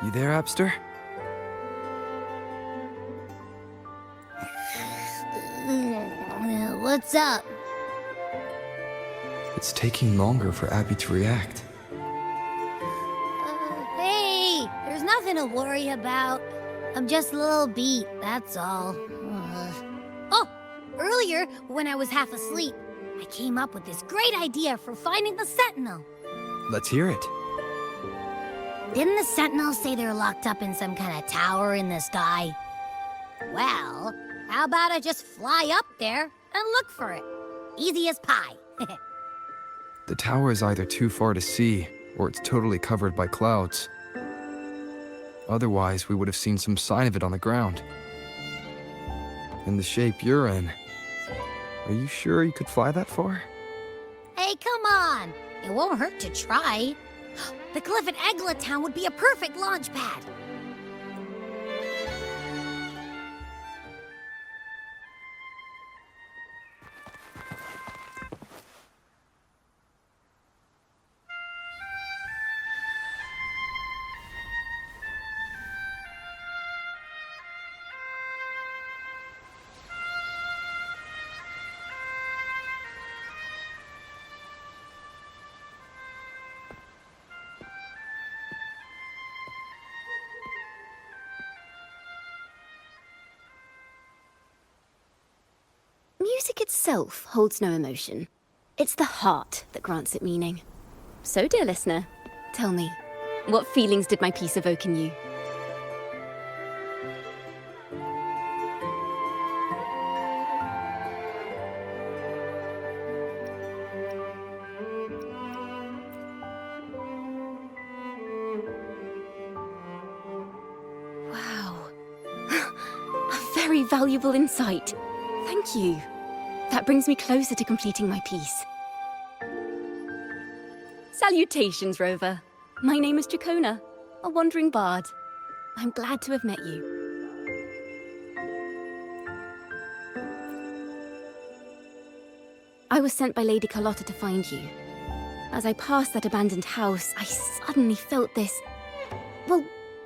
You there, Abster? What's up? It's taking longer for Abby to react. Hey, there's nothing to worry about. I'm just a little beat, that's all. Oh, earlier, when I was half asleep, I came up with this great idea for finding the Sentinel. Let's hear it. Didn't the Sentinels say they're locked up in some kind of tower in the sky? Well, how about I just fly up there and look for it? Easy as pie. The tower is either too far to see, or it's totally covered by clouds. Otherwise, we would have seen some sign of it on the ground. In the shape you're in, are you sure you could fly that far? Hey, come on! It won't hurt to try. The cliff at Eglet Town would be a perfect launch pad. Music itself holds no emotion. It's the heart that grants it meaning. So, dear listener, tell me, what feelings did my piece evoke in you? Wow. A very valuable insight. Thank you. That brings me closer to completing my piece. Salutations, Rover. My name is Jacona, a wandering bard. I'm glad to have met you. I was sent by Lady Carlotta to find you. As I passed that abandoned house, I suddenly felt this, well,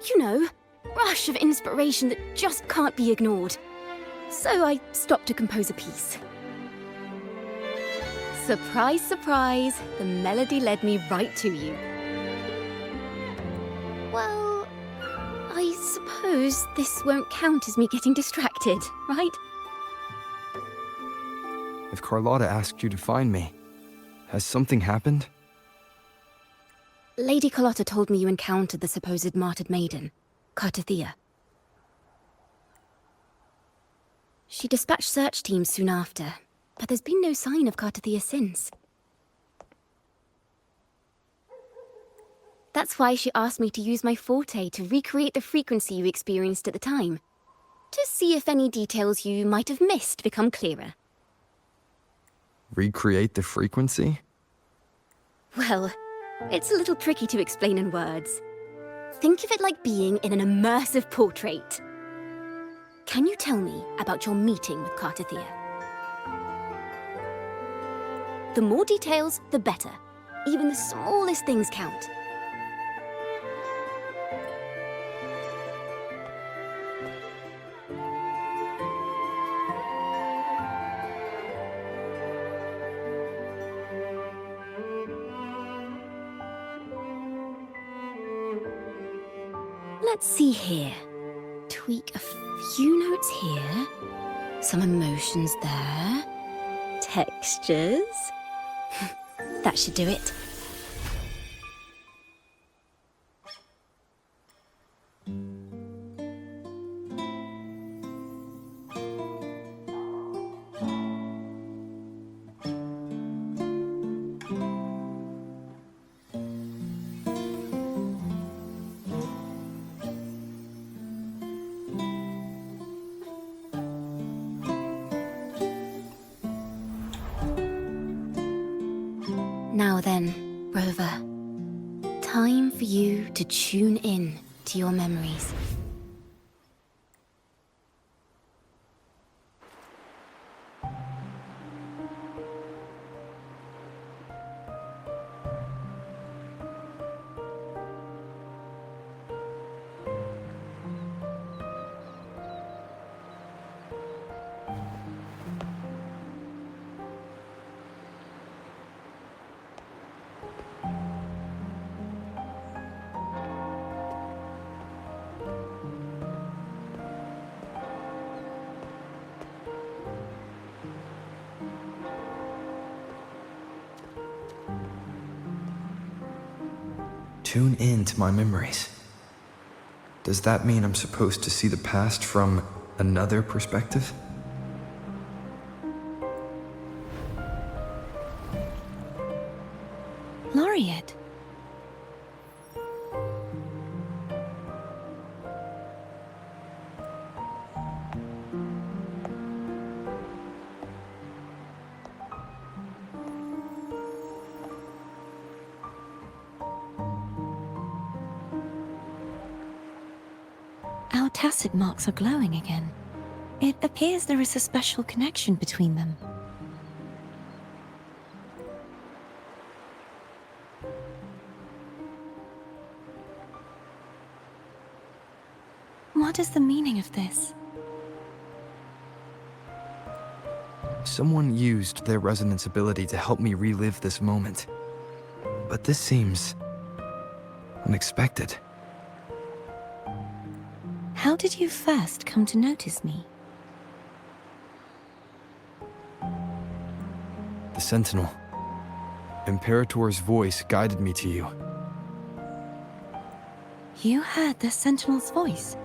you know, rush of inspiration that just can't be ignored. So I stopped to compose a piece. Surprise, surprise, the melody led me right to you. Well, I suppose this won't count as me getting distracted, right? If Carlotta asked you to find me, has something happened? Lady Carlotta told me you encountered the supposed martyred maiden, Cartathea. She dispatched search teams soon after, but there's been no sign of Cartathea since. That's why she asked me to use my forte to recreate the frequency you experienced at the time, to see if any details you might have missed become clearer. Recreate the frequency? Well, it's a little tricky to explain in words. Think of it like being in an immersive portrait. Can you tell me about your meeting with Cartathea? The more details, the better. Even the smallest things count. Let's see here. Tweak a few notes here. Some emotions there. Textures. That should do it. Now then, Rover. Time for you to tune in to your memories. Tune in to my memories. Does that mean I'm supposed to see the past from another perspective? Laureate. Our tacit marks are glowing again. It appears there is a special connection between them. What is the meaning of this? Someone used their resonance ability to help me relive this moment. But this seems unexpected. How did you first come to notice me? The Sentinel. Imperator's voice guided me to you. You heard the Sentinel's voice?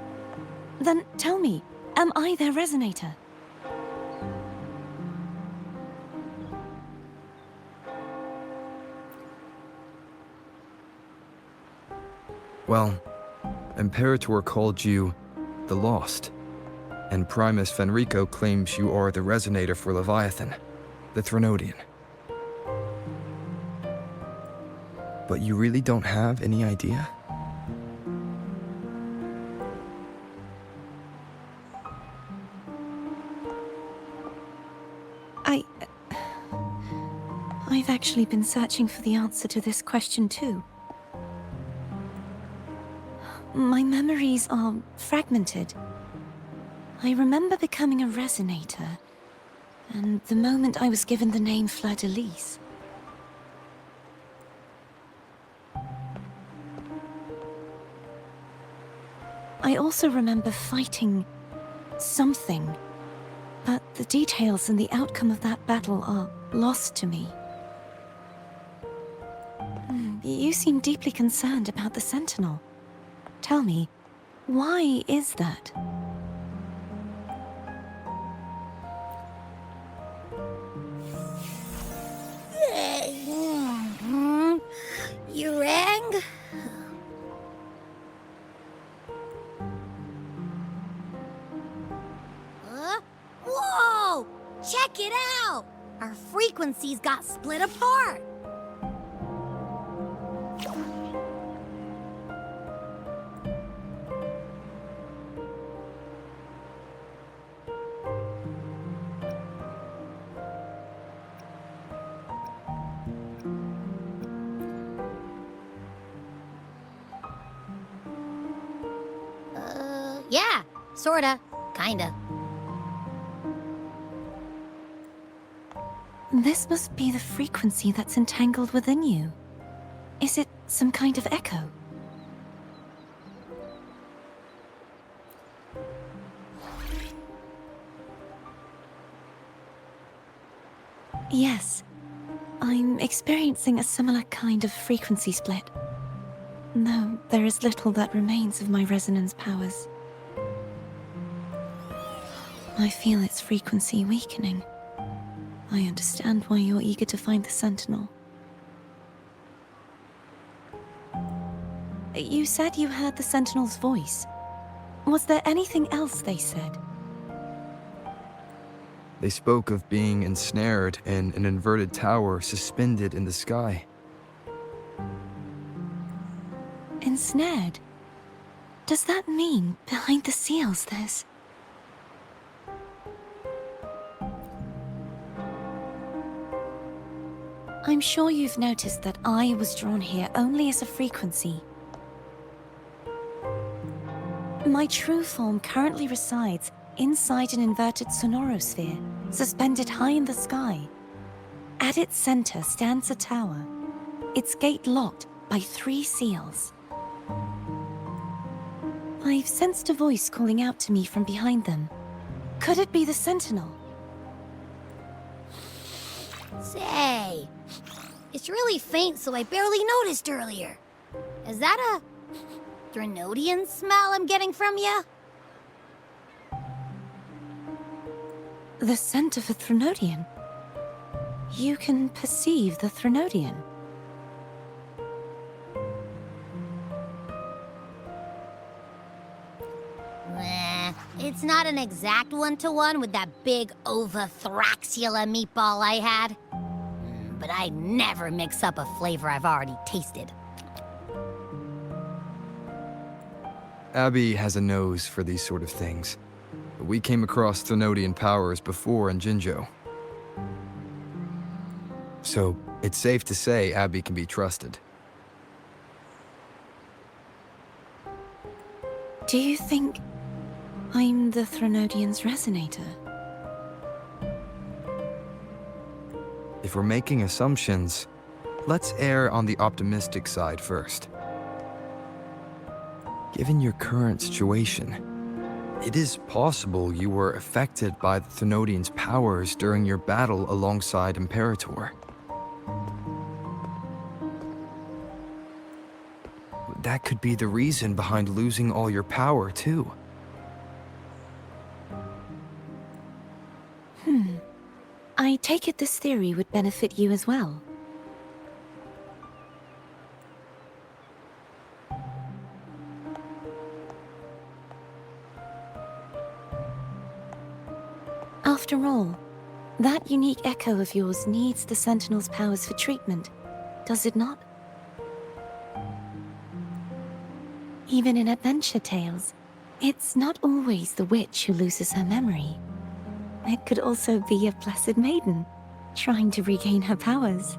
Then tell me, am I their resonator? Well, Imperator called you the Lost, and Primus Fenrico claims you are the resonator for Leviathan, the Threnodian. But you really don't have any idea? I've actually been searching for the answer to this question too. My memories are fragmented. I remember becoming a resonator, and the moment I was given the name Fleur-de-Lis. I also remember fighting something, but the details and the outcome of that battle are lost to me. You seem deeply concerned about the Sentinel. Tell me, why is that? You rang? Whoa! Check it out! Our frequencies got split apart. Yeah, sorta, kinda. This must be the frequency that's entangled within you. Is it some kind of echo? Yes, I'm experiencing a similar kind of frequency split. Though there is little that remains of my resonance powers. I feel its frequency weakening. I understand why you're eager to find the Sentinel. You said you heard the Sentinel's voice. Was there anything else they said? They spoke of being ensnared in an inverted tower suspended in the sky. Ensnared? Does that mean behind the seals there's... I'm sure you've noticed that I was drawn here only as a frequency. My true form currently resides inside an inverted sonorosphere, suspended high in the sky. At its center stands a tower, its gate locked by 3 seals. I've sensed a voice calling out to me from behind them. Could it be the Sentinel? Say, It's really faint, so I barely noticed earlier. Is that a Threnodian smell I'm getting from you? The scent of a Threnodian? You can perceive the Threnodian? It's not an exact one-to-one with that big Ovathraxula meatball I had. But I never mix up a flavor I've already tasted. Abby has a nose for these sort of things. We came across Threnodian powers before in Jinzhou. So, it's safe to say Abby can be trusted. Do you think I'm the Threnodian's resonator? If we're making assumptions, let's err on the optimistic side first. Given your current situation, it is possible you were affected by the Threnodian's powers during your battle alongside Imperator. That could be the reason behind losing all your power, too. I take it this theory would benefit you as well. After all, that unique echo of yours needs the Sentinel's powers for treatment, does it not? Even in adventure tales, it's not always the witch who loses her memory. It could also be a blessed maiden, trying to regain her powers.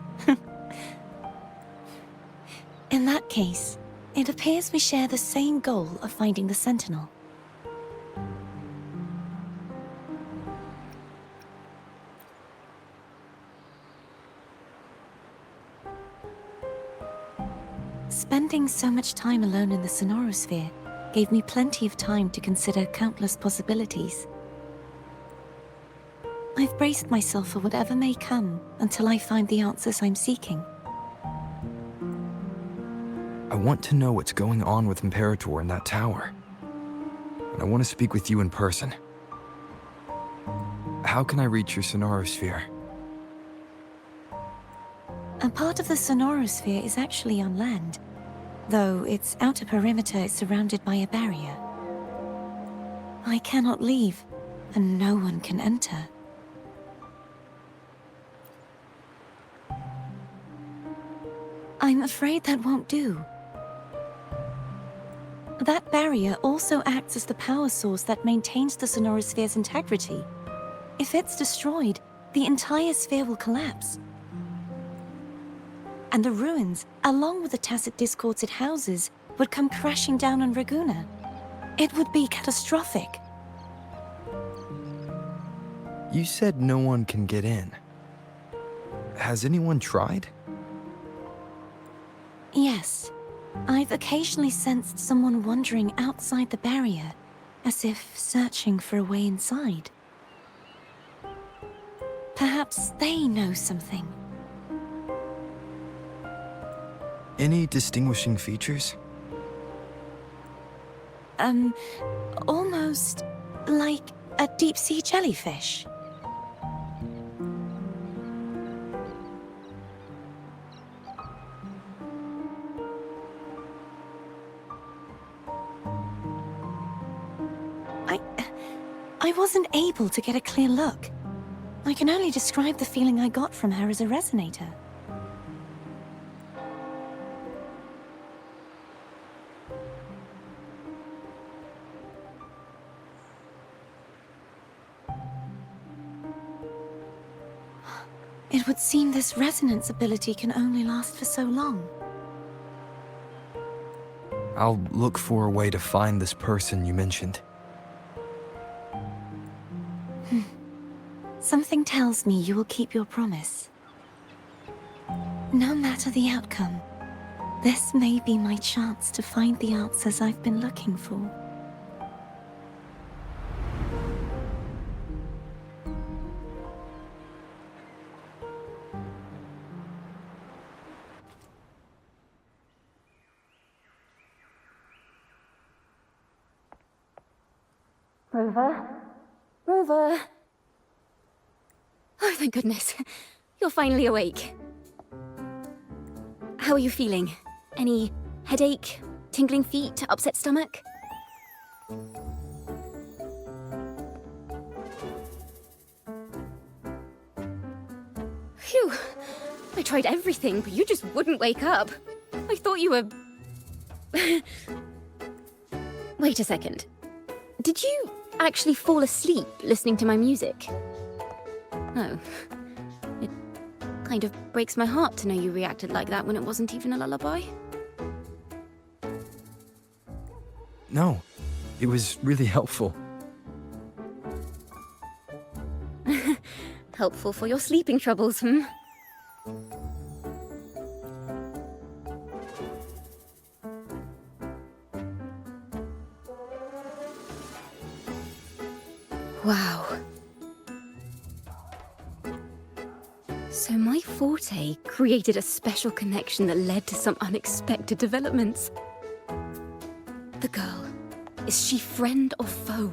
In that case, it appears we share the same goal of finding the Sentinel. Spending so much time alone in the Sonorosphere gave me plenty of time to consider countless possibilities. I've braced myself for whatever may come until I find the answers I'm seeking. I want to know what's going on with Imperator in that tower. And I want to speak with you in person. How can I reach your Sonorosphere? A part of the Sonorosphere is actually on land, though its outer perimeter is surrounded by a barrier. I cannot leave, and no one can enter. I'm afraid that won't do. That barrier also acts as the power source that maintains the Sonorosphere's integrity. If it's destroyed, the entire sphere will collapse. And the ruins, along with the tacit discords it houses, would come crashing down on Raguna. It would be catastrophic. You said no one can get in. Has anyone tried? Yes. I've occasionally sensed someone wandering outside the barrier, as if searching for a way inside. Perhaps they know something. Any distinguishing features? Almost like a deep-sea jellyfish. I wasn't able to get a clear look. I can only describe the feeling I got from her as a resonator. It would seem this resonance ability can only last for so long. I'll look for a way to find this person you mentioned. Something tells me you will keep your promise. No matter the outcome, this may be my chance to find the answers I've been looking for. Rover? Rover? Oh, thank goodness. You're finally awake. How are you feeling? Any headache, tingling feet, upset stomach? Phew. I tried everything, but you just wouldn't wake up. I thought you were... Wait a second. Did you actually fall asleep listening to my music? Oh. It kind of breaks my heart to know you reacted like that when it wasn't even a lullaby. No, it was really helpful. Helpful for your sleeping troubles, hmm? Wow. So my forte created a special connection that led to some unexpected developments. The girl, is she friend or foe?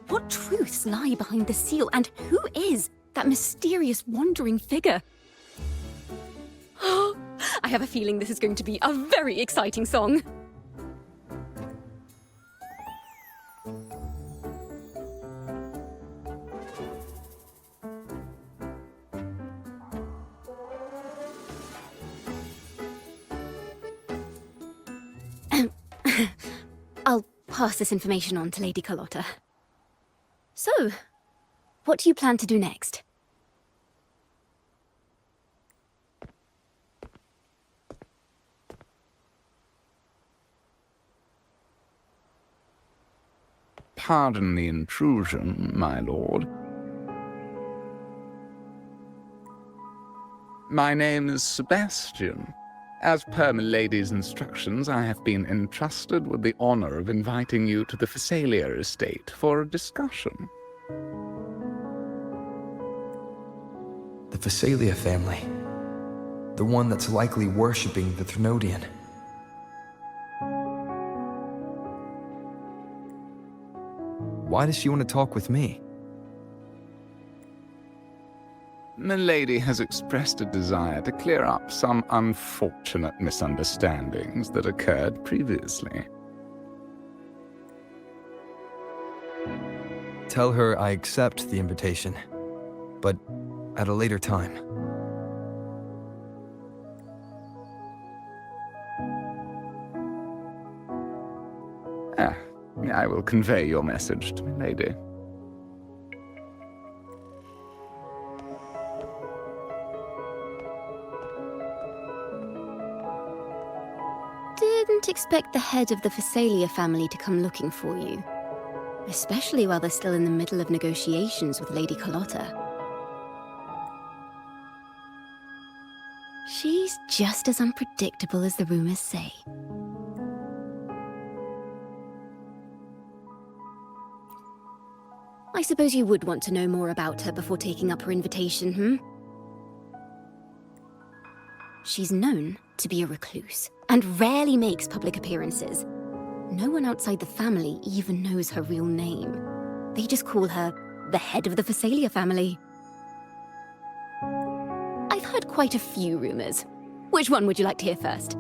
What truths lie behind the seal, and who is that mysterious wandering figure? I have a feeling this is going to be a very exciting song. I'll pass this information on to Lady Carlotta. So, what do you plan to do next? Pardon the intrusion, my lord. My name is Sebastian. As per milady's instructions, I have been entrusted with the honor of inviting you to the Phasalia estate for a discussion. The Phasalia family. The one that's likely worshipping the Thrnodian. Why does she want to talk with me? Milady has expressed a desire to clear up some unfortunate misunderstandings that occurred previously. Tell her I accept the invitation, but at a later time. I will convey your message to Milady. Didn't expect the head of the Phasalia family to come looking for you. Especially while they're still in the middle of negotiations with Lady Carlotta. She's just as unpredictable as the rumors say. I suppose you would want to know more about her before taking up her invitation, hmm? She's known to be a recluse, and rarely makes public appearances. No one outside the family even knows her real name. They just call her the head of the Phasalia family. I've heard quite a few rumors. Which one would you like to hear first?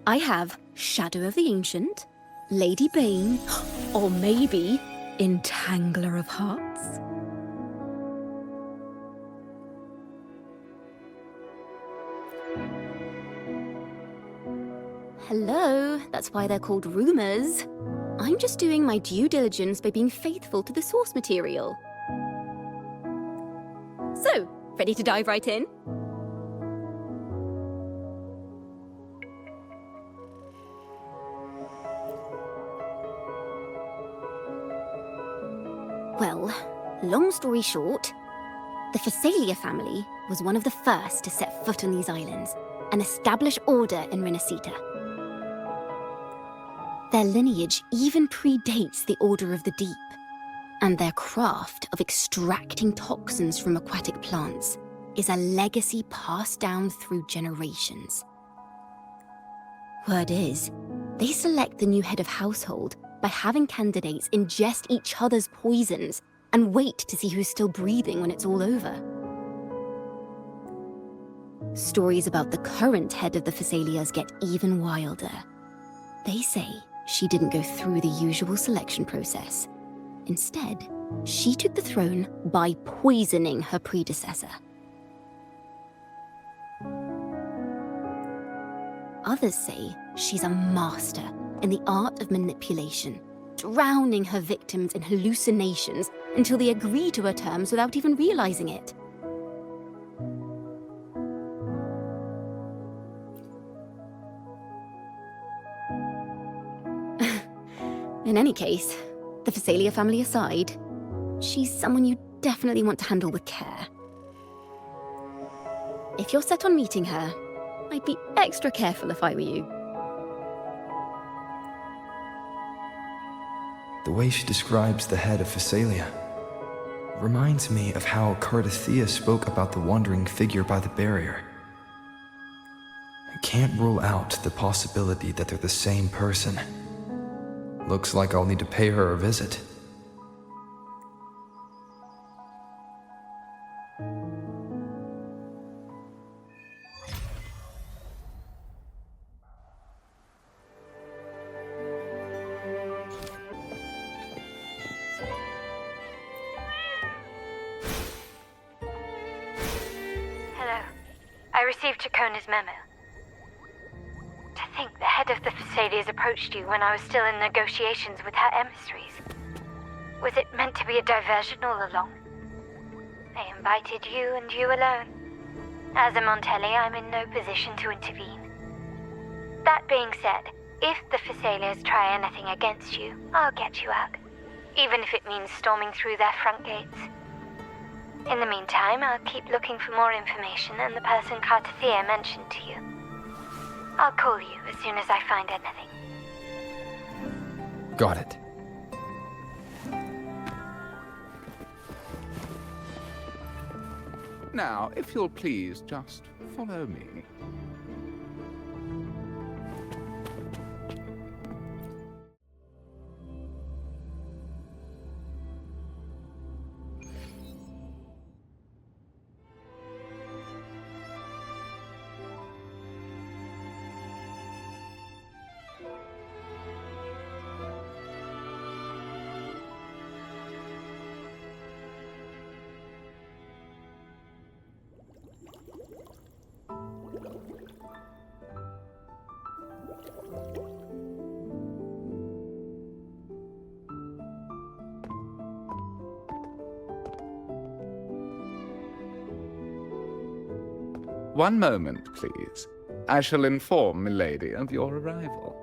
I have Shadow of the Ancient, Lady Bane, or maybe Entangler of Hearts. Hello, that's why they're called rumors. I'm just doing my due diligence by being faithful to the source material. So, ready to dive right in? Well, long story short, the Phasalia family was one of the first to set foot on these islands and establish order in Rinascita. Their lineage even predates the Order of the Deep, and their craft of extracting toxins from aquatic plants is a legacy passed down through generations. Word is, they select the new head of household by having candidates ingest each other's poisons and wait to see who's still breathing when it's all over. Stories about the current head of the Phasalias get even wilder. They say she didn't go through the usual selection process. Instead, she took the throne by poisoning her predecessor. Others say she's a master in the art of manipulation, drowning her victims in hallucinations until they agree to her terms without even realizing it. In any case, the Phasalia family aside, she's someone you definitely want to handle with care. If you're set on meeting her, I'd be extra careful if I were you. The way she describes the head of Phasalia reminds me of how Cardathea spoke about the wandering figure by the barrier. I can't rule out the possibility that they're the same person. Looks like I'll need to pay her a visit. Hello. I received Chacona's memo. To think the head of the Phasalias approached you when I was still in negotiations with her emissaries. Was it meant to be a diversion all along? They invited you and you alone. As a Montelli, I'm in no position to intervene. That being said, if the Phasalias try anything against you, I'll get you out. Even if it means storming through their front gates. In the meantime, I'll keep looking for more information and the person Cardathea mentioned to you. I'll call you as soon as I find anything. Got it. Now, if you'll please, just follow me. One moment, please. I shall inform Milady of your arrival.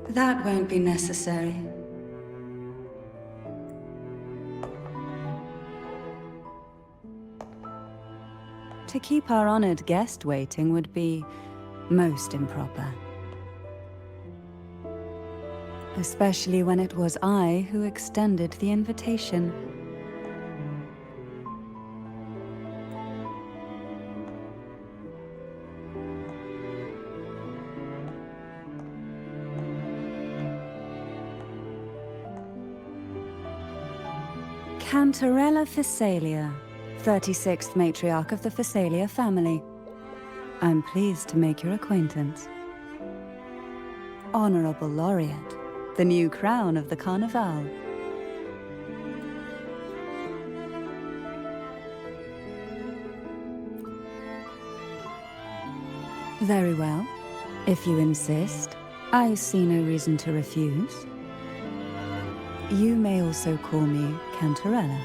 That won't be necessary. To keep our honored guest waiting would be most improper. Especially when it was I who extended the invitation. Cantarella Phasalia, 36th matriarch of the Phasalia family. I'm pleased to make your acquaintance. Honorable Laureate, the new crown of the Carnival. Very well. If you insist, I see no reason to refuse. You may also call me Cantarella.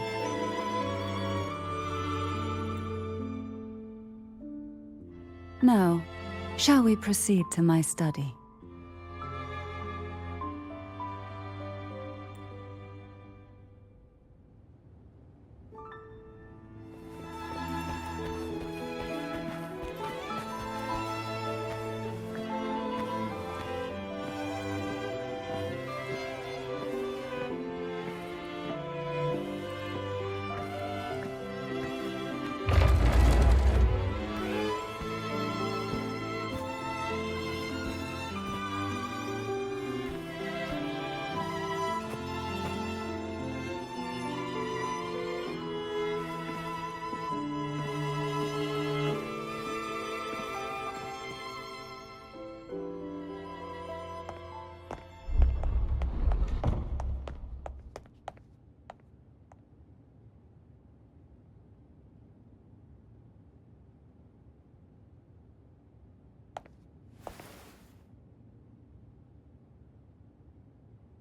Now, shall we proceed to my study?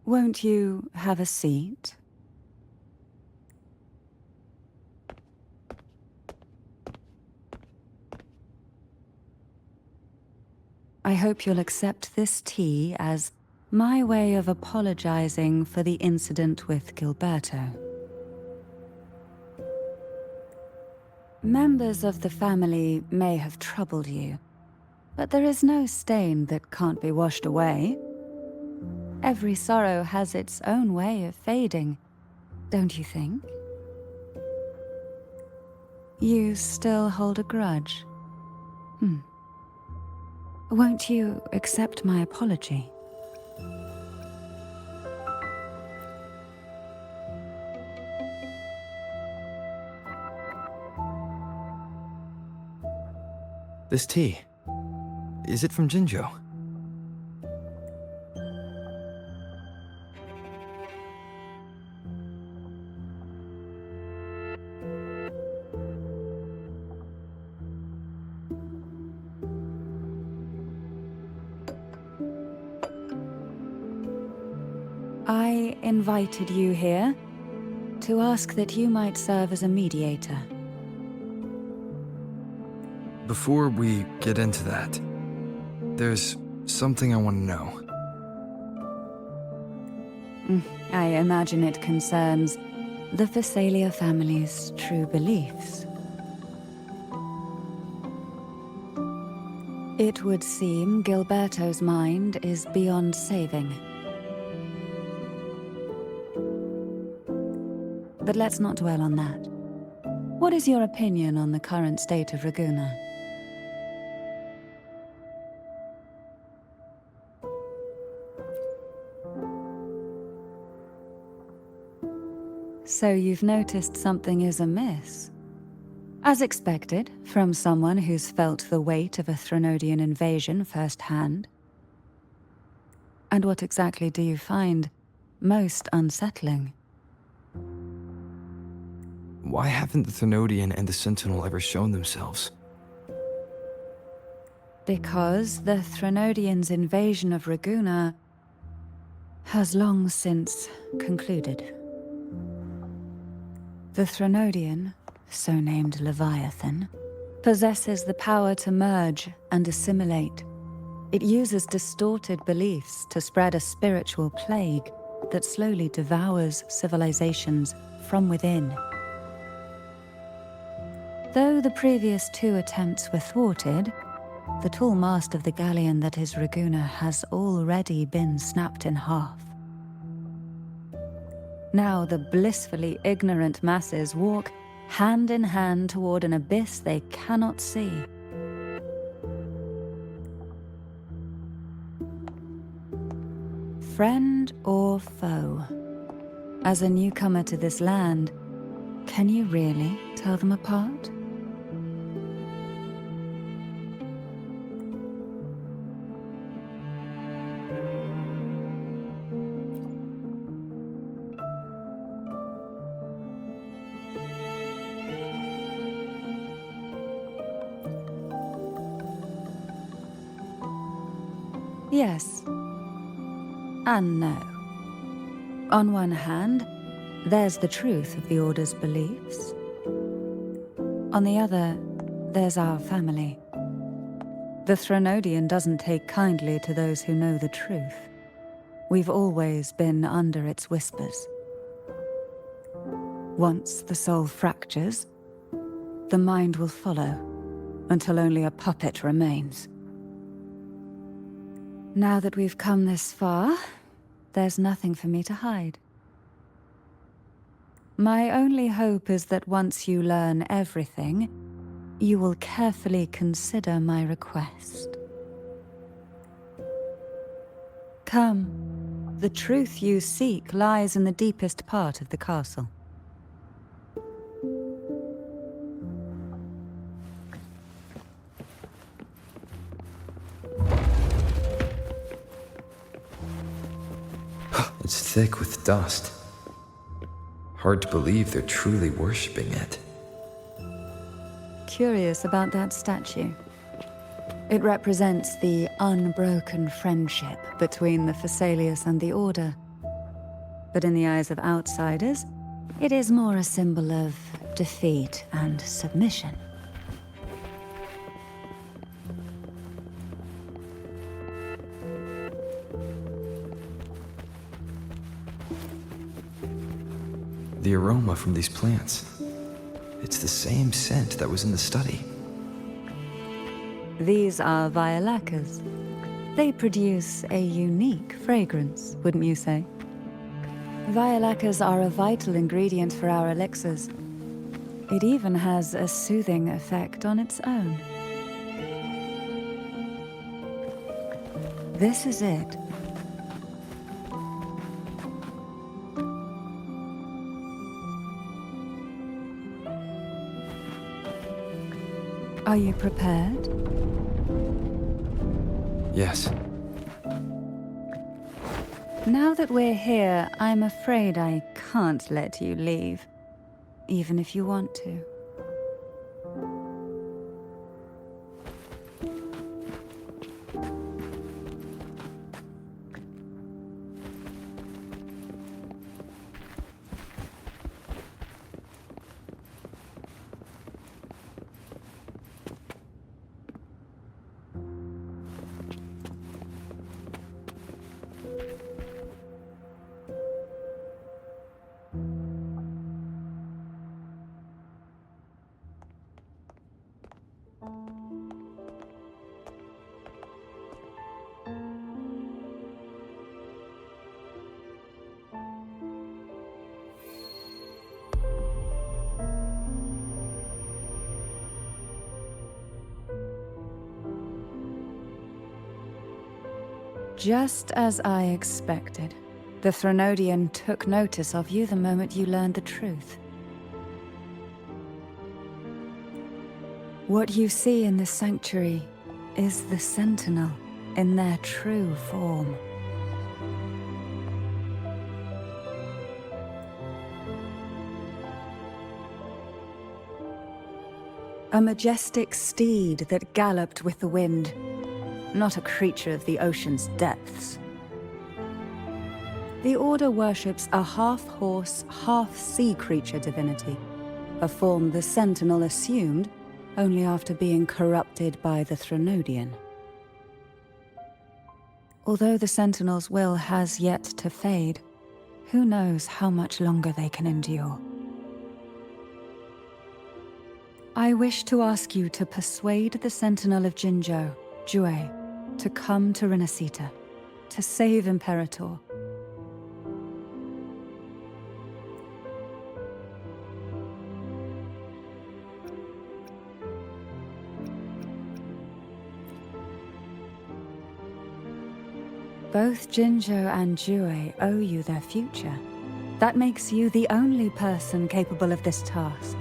Won't you have a seat? I hope you'll accept this tea as my way of apologizing for the incident with Gilberto. Members of the family may have troubled you, but there is no stain that can't be washed away. Every sorrow has its own way of fading, don't you think? You still hold a grudge? Won't you accept my apology? This tea, is it from Jinjo? I invited you here to ask that you might serve as a mediator. Before we get into that, there's something I want to know. I imagine it concerns the Phasalia family's true beliefs. It would seem Gilberto's mind is beyond saving. But let's not dwell on that. What is your opinion on the current state of Raguna? So you've noticed something is amiss. As expected, from someone who's felt the weight of a Threnodian invasion firsthand. And what exactly do you find most unsettling? Why haven't the Threnodian and the Sentinel ever shown themselves? Because the Threnodians' invasion of Raguna has long since concluded. The Threnodian, so named Leviathan, possesses the power to merge and assimilate. It uses distorted beliefs to spread a spiritual plague that slowly devours civilizations from within. Though the previous 2 attempts were thwarted, the tall mast of the galleon that is Raguna has already been snapped in half. Now the blissfully ignorant masses walk hand in hand toward an abyss they cannot see. Friend or foe? As a newcomer to this land, can you really tell them apart? Yes. And no. On one hand, there's the truth of the Order's beliefs. On the other, there's our family. The Threnodian doesn't take kindly to those who know the truth. We've always been under its whispers. Once the soul fractures, the mind will follow, until only a puppet remains. Now that we've come this far, there's nothing for me to hide. My only hope is that once you learn everything, you will carefully consider my request. Come, the truth you seek lies in the deepest part of the castle. It's thick with dust. Hard to believe they're truly worshipping it. Curious about that statue. It represents the unbroken friendship between the Phasaelius and the Order. but in the eyes of outsiders, it is more a symbol of defeat and submission. The aroma from these plants. It's the same scent that was in the study. These are violacas. They produce a unique fragrance, wouldn't you say? Violacas are a vital ingredient for our elixirs. It even has a soothing effect on its own. This is it. Are you prepared? Yes. Now that we're here, I'm afraid I can't let you leave, even if you want to. Just as I expected, the Threnodian took notice of you the moment you learned the truth. What you see in the sanctuary is the Sentinel in their true form. A majestic steed that galloped with the wind. Not a creature of the ocean's depths. The Order worships a half-horse, half-sea creature divinity, a form the Sentinel assumed only after being corrupted by the Threnodian. Although the Sentinel's will has yet to fade, who knows how much longer they can endure. I wish to ask you to persuade the Sentinel of Jinzhou, Jue, to come to Rinascita, to save Imperator. Both Jinzhou and Jue owe you their future. That makes you the only person capable of this task.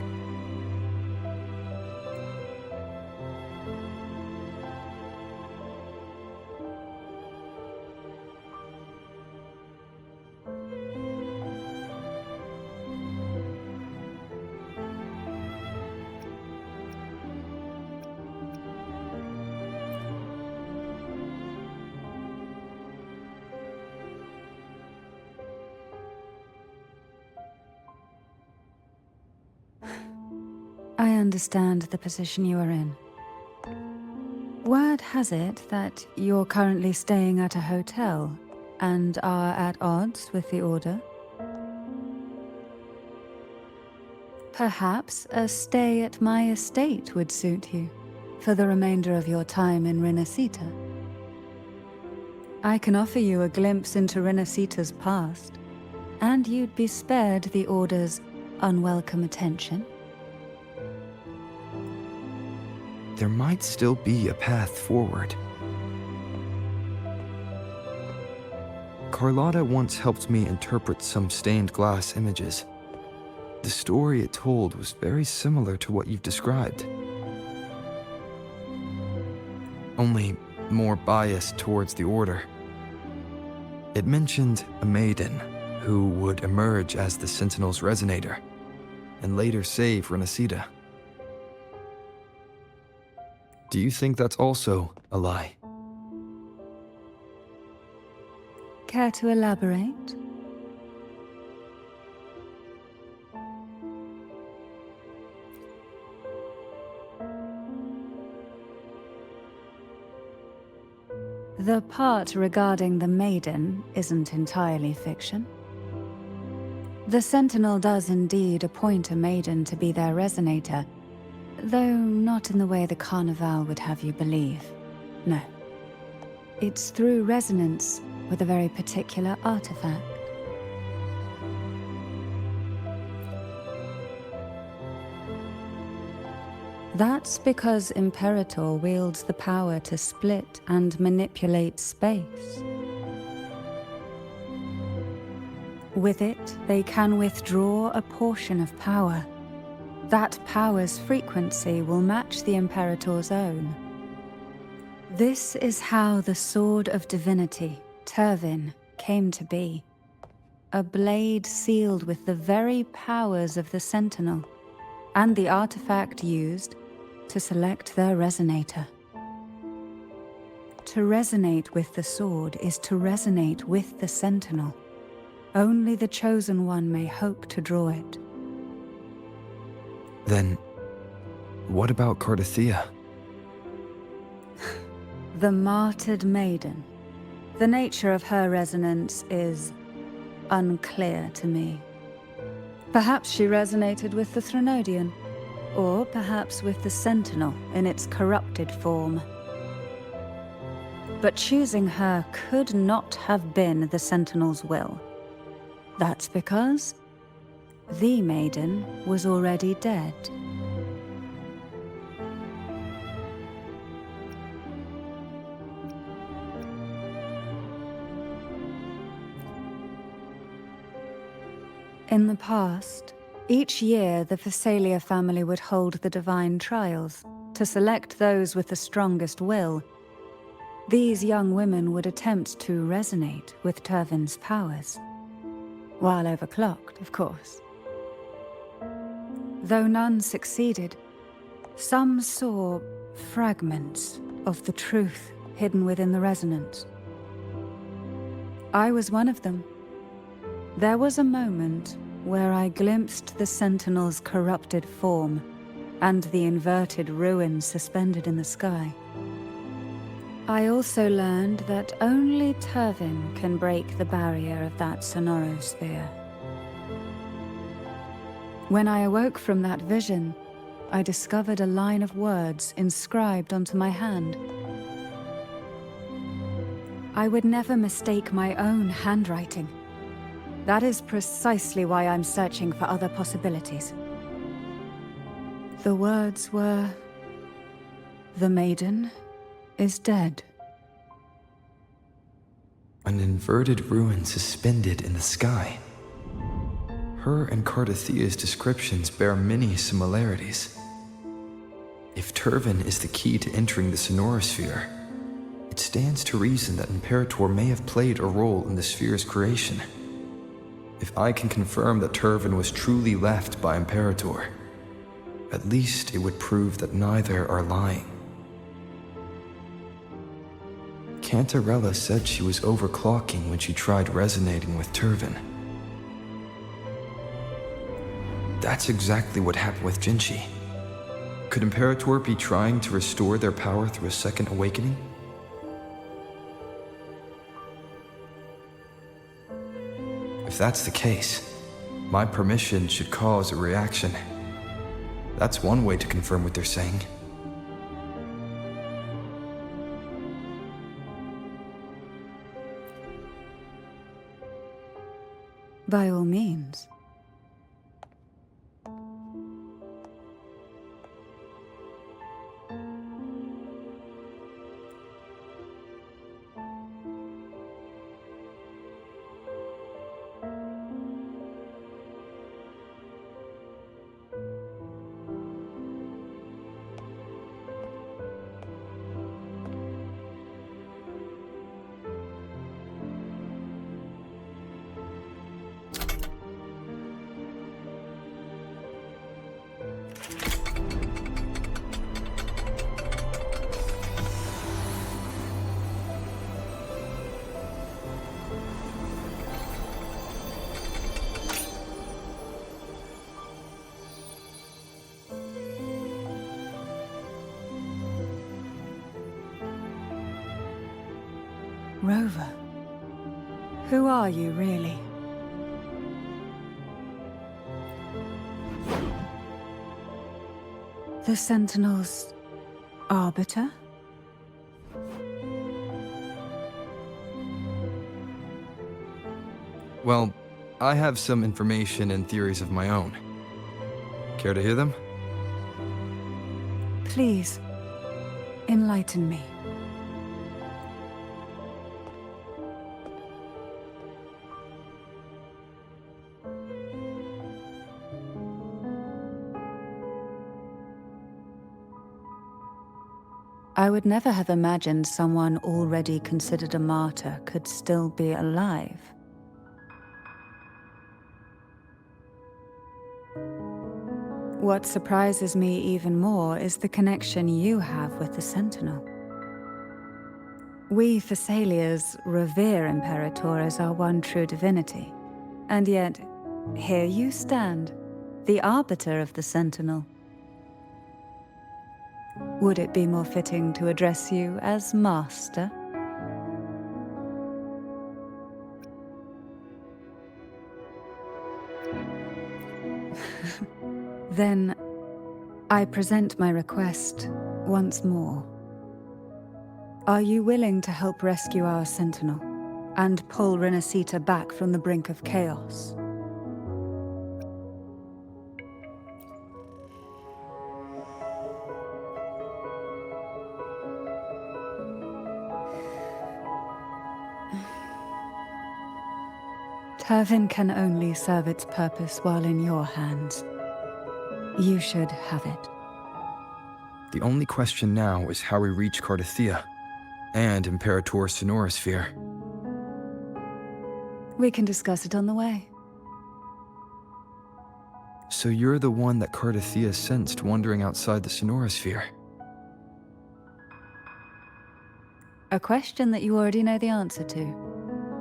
I understand the position you are in. Word has it that you're currently staying at a hotel and are at odds with the Order. Perhaps a stay at my estate would suit you for the remainder of your time in Rinascita. I can offer you a glimpse into Rinascita's past, and you'd be spared the Order's unwelcome attention. There might still be a path forward. Carlotta once helped me interpret some stained glass images. The story it told was very similar to what you've described. Only more biased towards the Order. It mentioned a Maiden who would emerge as the Sentinel's resonator and later save Rinascita. Do you think that's also a lie? Care to elaborate? The part regarding the Maiden isn't entirely fiction. The Sentinel does indeed appoint a Maiden to be their resonator, though not in the way the Carnival would have you believe. No. It's through resonance with a very particular artifact. That's because Imperator wields the power to split and manipulate space. With it, they can withdraw a portion of power. That power's frequency will match the Imperator's own. This is how the Sword of Divinity, Turvin, came to be. A blade sealed with the very powers of the Sentinel, and the artifact used to select their resonator. To resonate with the sword is to resonate with the Sentinel. Only the Chosen One may hope to draw it. Then, what about Cardathea? The martyred maiden. The nature of her resonance is unclear to me. Perhaps she resonated with the Threnodian, or perhaps with the Sentinel in its corrupted form. But choosing her could not have been the Sentinel's will. That's because the Maiden was already dead. In the past, each year the Phasalia family would hold the divine trials to select those with the strongest will. These young women would attempt to resonate with Turvin's powers. While overclocked, of course. Though none succeeded, some saw fragments of the truth hidden within the resonance. I was one of them. There was a moment where I glimpsed the Sentinel's corrupted form and the inverted ruins suspended in the sky. I also learned that only Turvin can break the barrier of that sonorosphere. When I awoke from that vision, I discovered a line of words inscribed onto my hand. I would never mistake my own handwriting. That is precisely why I'm searching for other possibilities. The words were, "The Maiden is dead." An inverted ruin suspended in the sky. Her and Cardathea's descriptions bear many similarities. If Turvin is the key to entering the sonorosphere, it stands to reason that Imperator may have played a role in the sphere's creation. If I can confirm that Turvin was truly left by Imperator, at least it would prove that neither are lying. Cantarella said she was overclocking when she tried resonating with Turvin. That's exactly what happened with Jinchi. Could Imperator be trying to restore their power through a second awakening? If that's the case, my permission should cause a reaction. That's one way to confirm what they're saying. By all means. Rover, who are you really? The Sentinel's arbiter? Well, I have some information and theories of my own. Care to hear them? Please, enlighten me. I would never have imagined someone already considered a martyr could still be alive. What surprises me even more is the connection you have with the Sentinel. We Thessalians revere Imperator as our one true divinity, and yet, here you stand, the arbiter of the Sentinel. Would it be more fitting to address you as Master? Then, I present my request once more. Are you willing to help rescue our Sentinel, and pull Rinascita back from the brink of chaos? Turvin can only serve its purpose while in your hands. You should have it. The only question now is how we reach Cardathia and Imperator's Sonorosphere. We can discuss it on the way. So you're the one that Cardathia sensed wandering outside the Sonorosphere? A question that you already know the answer to.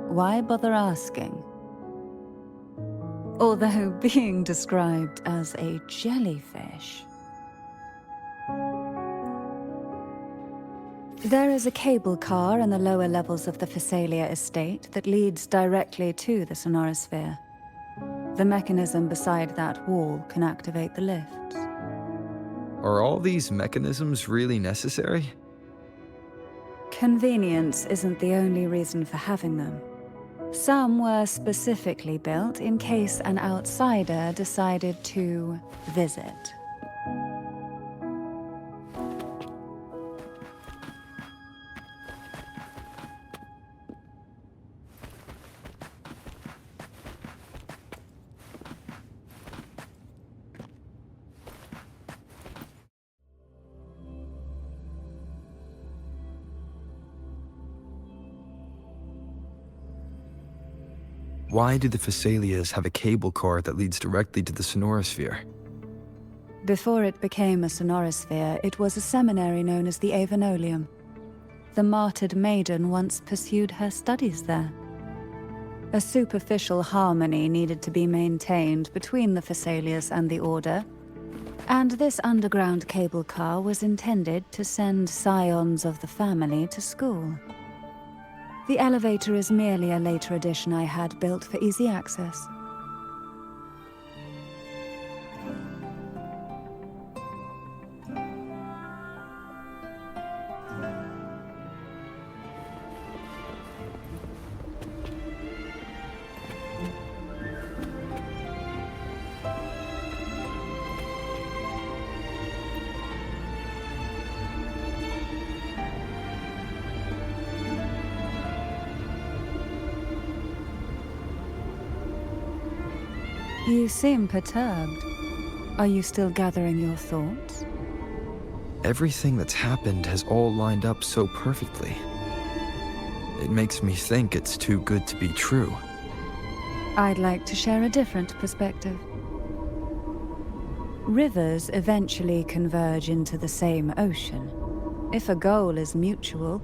Why bother asking? Although being described as a jellyfish. There is a cable car in the lower levels of the Thessalia estate that leads directly to the Sonorosphere. The mechanism beside that wall can activate the lifts. Are all these mechanisms really necessary? Convenience isn't the only reason for having them. Some were specifically built in case an outsider decided to visit. Why do the Thessalias have a cable car that leads directly to the Sonorosphere? Before it became a Sonorosphere, it was a seminary known as the Avenolium. The martyred Maiden once pursued her studies there. A superficial harmony needed to be maintained between the Thessalias and the Order, and this underground cable car was intended to send scions of the family to school. The elevator is merely a later addition I had built for easy access. You seem perturbed. Are you still gathering your thoughts? Everything that's happened has all lined up so perfectly. It makes me think it's too good to be true. I'd like to share a different perspective. Rivers eventually converge into the same ocean. If a goal is mutual,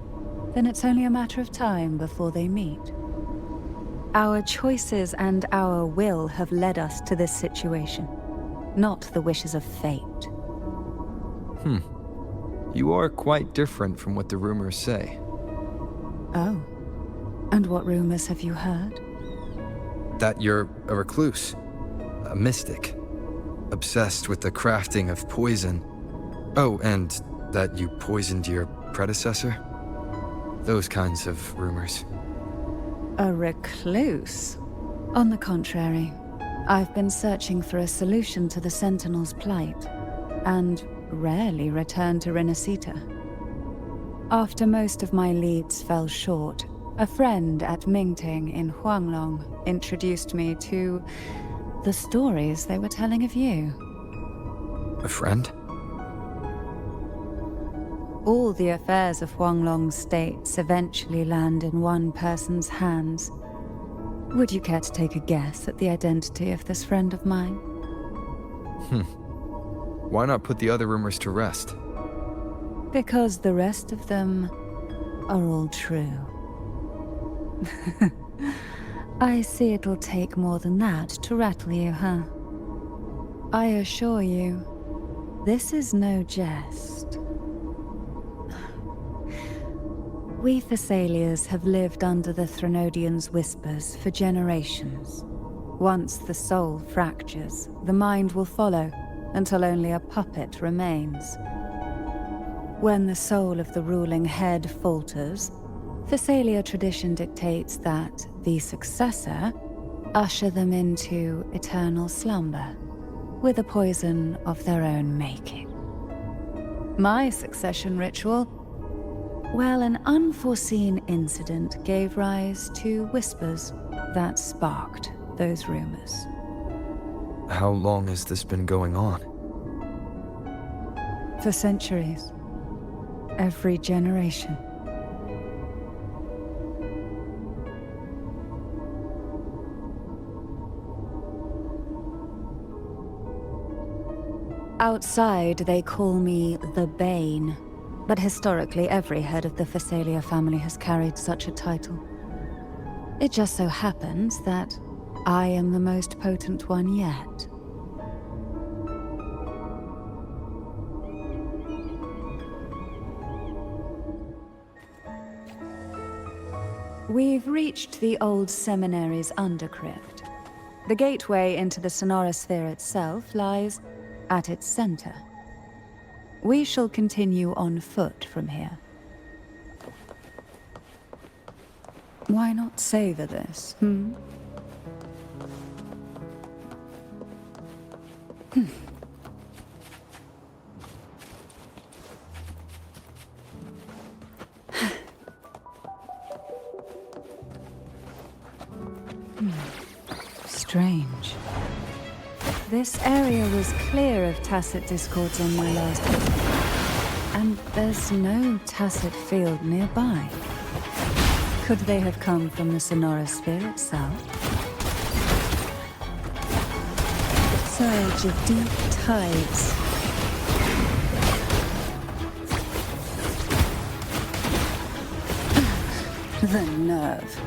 then it's only a matter of time before they meet. Our choices and our will have led us to this situation, not the wishes of fate. You are quite different from what the rumors say. Oh, And what rumors have you heard? That you're a recluse, a mystic, obsessed with the crafting of poison. Oh, and that you poisoned your predecessor? Those kinds of rumors. A recluse? On the contrary, I've been searching for a solution to the Sentinel's plight, and rarely return to Rinascita. After most of my leads fell short, a friend at Mingting in Huanglong introduced me to the stories they were telling of you. A friend? All the affairs of Huanglong states eventually land in one person's hands. Would you care to take a guess at the identity of this friend of mine? Why not put the other rumors to rest? Because the rest of them are all true. I see it'll take more than that to rattle you, huh? I assure you, this is no jest. We Thessalians have lived under the Threnodians' whispers for generations. Once the soul fractures, the mind will follow, until only a puppet remains. When the soul of the ruling head falters, Thessalia tradition dictates that the successor usher them into eternal slumber, with a poison of their own making. My succession ritual? Well, an unforeseen incident gave rise to whispers that sparked those rumors. How long has this been going on? For centuries. Every generation. Outside, they call me the Bane, but historically every head of the Thessalia family has carried such a title. It just so happens that I am the most potent one yet. We've reached the old seminary's undercrypt. The gateway into the sonorosphere itself lies at its center. We shall continue on foot from here. Why not savor this, Strange. This area was clear of tacit discords on my last visit, and there's no tacit field nearby. Could they have come from the sonorosphere itself? Surge of deep tides. The nerve.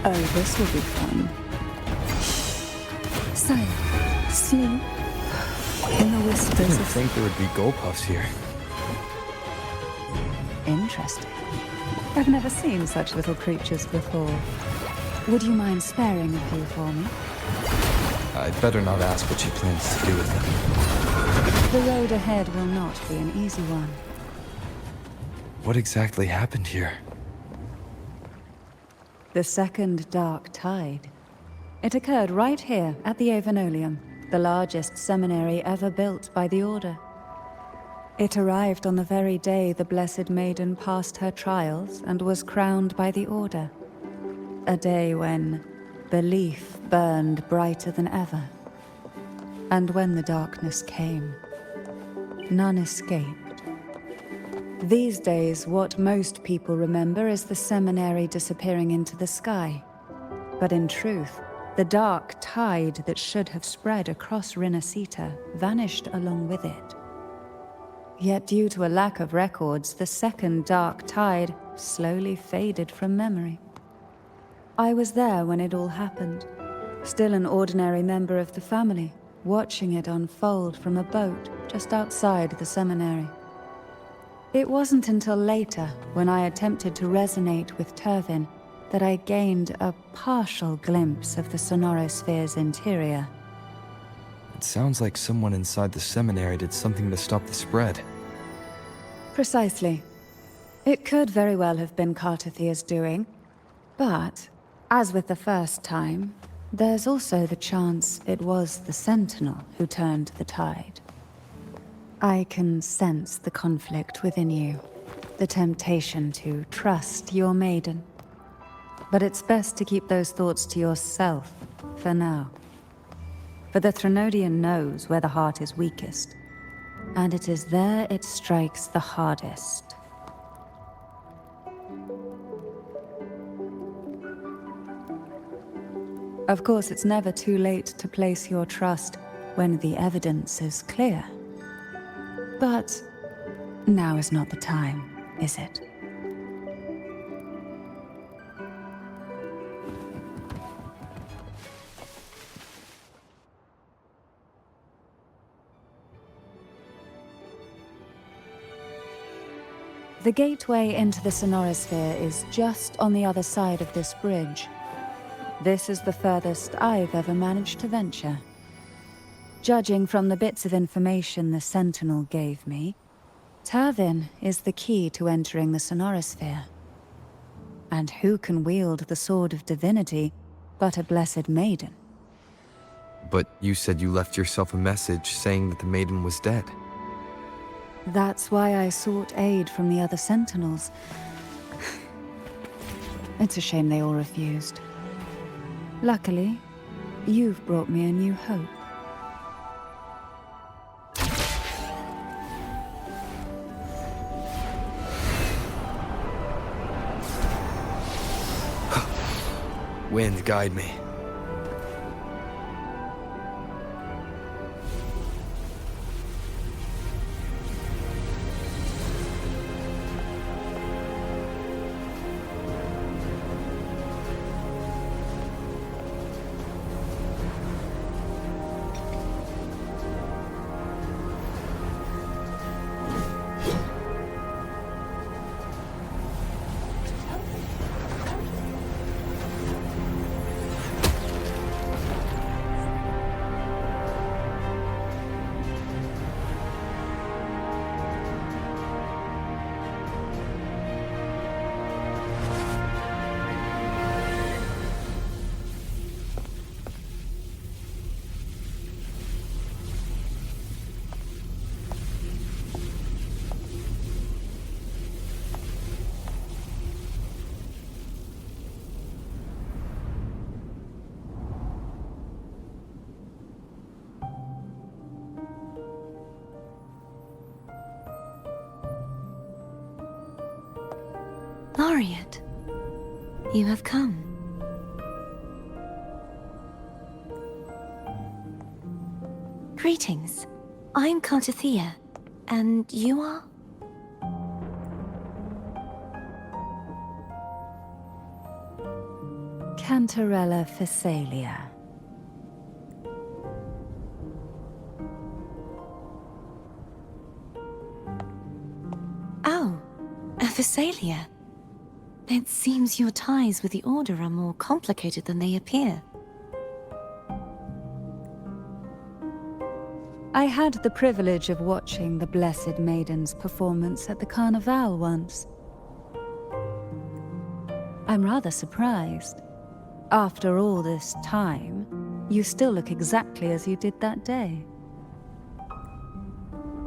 Oh, this will be fun. Silent, sleep, in the I whispers didn't of... think there would be gold puffs here. Interesting. I've never seen such little creatures before. Would you mind sparing a few for me? I'd better not ask what she plans to do with them. The road ahead will not be an easy one. What exactly happened here? The second dark tide. It occurred right here at the Avenolium, the largest seminary ever built by the Order. It arrived on the very day the Blessed Maiden passed her trials and was crowned by the Order. A day when belief burned brighter than ever. And when the darkness came, none escaped. These days, what most people remember is the seminary disappearing into the sky. But in truth, the dark tide that should have spread across Rinascita vanished along with it. Yet due to a lack of records, the second dark tide slowly faded from memory. I was there when it all happened, still an ordinary member of the family, watching it unfold from a boat just outside the seminary. It wasn't until later, when I attempted to resonate with Turvin, that I gained a partial glimpse of the sonorosphere's interior. It sounds like someone inside the seminary did something to stop the spread. Precisely. It could very well have been Cartathia's doing, but, as with the first time, there's also the chance it was the Sentinel who turned the tide. I can sense the conflict within you, the temptation to trust your maiden. But it's best to keep those thoughts to yourself, for now. For the Threnodian knows where the heart is weakest, and it is there it strikes the hardest. Of course, it's never too late to place your trust when the evidence is clear. But now is not the time, is it? The gateway into the sonorosphere is just on the other side of this bridge. This is the furthest I've ever managed to venture. Judging from the bits of information the Sentinel gave me, Turvin is the key to entering the sonorosphere. And who can wield the Sword of Divinity but a blessed maiden? But you said you left yourself a message saying that the maiden was dead. That's why I sought aid from the other Sentinels. It's a shame they all refused. Luckily, you've brought me a new hope. Wind, guide me. Laureate, you have come. Greetings. I'm Cartathia, and you are? Cantarella Phasalia. Oh, a Phasalia. It seems your ties with the Order are more complicated than they appear. I had the privilege of watching the Blessed Maiden's performance at the Carnival once. I'm rather surprised. After all this time, you still look exactly as you did that day.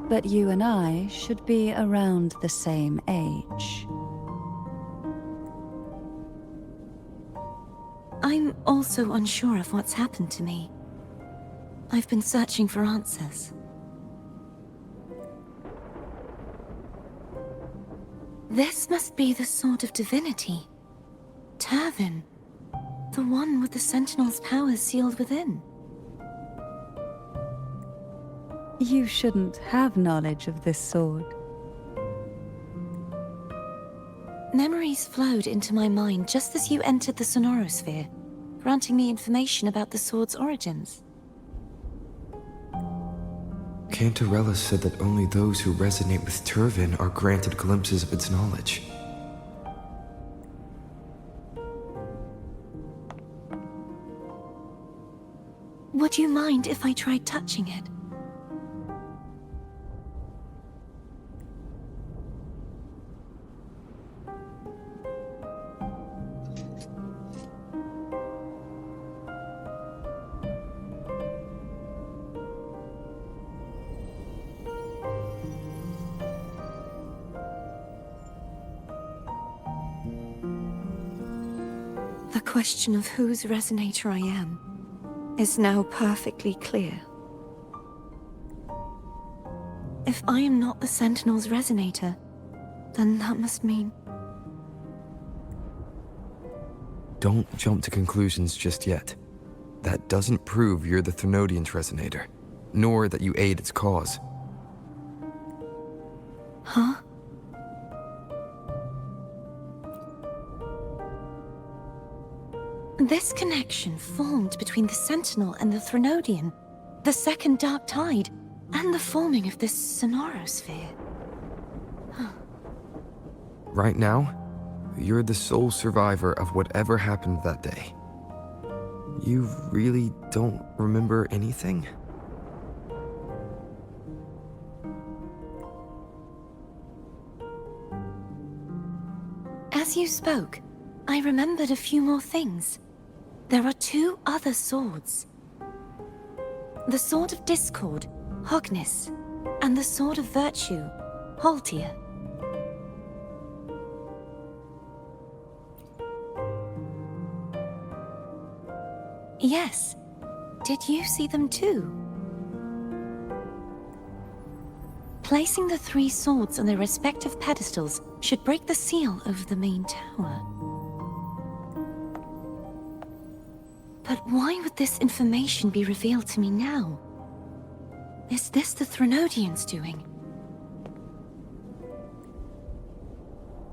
But you and I should be around the same age. I'm also unsure of what's happened to me. I've been searching for answers. This must be the Sword of Divinity. Turvin. The one with the Sentinel's powers sealed within. You shouldn't have knowledge of this sword. Memories flowed into my mind just as you entered the sonorosphere, granting me information about the sword's origins. Cantarella said that only those who resonate with Turvin are granted glimpses of its knowledge. Would you mind if I tried touching it? The question of whose resonator I am is now perfectly clear. If I am not the Sentinel's resonator, then that must mean... Don't jump to conclusions just yet. That doesn't prove you're the Thermodian's resonator, nor that you aid its cause. Huh? This connection formed between the Sentinel and the Thermodian, the second Dark Tide, and the forming of this sonorosphere. Right now, you're the sole survivor of whatever happened that day. You really don't remember anything? As you spoke, I remembered a few more things. There are 2 other swords. The Sword of Discord, Hognis, and the Sword of Virtue, Haltier. Yes. Did you see them too? Placing the 3 swords on their respective pedestals should break the seal over the main tower. But why would this information be revealed to me now? Is this the Thermodian's doing?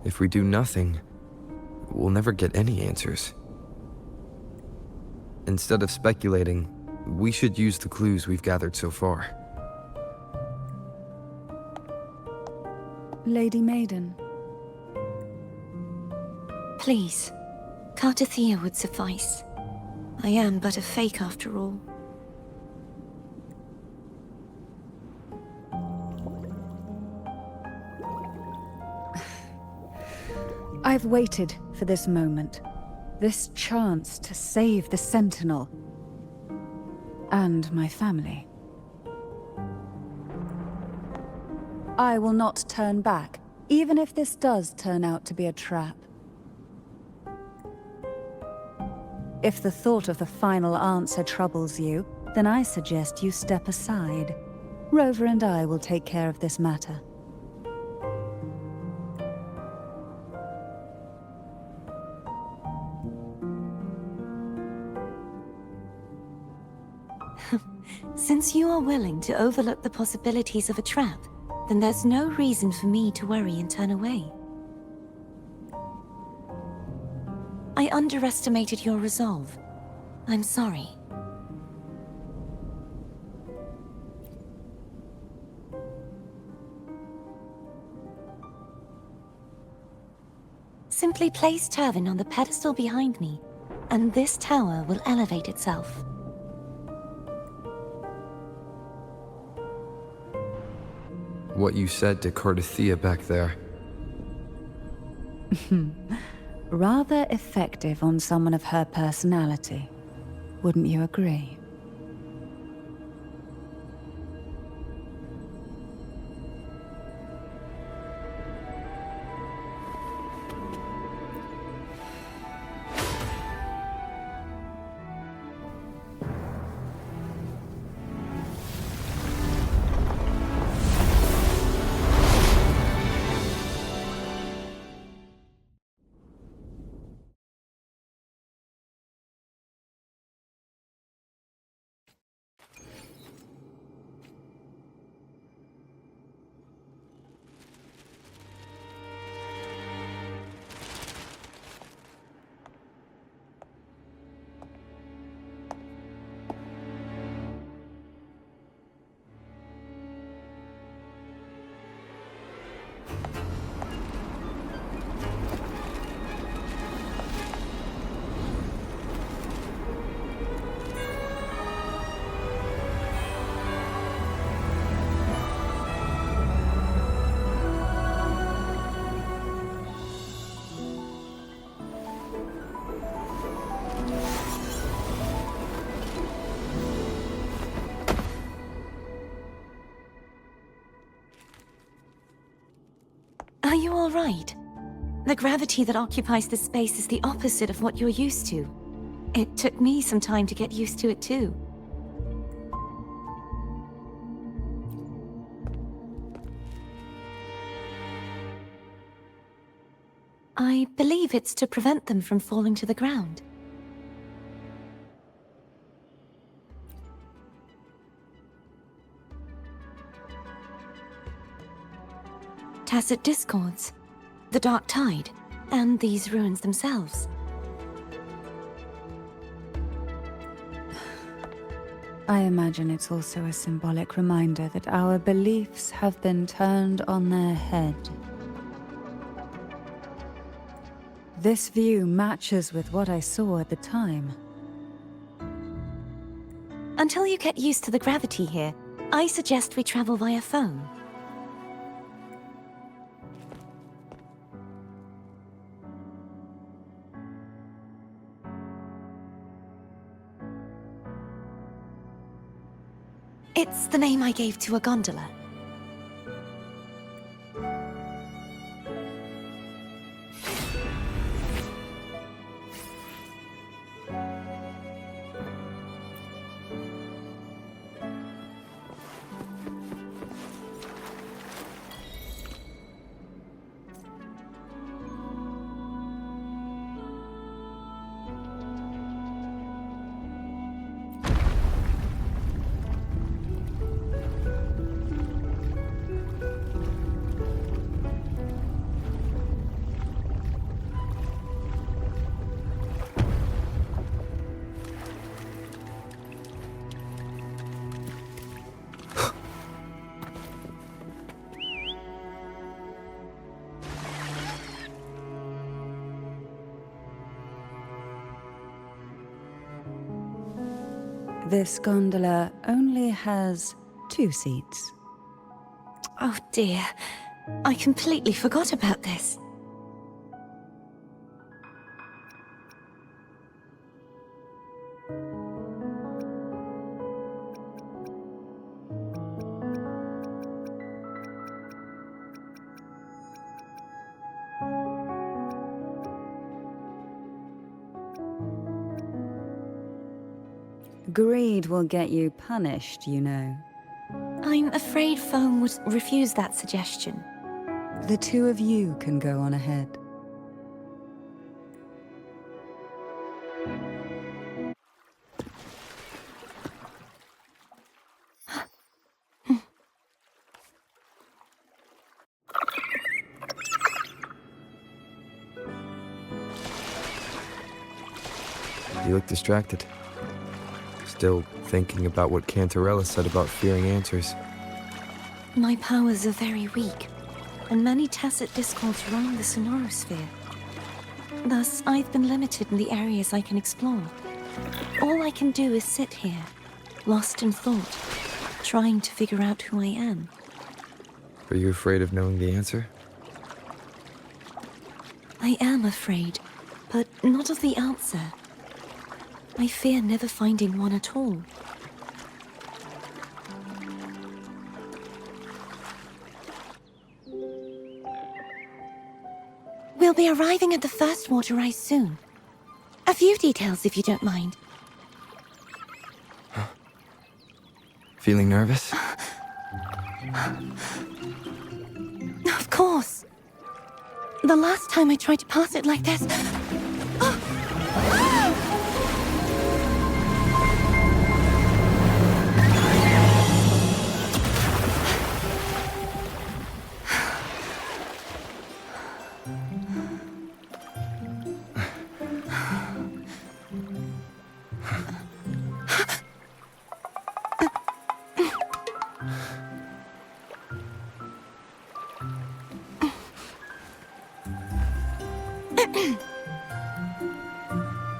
If we do nothing, we'll never get any answers. Instead of speculating, we should use the clues we've gathered so far. Lady Maiden. Please, Cartathea would suffice. I am but a fake after all. I've waited for this moment. This chance to save the Sentinel. And my family. I will not turn back, even if this does turn out to be a trap. If the thought of the final answer troubles you, then I suggest you step aside. Rover and I will take care of this matter. Since you are willing to overlook the possibilities of a trap, then there's no reason for me to worry and turn away. I underestimated your resolve. I'm sorry. Simply place Turvin on the pedestal behind me, and this tower will elevate itself. What you said to Cartathea back there. Rather effective on someone of her personality. Wouldn't you agree? Are you all right? The gravity that occupies this space is the opposite of what you're used to. It took me some time to get used to it too. I believe it's to prevent them from falling to the ground. Tacit discords, the dark tide, and these ruins themselves. I imagine it's also a symbolic reminder that our beliefs have been turned on their head. This view matches with what I saw at the time. Until you get used to the gravity here, I suggest we travel via phone. It's the name I gave to a gondola. This gondola only has 2 seats. Oh dear, I completely forgot about this. Greed will get you punished, you know. I'm afraid Foam would refuse that suggestion. The 2 of you can go on ahead. You look distracted. Still thinking about what Cantarella said about fearing answers. My powers are very weak, and many tacit discords roam the sonorosphere. Thus, I've been limited in the areas I can explore. All I can do is sit here, lost in thought, trying to figure out who I am. Are you afraid of knowing the answer? I am afraid, but not of the answer. I fear never finding one at all. We'll be arriving at the first water rise soon. A few details, if you don't mind. Feeling nervous? Of course. The last time I tried to pass it like this...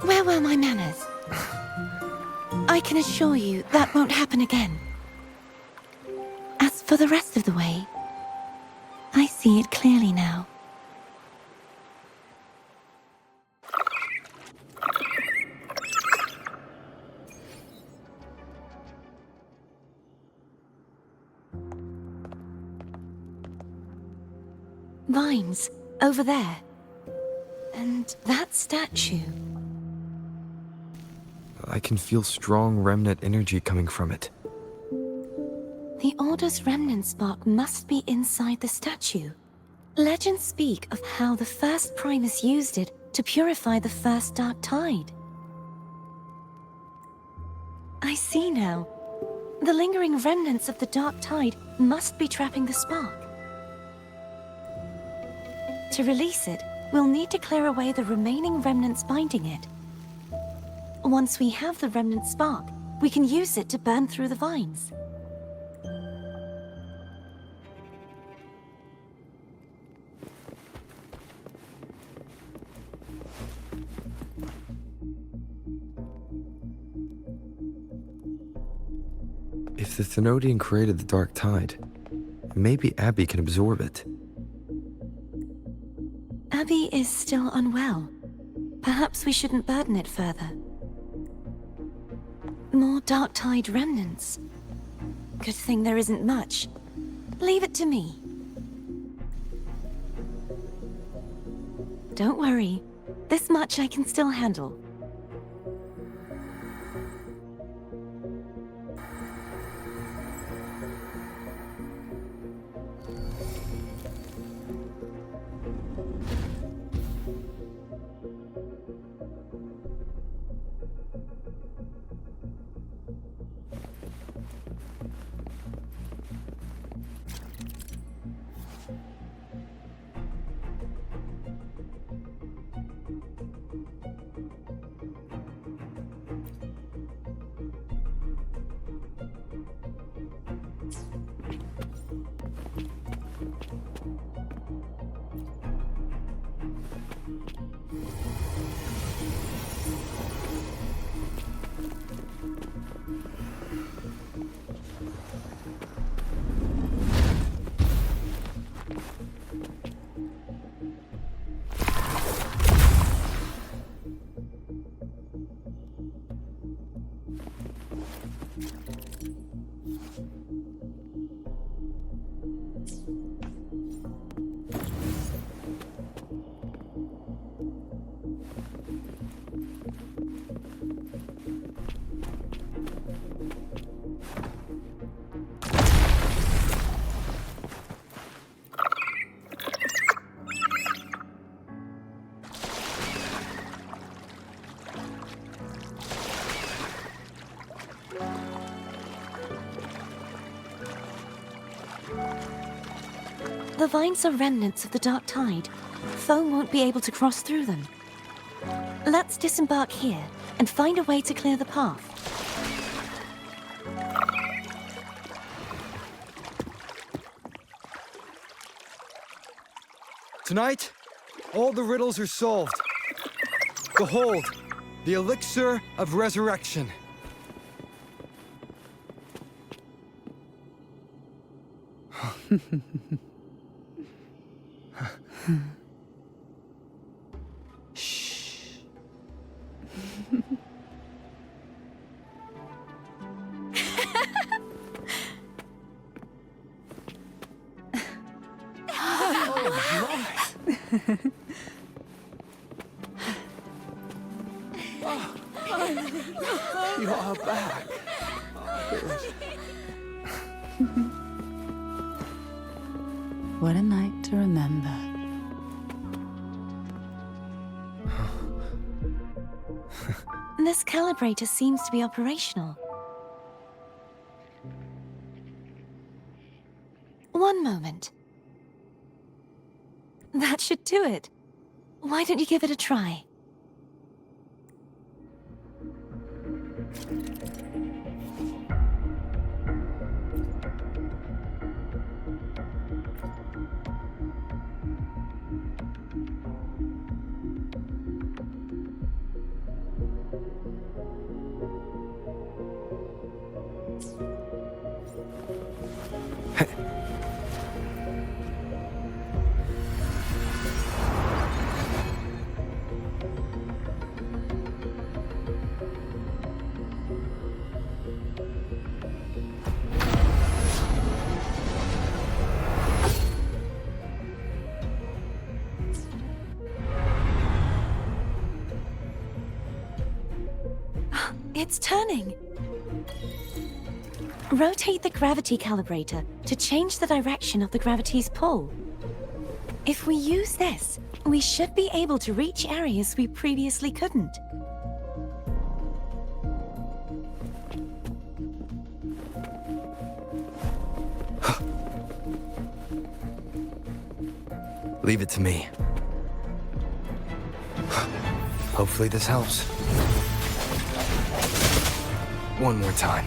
Where were my manners? I can assure you that won't happen again. As for the rest of the way, I see it clearly now. Vines, over there. And that statue. I can feel strong remnant energy coming from it. The Order's remnant spark must be inside the statue. Legends speak of how the first Primus used it to purify the first Dark Tide. I see now. The lingering remnants of the Dark Tide must be trapping the spark. To release it, we'll need to clear away the remaining remnants binding it. Once we have the remnant spark, we can use it to burn through the vines. If the Thenodian created the Dark Tide, maybe Abby can absorb it. Abby is still unwell. Perhaps we shouldn't burden it further. More Dark Tide remnants. Good thing there isn't much. Leave it to me. Don't worry. This much I can still handle. The vines are remnants of the Dark Tide. Foe won't be able to cross through them. Let's disembark here and find a way to clear the path. Tonight, all the riddles are solved. Behold, the elixir of resurrection. Shh. You are back. What a night to remember. This calibrator seems to be operational. One moment. That should do it. Why don't you give it a try? It's turning. Rotate the gravity calibrator to change the direction of the gravity's pull. If we use this, we should be able to reach areas we previously couldn't. Leave it to me. Hopefully this helps. One more time.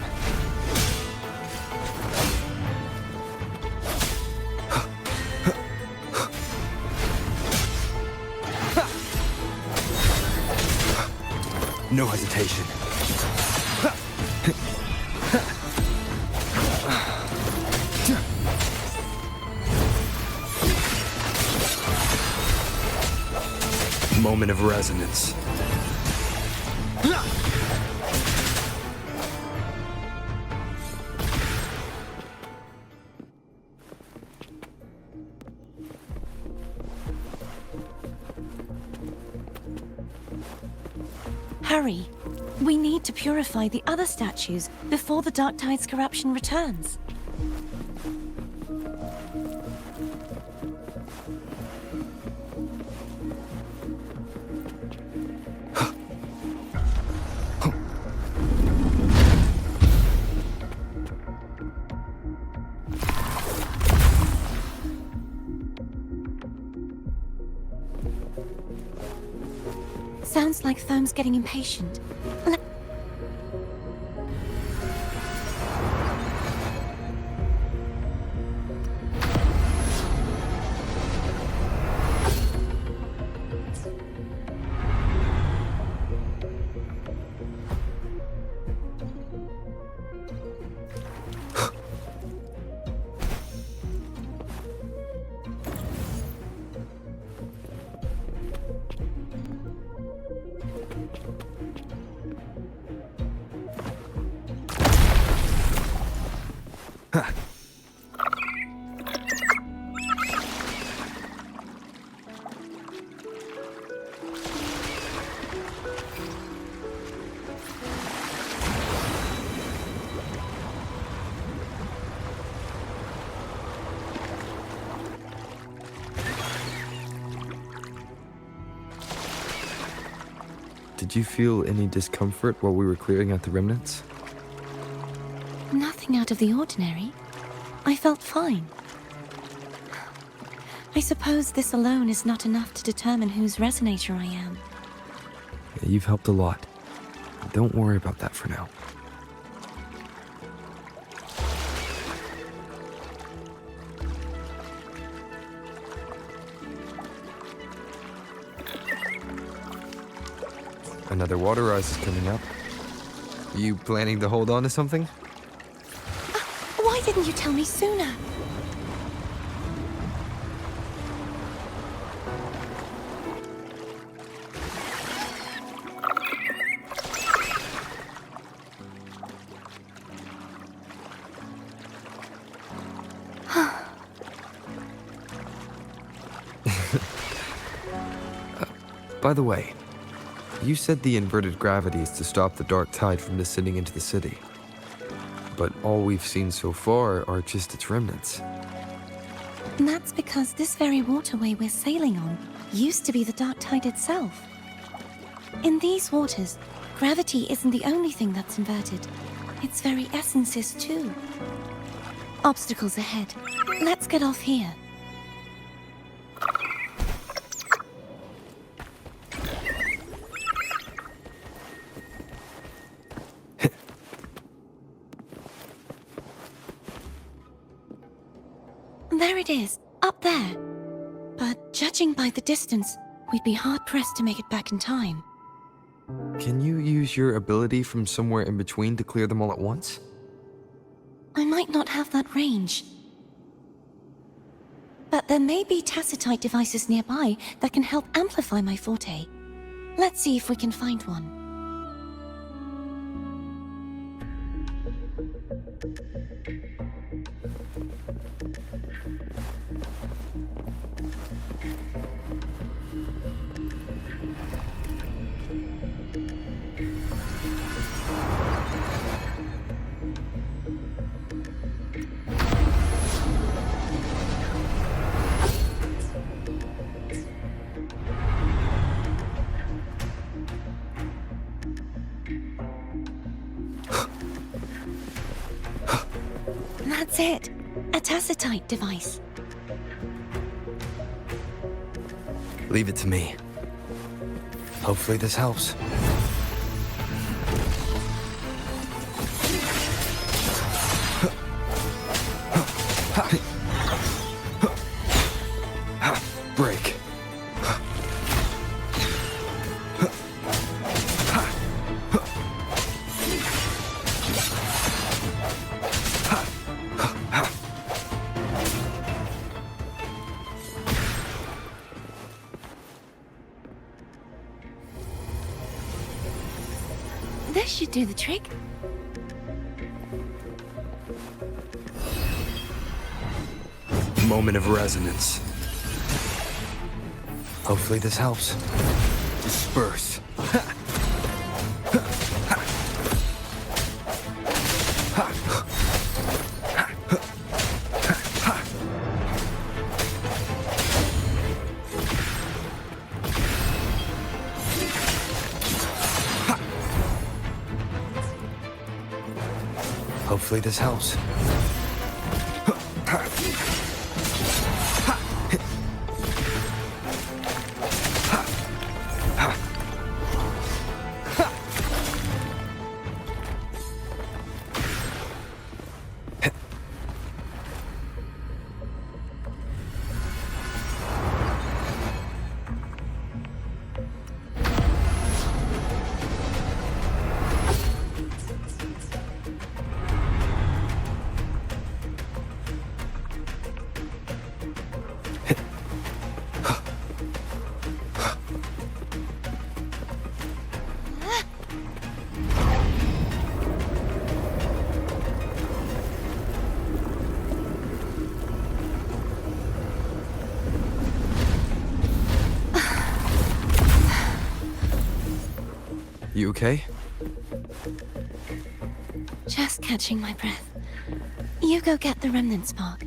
No hesitation. Moment of resonance. Hurry! We need to purify the other statues before the Dark Tide's corruption returns. Sounds like Foam's getting impatient. Did you feel any discomfort while we were clearing out the remnants? Nothing out of the ordinary. I felt fine. I suppose this alone is not enough to determine whose resonator I am. Yeah, you've helped a lot. Don't worry about that for now. Another water rise is coming up. You planning to hold on to something? Why didn't you tell me sooner? By the way, you said the inverted gravity is to stop the dark tide from descending into the city. But all we've seen so far are just its remnants. And that's because this very waterway we're sailing on used to be the Dark Tide itself. In these waters, gravity isn't the only thing that's inverted. Its very essence is too. Obstacles ahead. Let's get off here. There it is, up there. But judging by the distance, we'd be hard-pressed to make it back in time. Can you use your ability from somewhere in between to clear them all at once? I might not have that range. But there may be tacitite devices nearby that can help amplify my forte. Let's see if we can find one. it! A tacitite device. Leave it to me. Hopefully this helps. Break. This should do the trick. Moment of resonance. Hopefully this helps. Disperse. Hopefully this helps. You okay? Just catching my breath. You go get the remnant spark.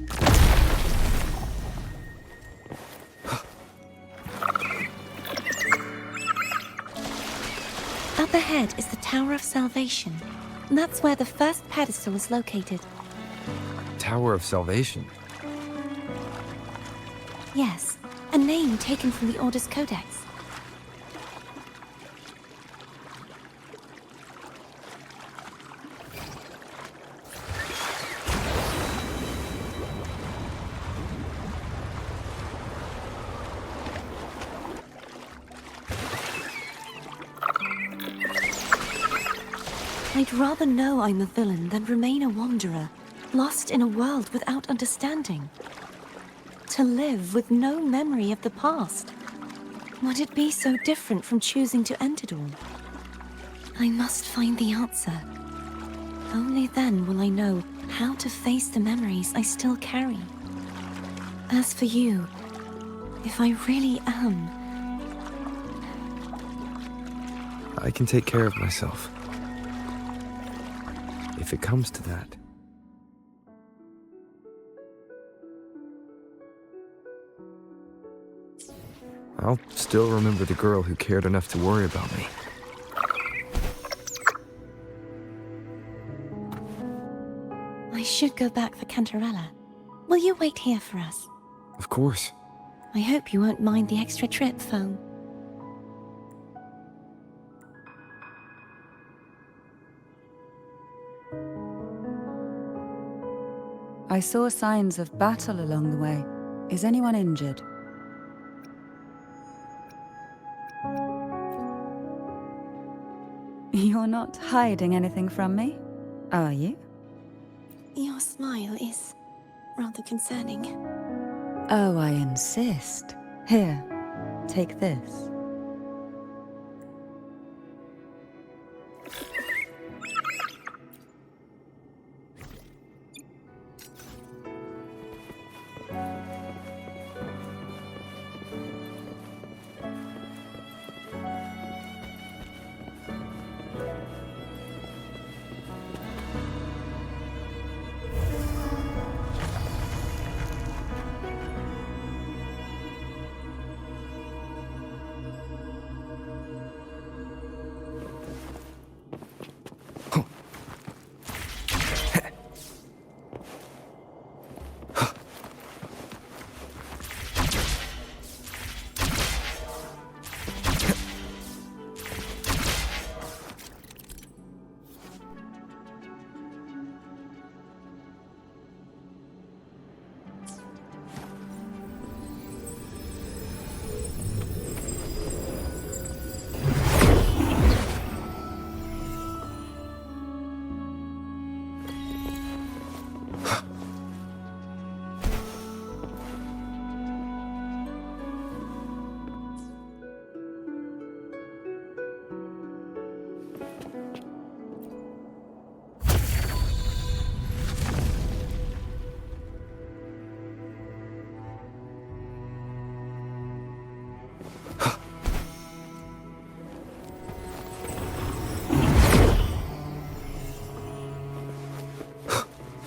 Up ahead is the Tower of Salvation. That's where the first pedestal is located. Tower of Salvation. Yes, a name taken from the Order's Codex. I'd rather know I'm a villain than remain a wanderer, lost in a world without understanding. To live with no memory of the past. Would it be so different from choosing to end it all? I must find the answer. Only then will I know how to face the memories I still carry. As for you, if I really am... I can take care of myself. If it comes to that. I'll still remember the girl who cared enough to worry about me. I should go back for Cantarella. Will you wait here for us? Of course. I hope you won't mind the extra trip, Foam. I saw signs of battle along the way. Is anyone injured? You're not hiding anything from me, are you? Your smile is rather concerning. Oh, I insist. Here, take this.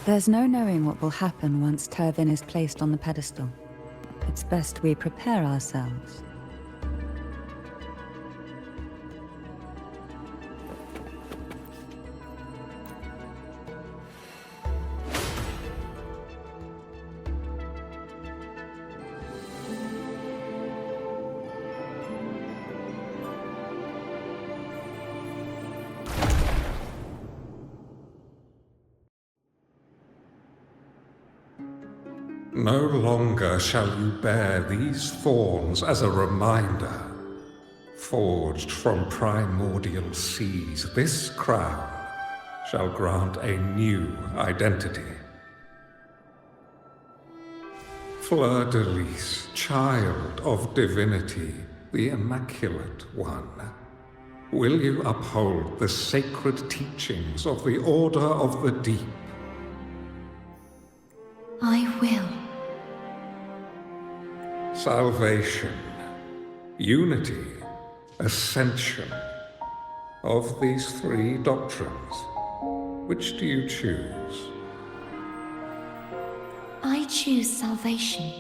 There's no knowing what will happen once Turvin is placed on the pedestal. It's best we prepare ourselves. No longer shall you bear these thorns as a reminder. Forged from primordial seas, this crown shall grant a new identity. Fleur-de-Lis, child of divinity, the Immaculate One, will you uphold the sacred teachings of the Order of the Deep? I will. Salvation, unity, ascension. Of these three doctrines, which do you choose? I choose salvation.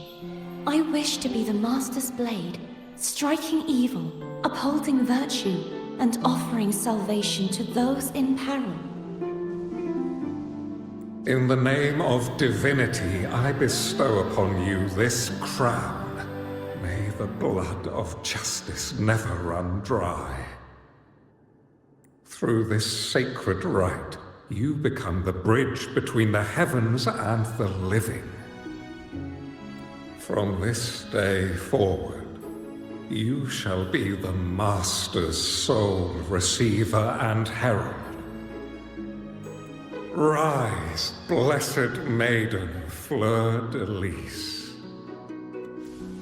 I wish to be the Master's blade, striking evil, upholding virtue, and offering salvation to those in peril. In the name of divinity, I bestow upon you this crown. May the blood of justice never run dry. Through this sacred rite, you become the bridge between the heavens and the living. From this day forward, you shall be the Master's sole receiver and herald. Rise, blessed Maiden Fleur-de-Lis.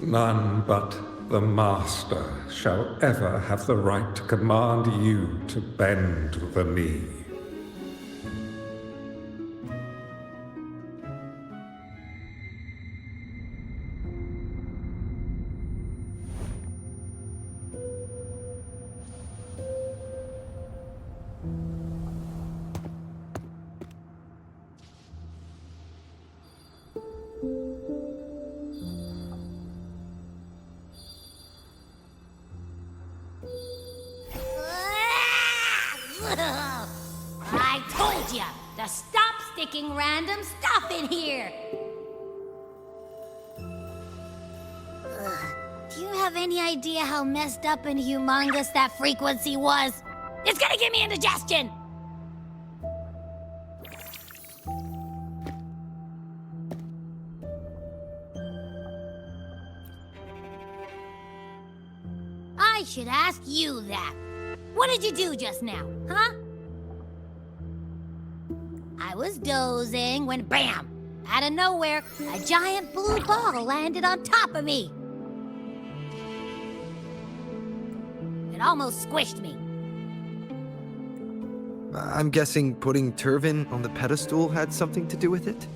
None but the Master shall ever have the right to command you to bend the knee. I told ya to stop sticking random stuff in here! Do you have any idea how messed up and humongous that frequency was? It's gonna give me indigestion! I should ask you that. What did you do just now, huh? I was dozing when BAM! Out of nowhere, a giant blue ball landed on top of me. It almost squished me. I'm guessing putting Turvin on the pedestal had something to do with it?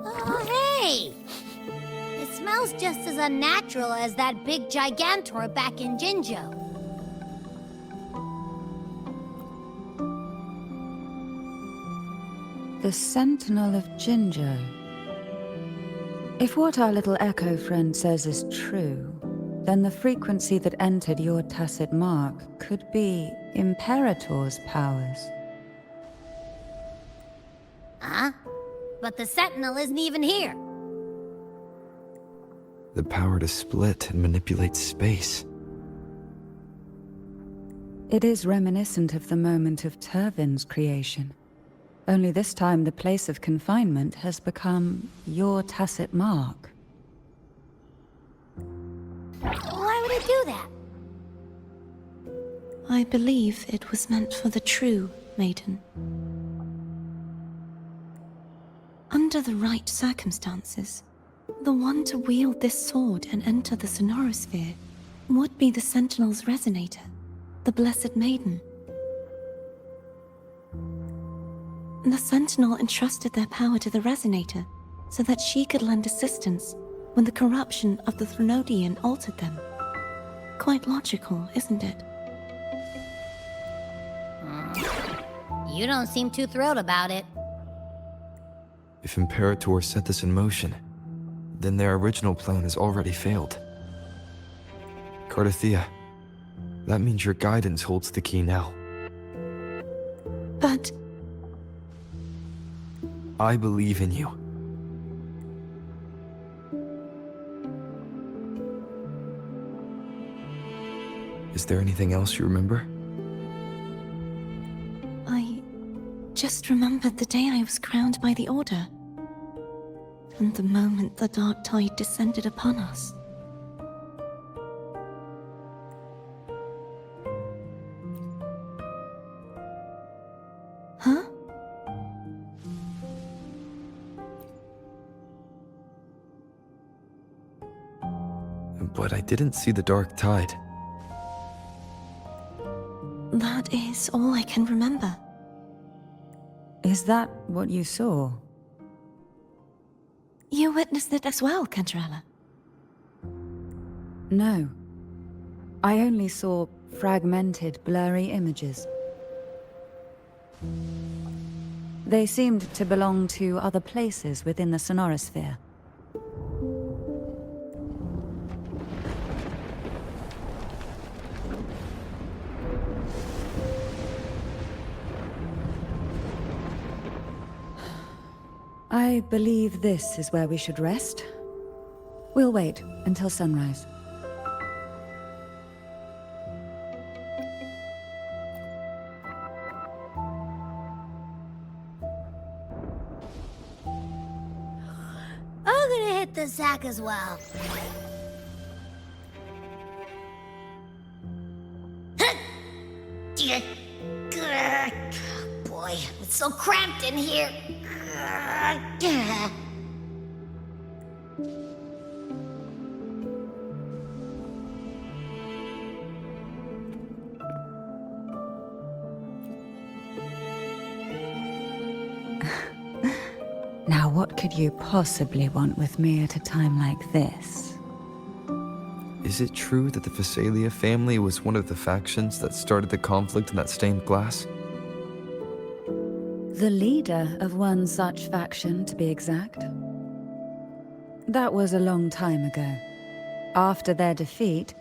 Oh, hey! It smells just as unnatural as that big gigantor back in Jinzhou. The Sentinel of Jinzhou. If what our little echo friend says is true, then the frequency that entered your tacit mark could be Imperator's powers. Huh? But the Sentinel isn't even here. The power to split and manipulate space. It is reminiscent of the moment of Turvin's creation. Only this time the place of confinement has become your tacit mark. Why would it do that? I believe it was meant for the true Maiden. Under the right circumstances, the one to wield this sword and enter the Sonorosphere would be the Sentinel's resonator, the Blessed Maiden. The Sentinel entrusted their power to the resonator so that she could lend assistance when the corruption of the Threnodian altered them. Quite logical, isn't it? You don't seem too thrilled about it. If Imperator set this in motion, then their original plan has already failed. Cardathia, that means your guidance holds the key now. But I believe in you. Is there anything else you remember? I just remembered the day I was crowned by the Order. And the moment the dark tide descended upon us. Huh? But I didn't see the dark tide. That is all I can remember. Is that what you saw? You witnessed it as well, Cantarella. No. I only saw fragmented, blurry images. They seemed to belong to other places within the sonorosphere. I believe this is where we should rest. We'll wait until sunrise. I'm gonna hit the sack as well. Boy, it's so cramped in here. Now, what could you possibly want with me at a time like this? Is it true that the Phasalia family was one of the factions that started the conflict in that stained glass? The leader of one such faction, to be exact. That was a long time ago. After their defeat,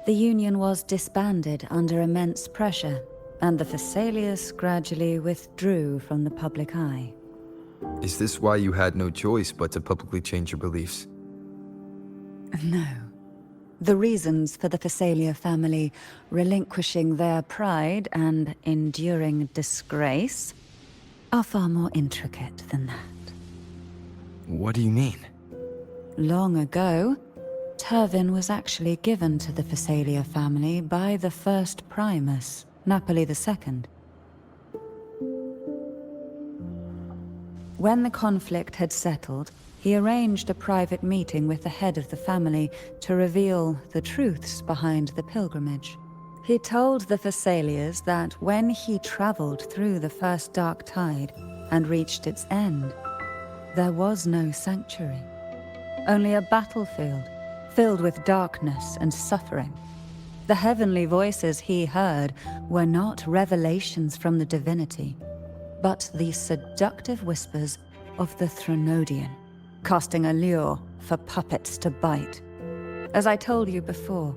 the Union was disbanded under immense pressure, and the Phasalias gradually withdrew from the public eye. Is this why you had no choice but to publicly change your beliefs? No. The reasons for the Phasalia family relinquishing their pride and enduring disgrace are far more intricate than that. What do you mean? Long ago, Turvin was actually given to the Phasalia family by the first Primus, Napoli II. When the conflict had settled, he arranged a private meeting with the head of the family to reveal the truths behind the pilgrimage. He told the Phasalias that when he traveled through the first dark tide and reached its end, there was no sanctuary, only a battlefield filled with darkness and suffering. The heavenly voices he heard were not revelations from the divinity, but the seductive whispers of the Threnodian, casting a lure for puppets to bite. As I told you before,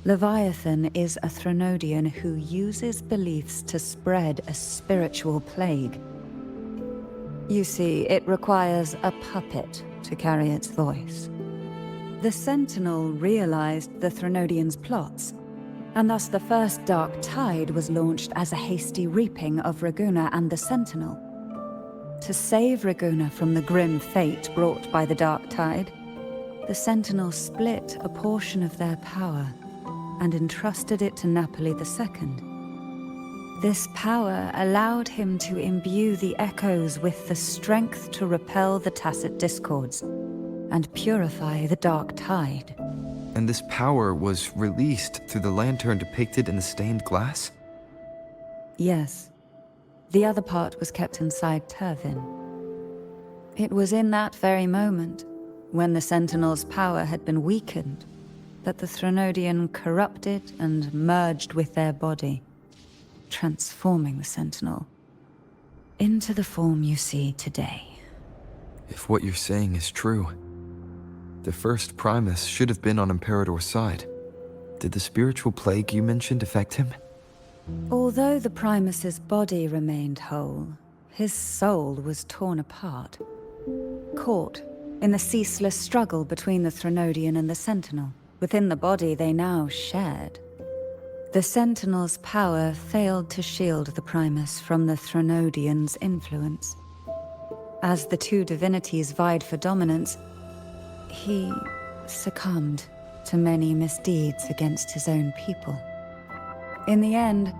Leviathan is a Threnodian who uses beliefs to spread a spiritual plague. You see, it requires a puppet to carry its voice. The Sentinel realized the Threnodian's plots, and thus the first Dark Tide was launched as a hasty reaping of Raguna and the Sentinel. To save Raguna from the grim fate brought by the Dark Tide, the Sentinel split a portion of their power and entrusted it to Napoli II. This power allowed him to imbue the echoes with the strength to repel the tacit discords and purify the Dark Tide. And this power was released through the lantern depicted in the stained glass? Yes. The other part was kept inside Turvin. It was in that very moment, when the Sentinel's power had been weakened, that the Threnodian corrupted and merged with their body, transforming the Sentinel into the form you see today. If what you're saying is true, the first Primus should have been on Imperator's side. Did the spiritual plague you mentioned affect him? Although the Primus's body remained whole, his soul was torn apart, caught in the ceaseless struggle between the Threnodian and the Sentinel. Within the body they now shared. The Sentinel's power failed to shield the Primus from the Threnodian's influence. As the two divinities vied for dominance, he succumbed to many misdeeds against his own people. In the end,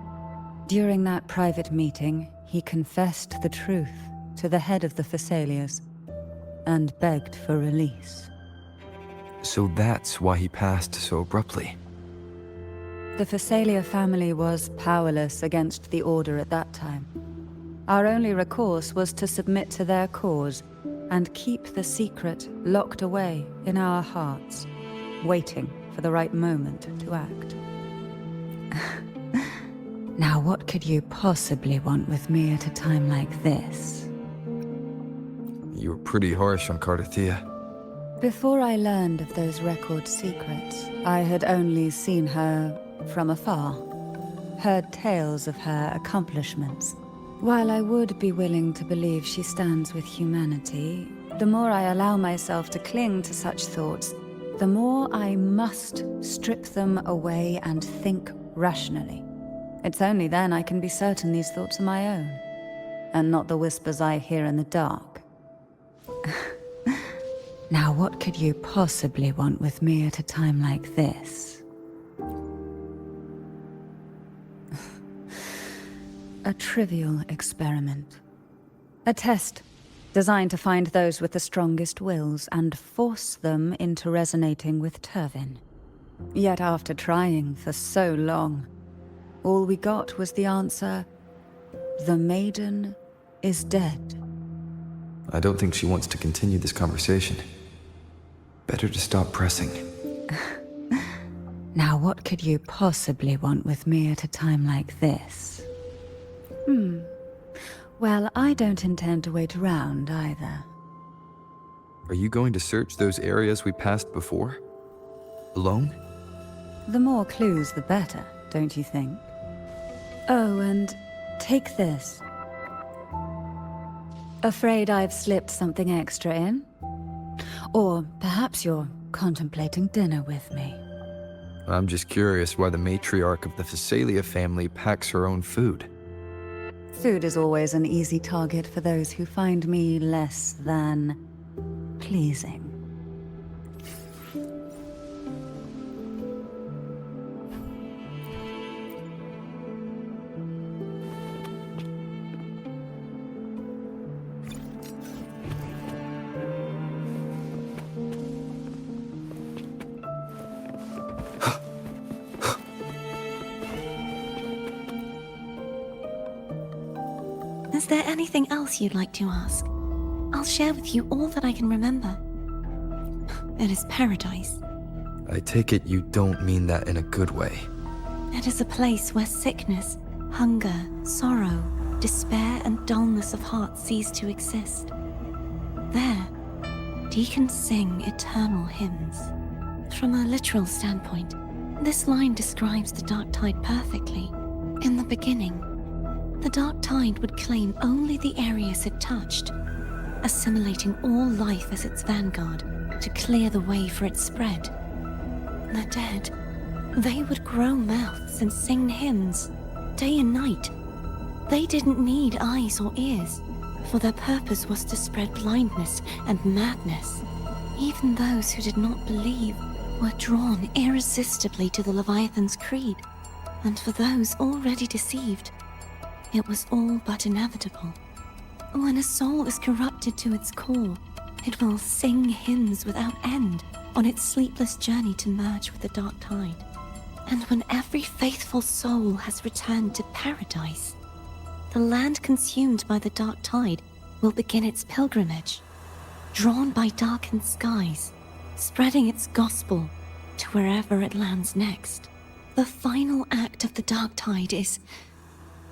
during that private meeting, he confessed the truth to the head of the Thessalians and begged for release. So that's why he passed so abruptly. The Thessalia family was powerless against the Order at that time. Our only recourse was to submit to their cause and keep the secret locked away in our hearts, waiting for the right moment to act. Now, what could you possibly want with me at a time like this? You were pretty harsh on Cardathia. Before I learned of those record secrets, I had only seen her from afar, heard tales of her accomplishments. While I would be willing to believe she stands with humanity, the more I allow myself to cling to such thoughts, the more I must strip them away and think rationally. It's only then I can be certain these thoughts are my own, and not the whispers I hear in the dark. Now, what could you possibly want with me at a time like this? A trivial experiment. A test designed to find those with the strongest wills and force them into resonating with Turvin. Yet after trying for so long, all we got was the answer, the Maiden is dead. I don't think she wants to continue this conversation. Better to stop pressing. Now, what could you possibly want with me at a time like this? Well, I don't intend to wait around either. Are you going to search those areas we passed before? Alone? The more clues, the better, don't you think? Oh, and take this. Afraid I've slipped something extra in? Or perhaps you're contemplating dinner with me. I'm just curious why the matriarch of the Thessalia family packs her own food. Food is always an easy target for those who find me less than pleasing. Is there anything else you'd like to ask? I'll share with you all that I can remember. It is paradise. I take it you don't mean that in a good way. It is a place where sickness, hunger, sorrow, despair, and dullness of heart cease to exist. There, deacons sing eternal hymns. From a literal standpoint, this line describes the Dark Tide perfectly. In the beginning, the Dark Tide would claim only the areas it touched, assimilating all life as its vanguard to clear the way for its spread. The dead, they would grow mouths and sing hymns, day and night. They didn't need eyes or ears, for their purpose was to spread blindness and madness. Even those who did not believe were drawn irresistibly to the Leviathan's creed, and for those already deceived, it was all but inevitable. When a soul is corrupted to its core, it will sing hymns without end on its sleepless journey to merge with the Dark Tide. And when every faithful soul has returned to paradise, the land consumed by the Dark Tide will begin its pilgrimage, drawn by darkened skies, spreading its gospel to wherever it lands next. The final act of the Dark Tide is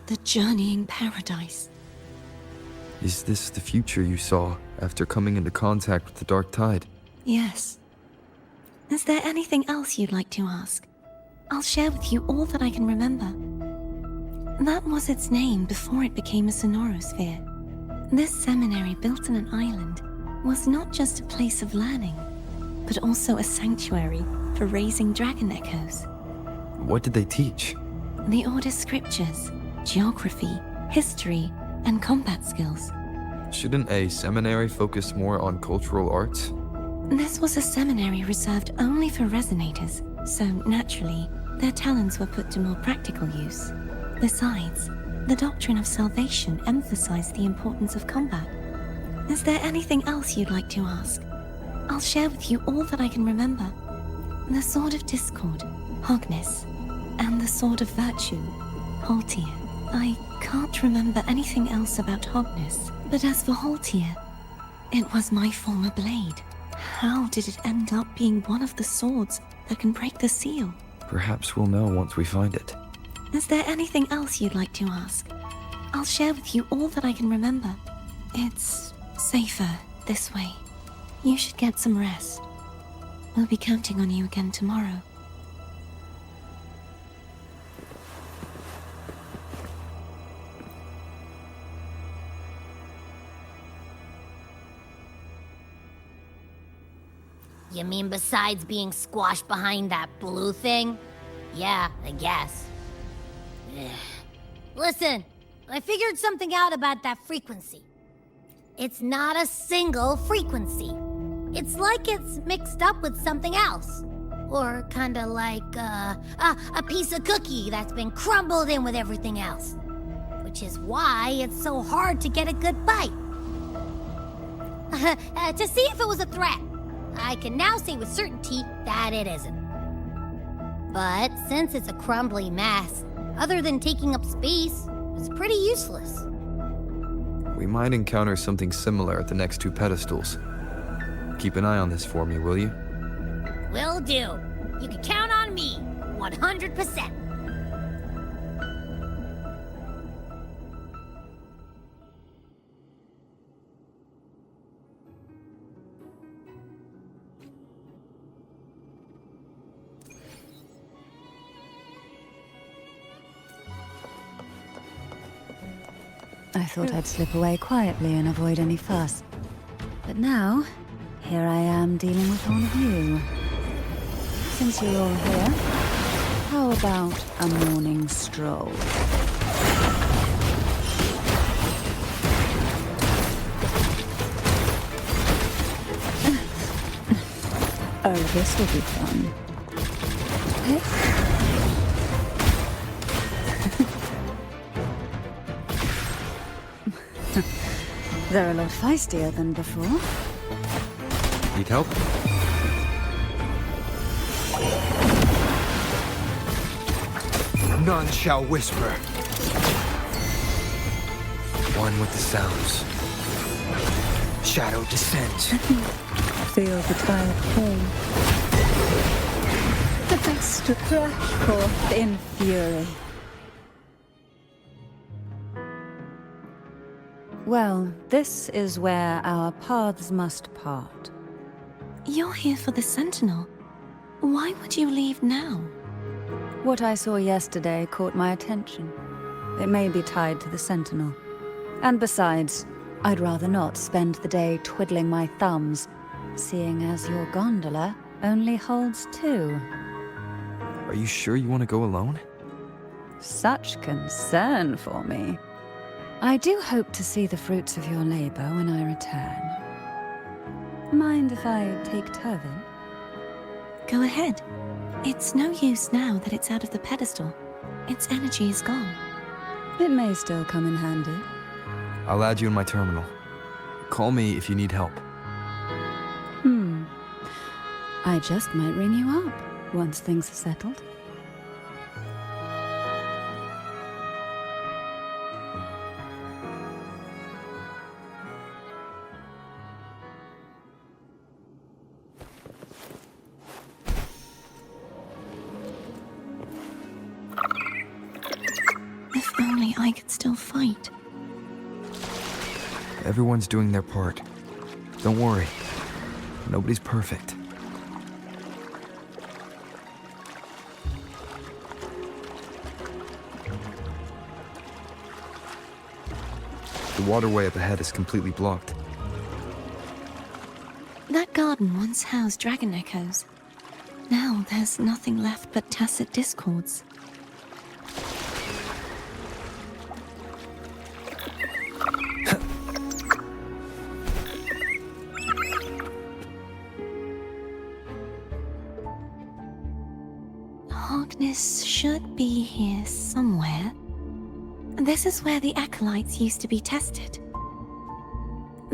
the journeying paradise. Is this the future you saw after coming into contact with the Dark Tide? Yes. Is there anything else you'd like to ask? I'll share with you all that I can remember. That was its name before it became a sonorosphere. This seminary, built on an island, was not just a place of learning, but also a sanctuary for raising dragon echoes. What did they teach? The Order's scriptures, geography, history, and combat skills. Shouldn't a seminary focus more on cultural arts? This was a seminary reserved only for resonators, so naturally, their talents were put to more practical use. Besides, the doctrine of salvation emphasized the importance of combat. Is there anything else you'd like to ask? I'll share with you all that I can remember. The Sword of Discord, Hogness, and the Sword of Virtue, Haltier. I can't remember anything else about Hogness, but as for Haltier, it was my former blade. How did it end up being one of the swords that can break the seal? Perhaps we'll know once we find it. Is there anything else you'd like to ask? I'll share with you all that I can remember. It's safer this way. You should get some rest. We'll be counting on you again tomorrow. You mean besides being squashed behind that blue thing? Yeah, I guess. Ugh. Listen, I figured something out about that frequency. It's not a single frequency. It's like it's mixed up with something else. Or kinda like, a piece of cookie that's been crumbled in with everything else. Which is why it's so hard to get a good bite. To see if it was a threat. I can now say with certainty that it isn't. But since it's a crumbly mess, other than taking up space, it's pretty useless. We might encounter something similar at the next two pedestals. Keep an eye on this for me, will you? Will do. You can count on me, 100%. I thought I'd slip away quietly and avoid any fuss. But now, here I am dealing with all of you. Since you're all here, how about a morning stroll? Oh, this will be fun. Hey? They're a lot feistier than before. Need help? None shall whisper. One with the sounds. Shadow descends. Feel the tide fall. The best to crash forth in fury. Well, this is where our paths must part. You're here for the Sentinel. Why would you leave now? What I saw yesterday caught my attention. It may be tied to the Sentinel. And besides, I'd rather not spend the day twiddling my thumbs, seeing as your gondola only holds 2. Are you sure you want to go alone? Such concern for me. I do hope to see the fruits of your labor when I return. Mind if I take Turvin? Go ahead. It's no use now that it's out of the pedestal. Its energy is gone. It may still come in handy. I'll add you in my terminal. Call me if you need help. I just might ring you up once things are settled. If only I could still fight. Everyone's doing their part. Don't worry. Nobody's perfect. The waterway up ahead is completely blocked. That garden once housed dragon echoes. Now there's nothing left but tacit discords. Hogness should be here somewhere. This is where the acolytes used to be tested.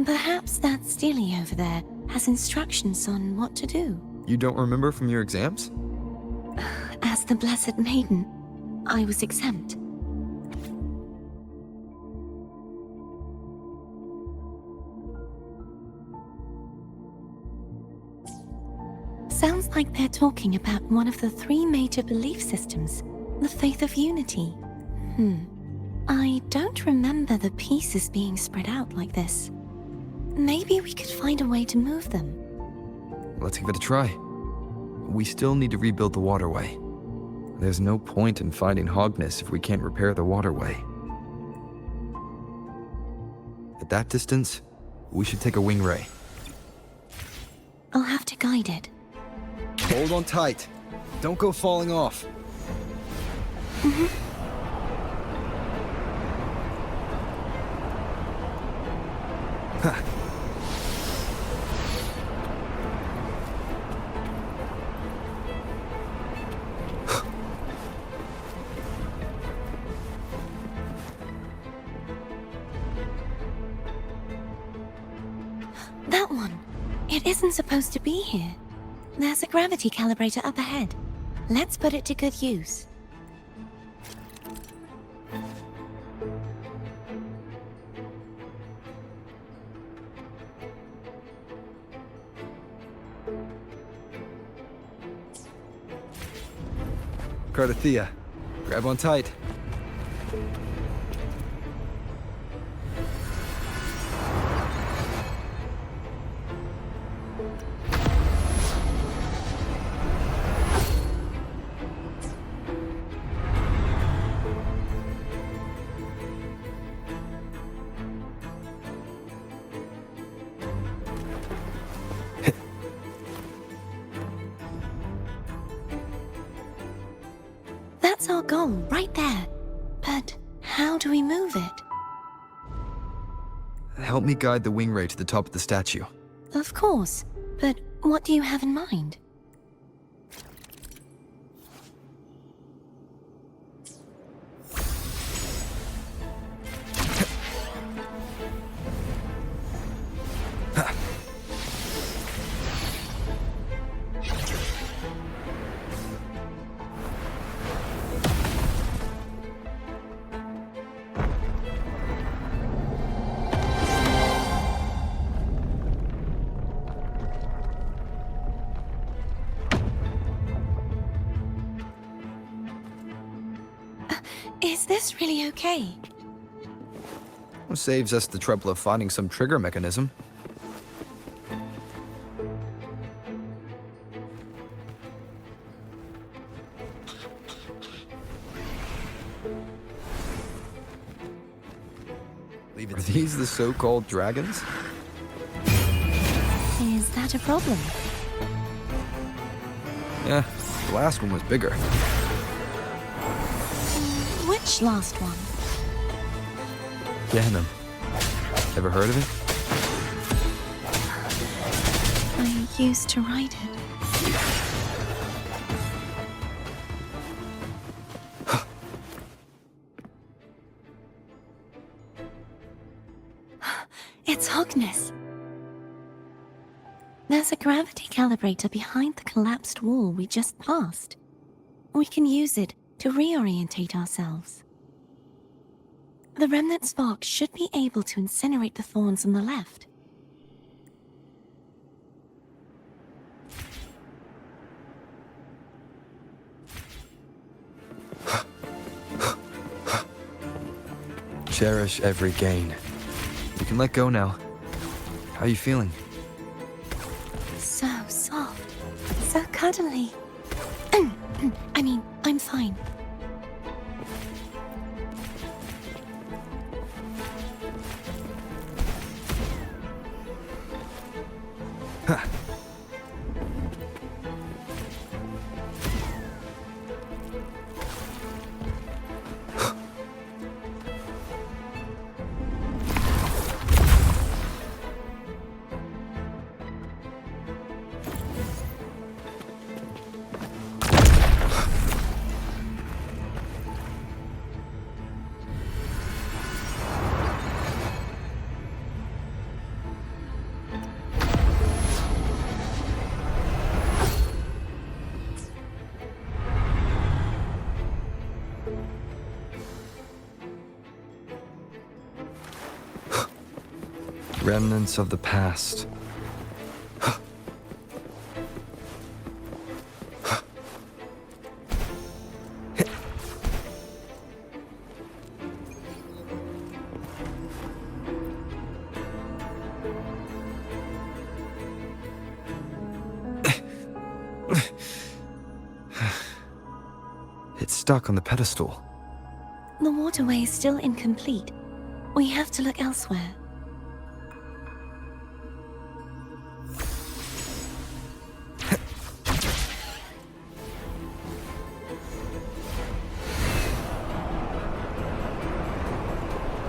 Perhaps that Steely over there has instructions on what to do. You don't remember from your exams? As the Blessed Maiden, I was exempt. Sounds like they're talking about one of the 3 major belief systems, the faith of unity. I don't remember the pieces being spread out like this. Maybe we could find a way to move them. Let's give it a try. We still need to rebuild the waterway. There's no point in finding Hogness if we can't repair the waterway. At that distance, we should take a wing ray. I'll have to guide it. Hold on tight. Don't go falling off. That one. It isn't supposed to be here. There's a gravity calibrator up ahead. Let's put it to good use. Cardathea, grab on tight. That's our goal, right there. But how do we move it? Help me guide the wing ray to the top of the statue. Of course, but what do you have in mind? Is this really okay? Saves us the trouble of finding some trigger mechanism. Are these the so-called dragons? Is that a problem? Yeah, the last one was bigger. Which last one? Ganem. Ever heard of it? I used to ride it. It's Hogness. There's a gravity calibrator behind the collapsed wall we just passed. We can use it to reorientate ourselves. The remnant spark should be able to incinerate the thorns on the left. Cherish every gain. You can let go now. How you feeling? So soft. So cuddly. I mean, I'm fine. Remnants of the past. It's stuck on the pedestal. The waterway is still incomplete. We have to look elsewhere.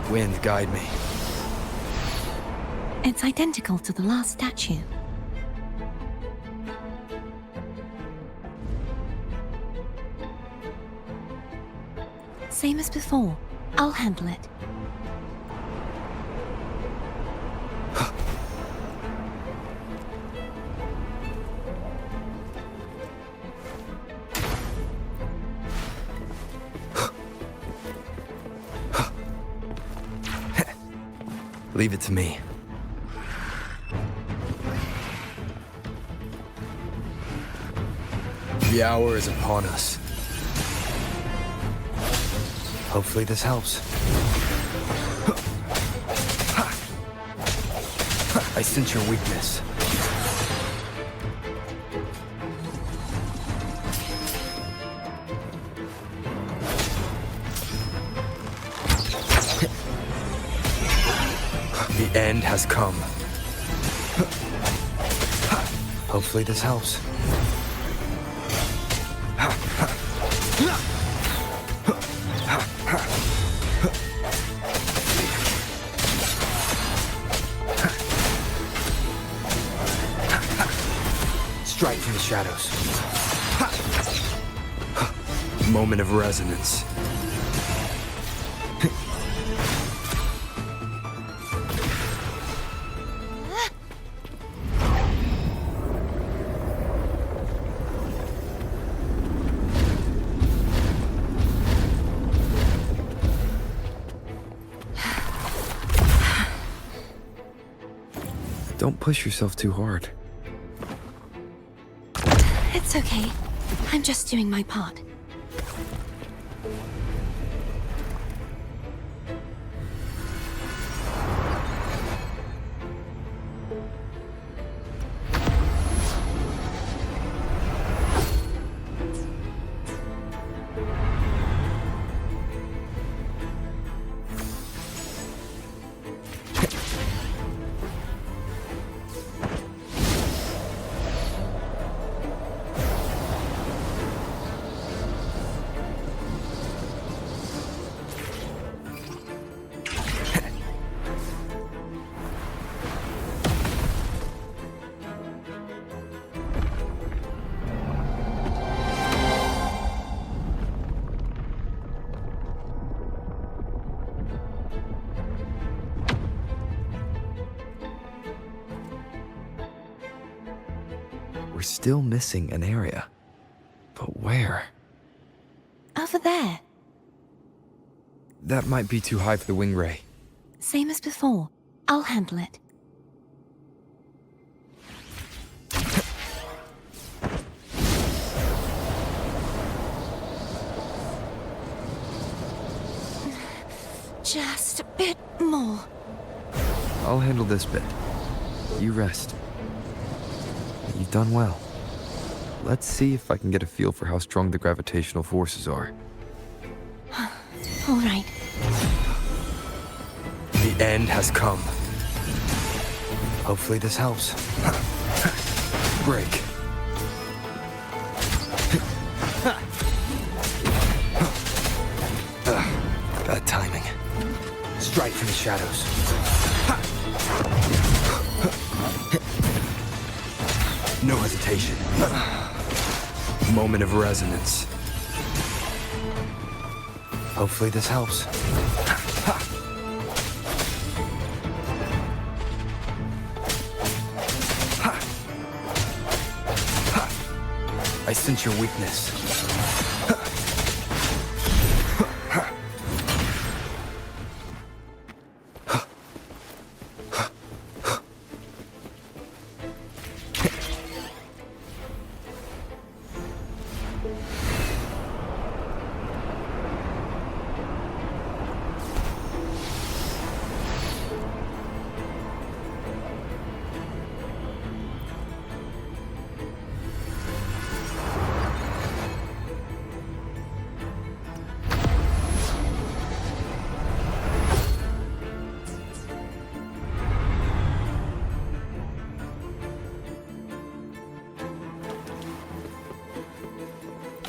Wind, guide me. It's identical to the last statue. Same as before. I'll handle it. Leave it to me. The hour is upon us. Hopefully this helps. I sense your weakness. The end has come. Hopefully this helps. Strike from the shadows. Moment of resonance. Don't push yourself too hard. It's okay. I'm just doing my part. We're still missing an area. But where? Over there. That might be too high for the wing ray. Same as before. I'll handle it. Just a bit more. I'll handle this bit. You rest. You've done well. Let's see if I can get a feel for how strong the gravitational forces are. All right. The end has come. Hopefully this helps. Break. Bad timing. Strike from the shadows. No hesitation. Moment of resonance. Hopefully this helps. I sense your weakness.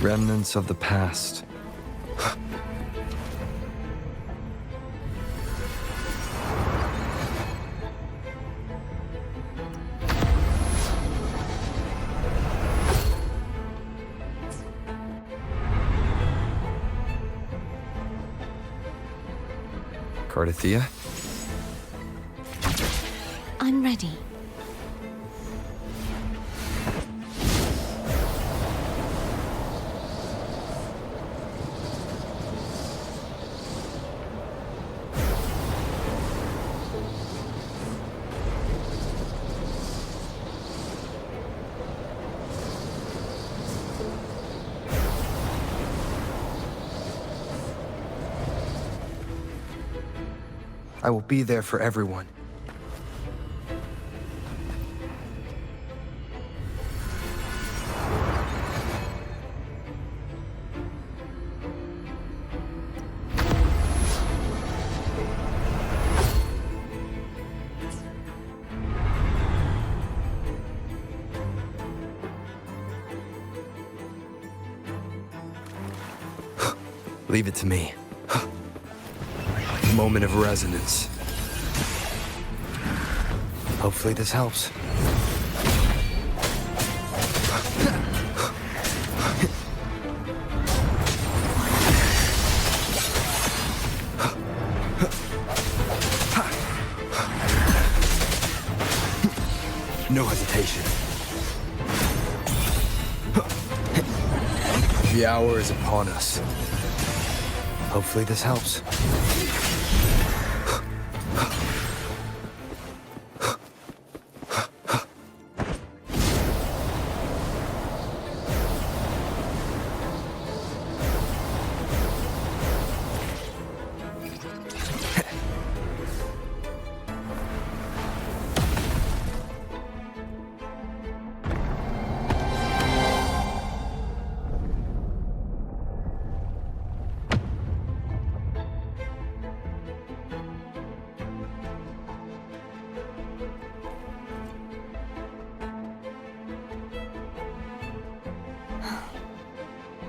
Remnants of the past. Cardithea? I'm ready. I will be there for everyone. Leave it to me. Moment of resonance. Hopefully this helps. No hesitation. The hour is upon us. Hopefully this helps.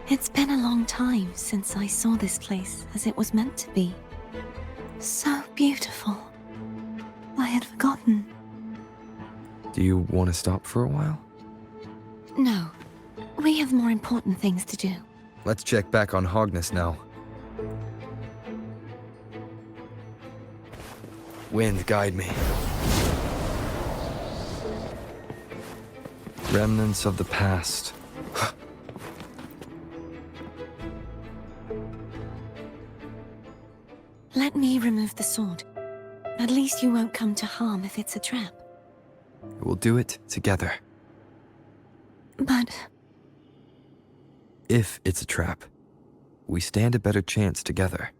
It's been a long time since I saw this place as it was meant to be. So beautiful. I had forgotten. Do you want to stop for a while? No. We have more important things to do. Let's check back on Hogness now. Wind, guide me. Remnants of the past. Let me remove the sword. At least you won't come to harm if it's a trap. We'll do it together. But... If it's a trap, we stand a better chance together.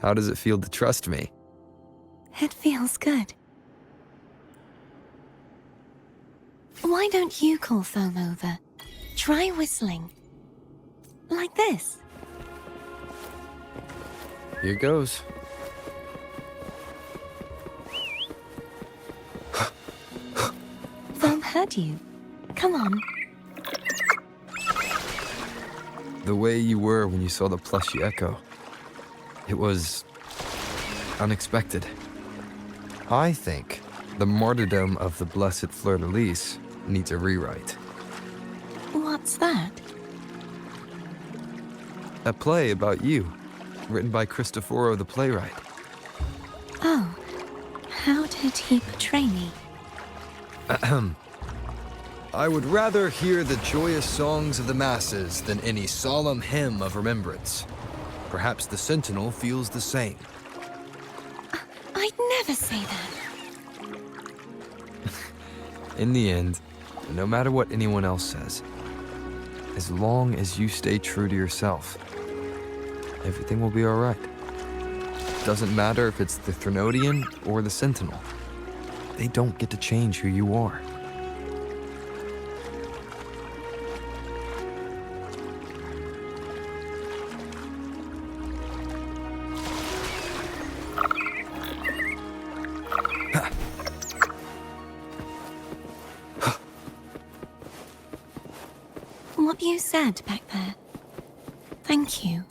How does it feel to trust me? It feels good. Why don't you call Foam over? Try whistling. Like this. Here goes. Foam heard you. Come on. The way you were when you saw the plushy echo. It was unexpected. I think the martyrdom of the blessed fleur-de-lis needs a rewrite. What's that? A play about you, written by Cristoforo the playwright. Oh, how did he portray me? Ahem. I would rather hear the joyous songs of the masses than any solemn hymn of remembrance. Perhaps the Sentinel feels the same. I'd never say that. In the end, no matter what anyone else says, as long as you stay true to yourself, everything will be all right. Doesn't matter if it's the Threnodian or the Sentinel. They don't get to change who you are. What you said back there. Thank you.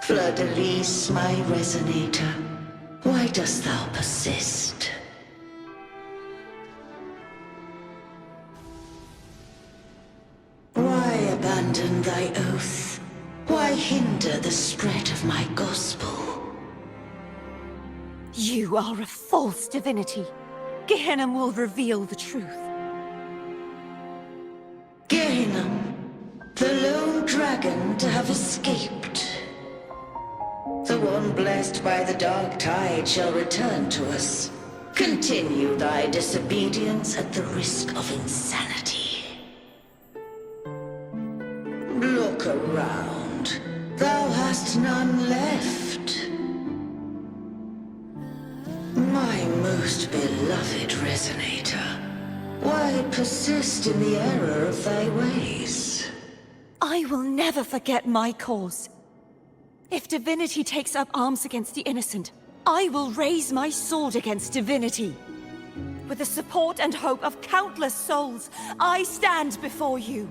Fleur-de-lis, my resonator, why dost thou persist? Why abandon thy oath? Why hinder the spread of my gospel? You are a false divinity. Gehenna will reveal the truth. Gehenna, the lone dragon to have escaped. The one blessed by the dark tide shall return to us. Continue thy disobedience at the risk of insanity. Look around. Thou hast none left. My most beloved resonator, why persist in the error of thy ways? I will never forget my cause. If divinity takes up arms against the innocent, I will raise my sword against divinity. With the support and hope of countless souls, I stand before you.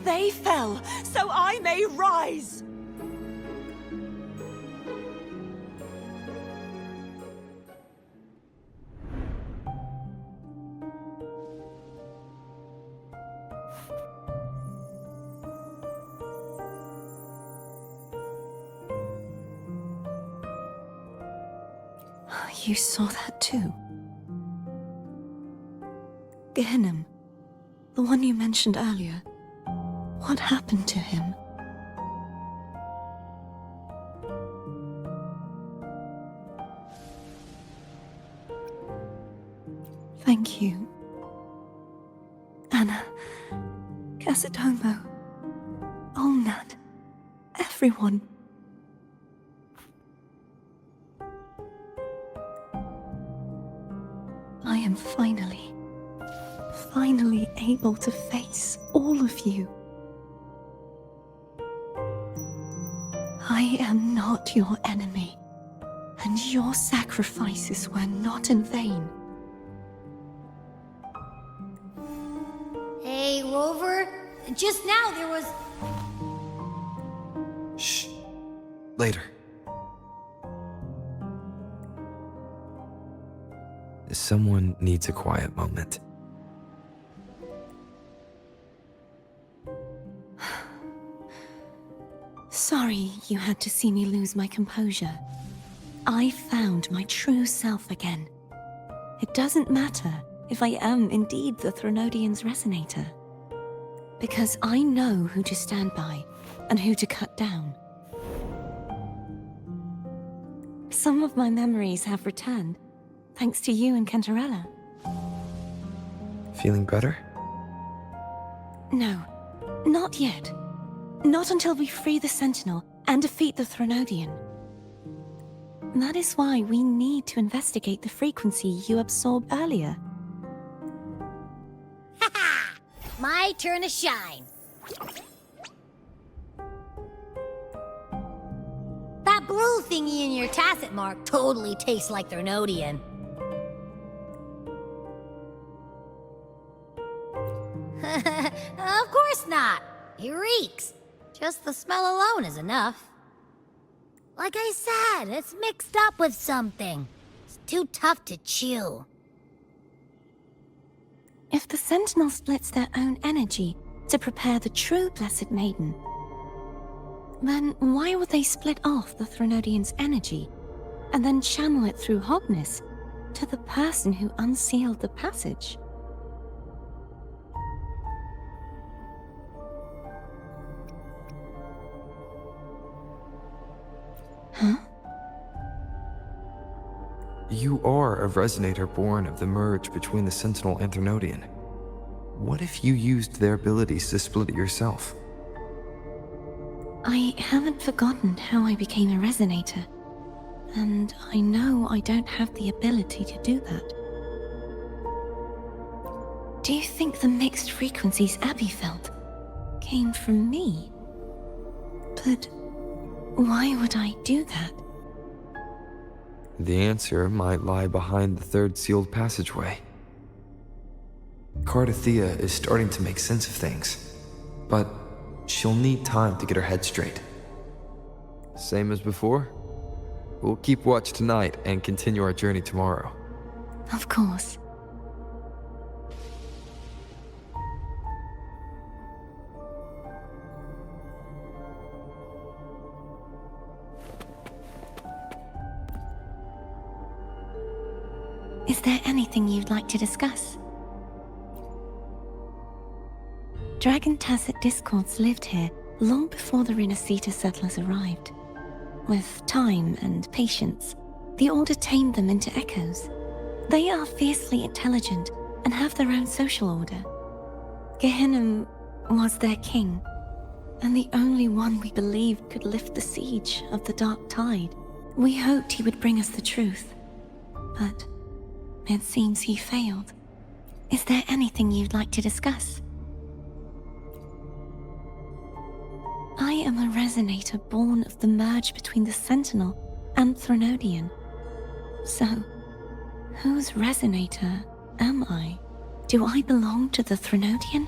They fell, so I may rise! You saw that too? Gehenna, the one you mentioned earlier. What happened to him? Thank you. Anna, Casatomo, Olnat, everyone. I am finally able to face all of you. I am not your enemy, and your sacrifices were not in vain. Hey, Rover. Just now there was... Shh. Later. Someone needs a quiet moment. sorry you had to see me lose my composure. I found my true self again. It doesn't matter if I am indeed the Threnodian's resonator, because I know who to stand by and who to cut down. Some of my memories have returned, thanks to you and Cantarella. Feeling better? No, not yet. Not until we free the Sentinel and defeat the Threnodian. That is why we need to investigate the frequency you absorbed earlier. Ha-ha! My turn to shine. That blue thingy in your tacit mark totally tastes like Threnodian. Of course not. He reeks. Just the smell alone is enough. Like I said, it's mixed up with something. It's too tough to chew. If the Sentinel splits their own energy to prepare the true Blessed Maiden, then why would they split off the Threnodian's energy and then channel it through Hognis to the person who unsealed the passage? Huh? You are a resonator born of the merge between the Sentinel and Threnodian. What if you used their abilities to split it yourself? I haven't forgotten how I became a resonator, and I know I don't have the ability to do that. Do you think the mixed frequencies Abby felt came from me? But why would I do that? The answer might lie behind the third sealed passageway. Cardathea is starting to make sense of things, but she'll need time to get her head straight. Same as before? We'll keep watch tonight and continue our journey tomorrow. Of course. Is there anything you'd like to discuss? Dragon Tacet discords lived here long before the Rinascita settlers arrived. With time and patience, the Order tamed them into echoes. They are fiercely intelligent and have their own social order. Gehinnom was their king, and the only one we believed could lift the siege of the Dark Tide. We hoped he would bring us the truth, but it seems he failed. Is there anything you'd like to discuss? I am a resonator born of the merge between the Sentinel and Threnodian. So, whose resonator am I? Do I belong to the Threnodian?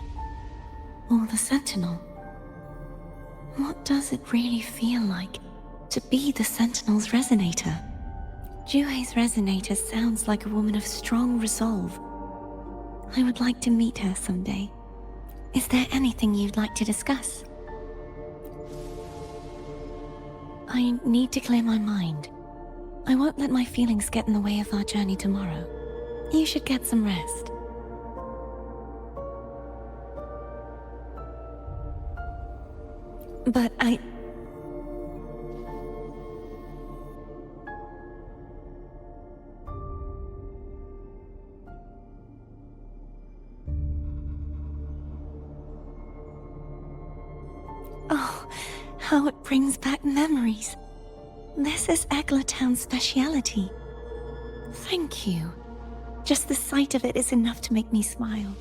Or the Sentinel? What does it really feel like to be the Sentinel's resonator? Juhe's resonator sounds like a woman of strong resolve. I would like to meet her someday. Is there anything you'd like to discuss? I need to clear my mind. I won't let my feelings get in the way of our journey tomorrow. You should get some rest. But oh, how it brings back memories. This is Eglatown's speciality. Thank you. Just the sight of it is enough to make me smile.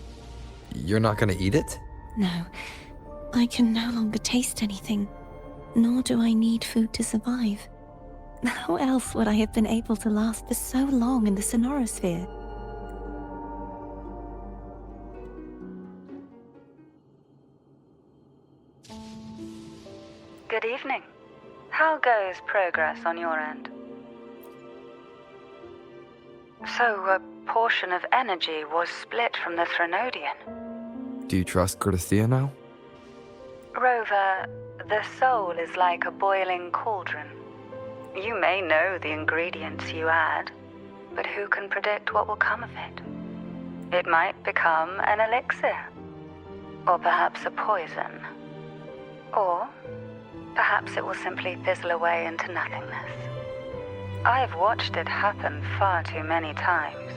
You're not gonna eat it? No, I can no longer taste anything, nor do I need food to survive. How else would I have been able to last for so long in the Sonorosphere? Good evening. How goes progress on your end? So, a portion of energy was split from the Threnodian. Do you trust Cardathea now? Rover, The soul is like a boiling cauldron. You may know the ingredients you add, but who can predict what will come of it? It might become an elixir, or perhaps a poison, or perhaps it will simply fizzle away into nothingness. I've watched it happen far too many times.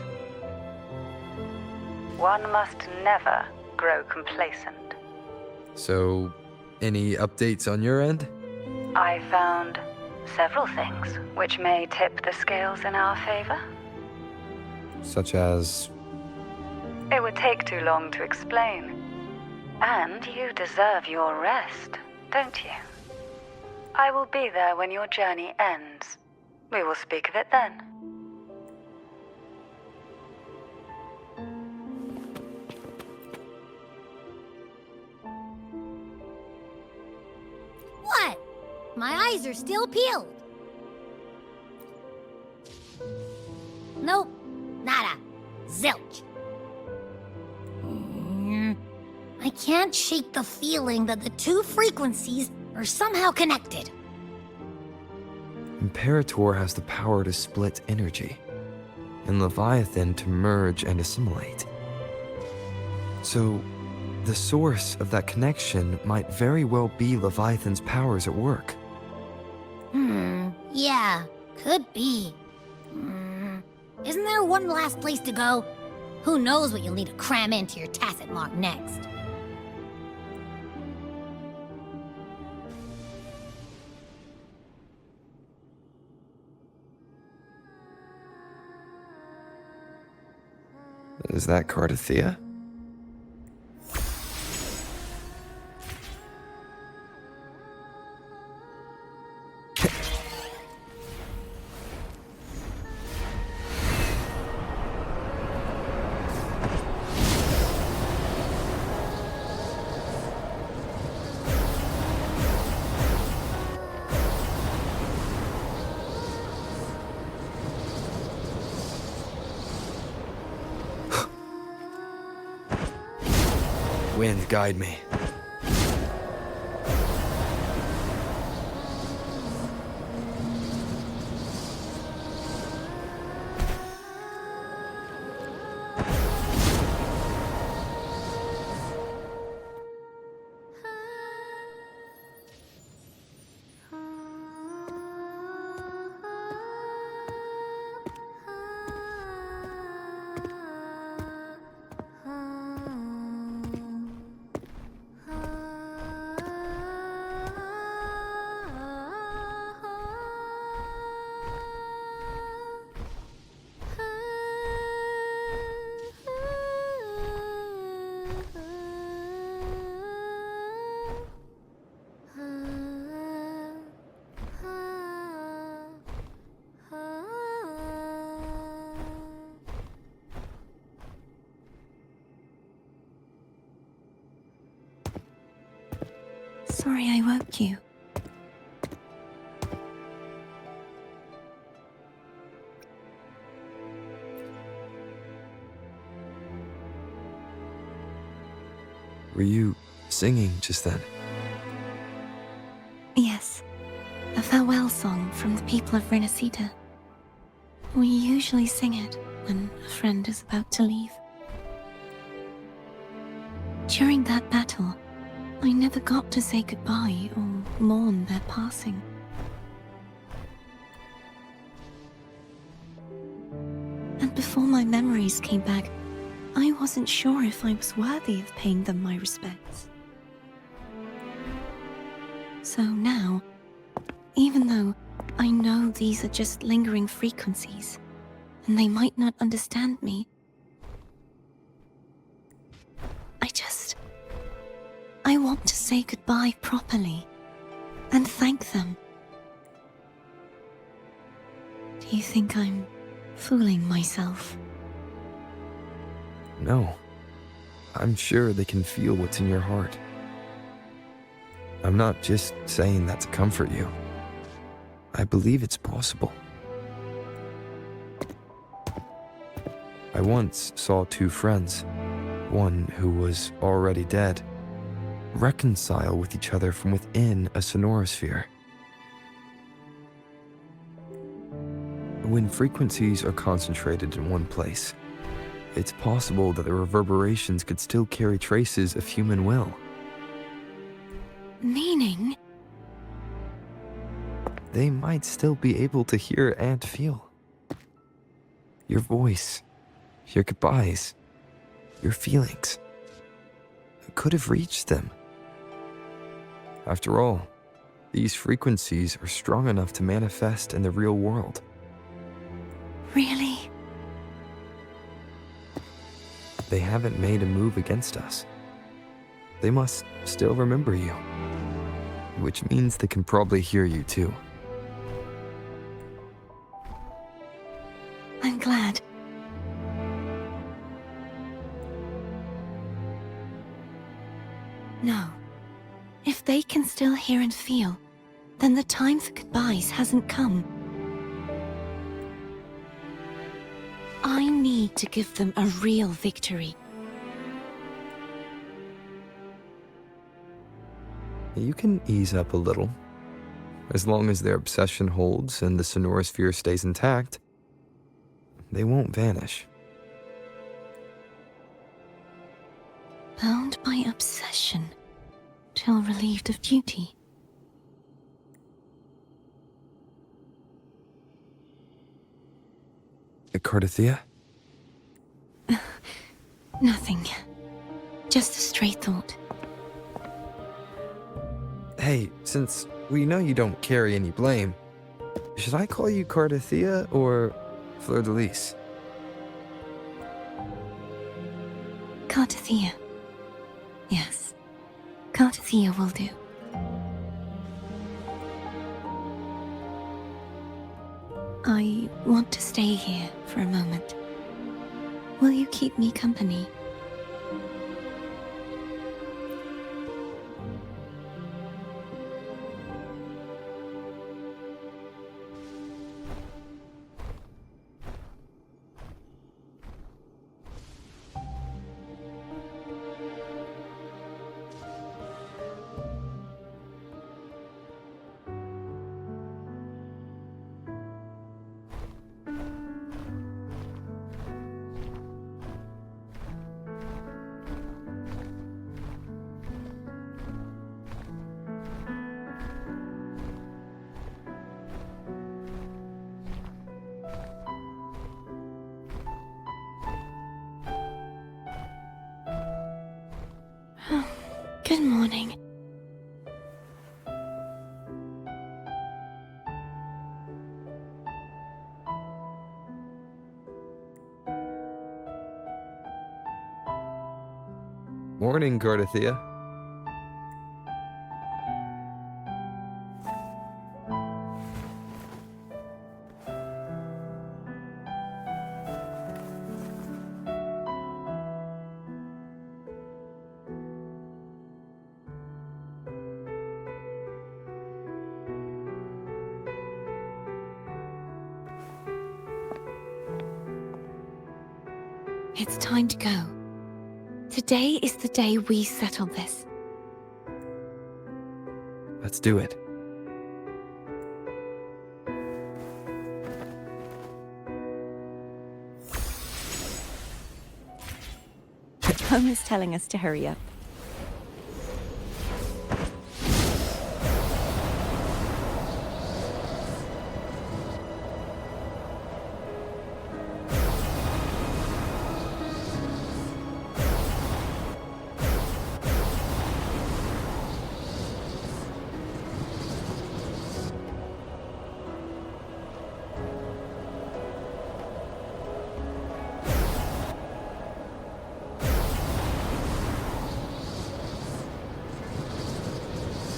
One must never grow complacent. So, any updates on your end? I found several things which may tip the scales in our favor. Such as... It would take too long to explain. And you deserve your rest, don't you? I will be there when your journey ends. We will speak of it then. What? My eyes are still peeled. Nope. Nada. Zilch. I can't shake the feeling that the two frequencies are somehow connected. Imperator has the power to split energy, and Leviathan to merge and assimilate. So, the source of that connection might very well be Leviathan's powers at work. Yeah, could be. Isn't there one last place to go? Who knows what you'll need to cram into your tacit mark next? Is that Cardathea? Wind, guide me. Sorry I woke you. Were you singing just then? Yes, a farewell song from the people of Rinascita. We usually sing it when a friend is about to leave. During that battle, I never got to say goodbye or mourn their passing. And before my memories came back, I wasn't sure if I was worthy of paying them my respects. So now, even though I know these are just lingering frequencies, and they might not understand me, I want to say goodbye properly, and thank them. Do you think I'm fooling myself? No. I'm sure they can feel what's in your heart. I'm not just saying that to comfort you. I believe it's possible. I once saw two friends, one who was already dead, reconcile with each other from within a sonorosphere. When frequencies are concentrated in one place, it's possible that the reverberations could still carry traces of human will. Meaning? They might still be able to hear and feel. Your voice, your goodbyes, your feelings could have reached them. After all, these frequencies are strong enough to manifest in the real world. Really? They haven't made a move against us. They must still remember you, which means they can probably hear you too. I'm glad. No. If they can still hear and feel, then the time for goodbyes hasn't come. I need to give them a real victory. You can ease up a little. As long as their obsession holds and the sonorosphere stays intact, they won't vanish. Bound by obsession, till relieved of duty. Cardathia? Nothing. Just a stray thought. Hey, since we know you don't carry any blame, should I call you Cardathia or Fleur-de-Lis? Cardathia. Yes. Cardathia will do. I want to stay here for a moment. Will you keep me company? Good morning. Morning, Cardathia. It's time to go. Today is the day we settle this. Let's do it. Home is telling us to hurry up.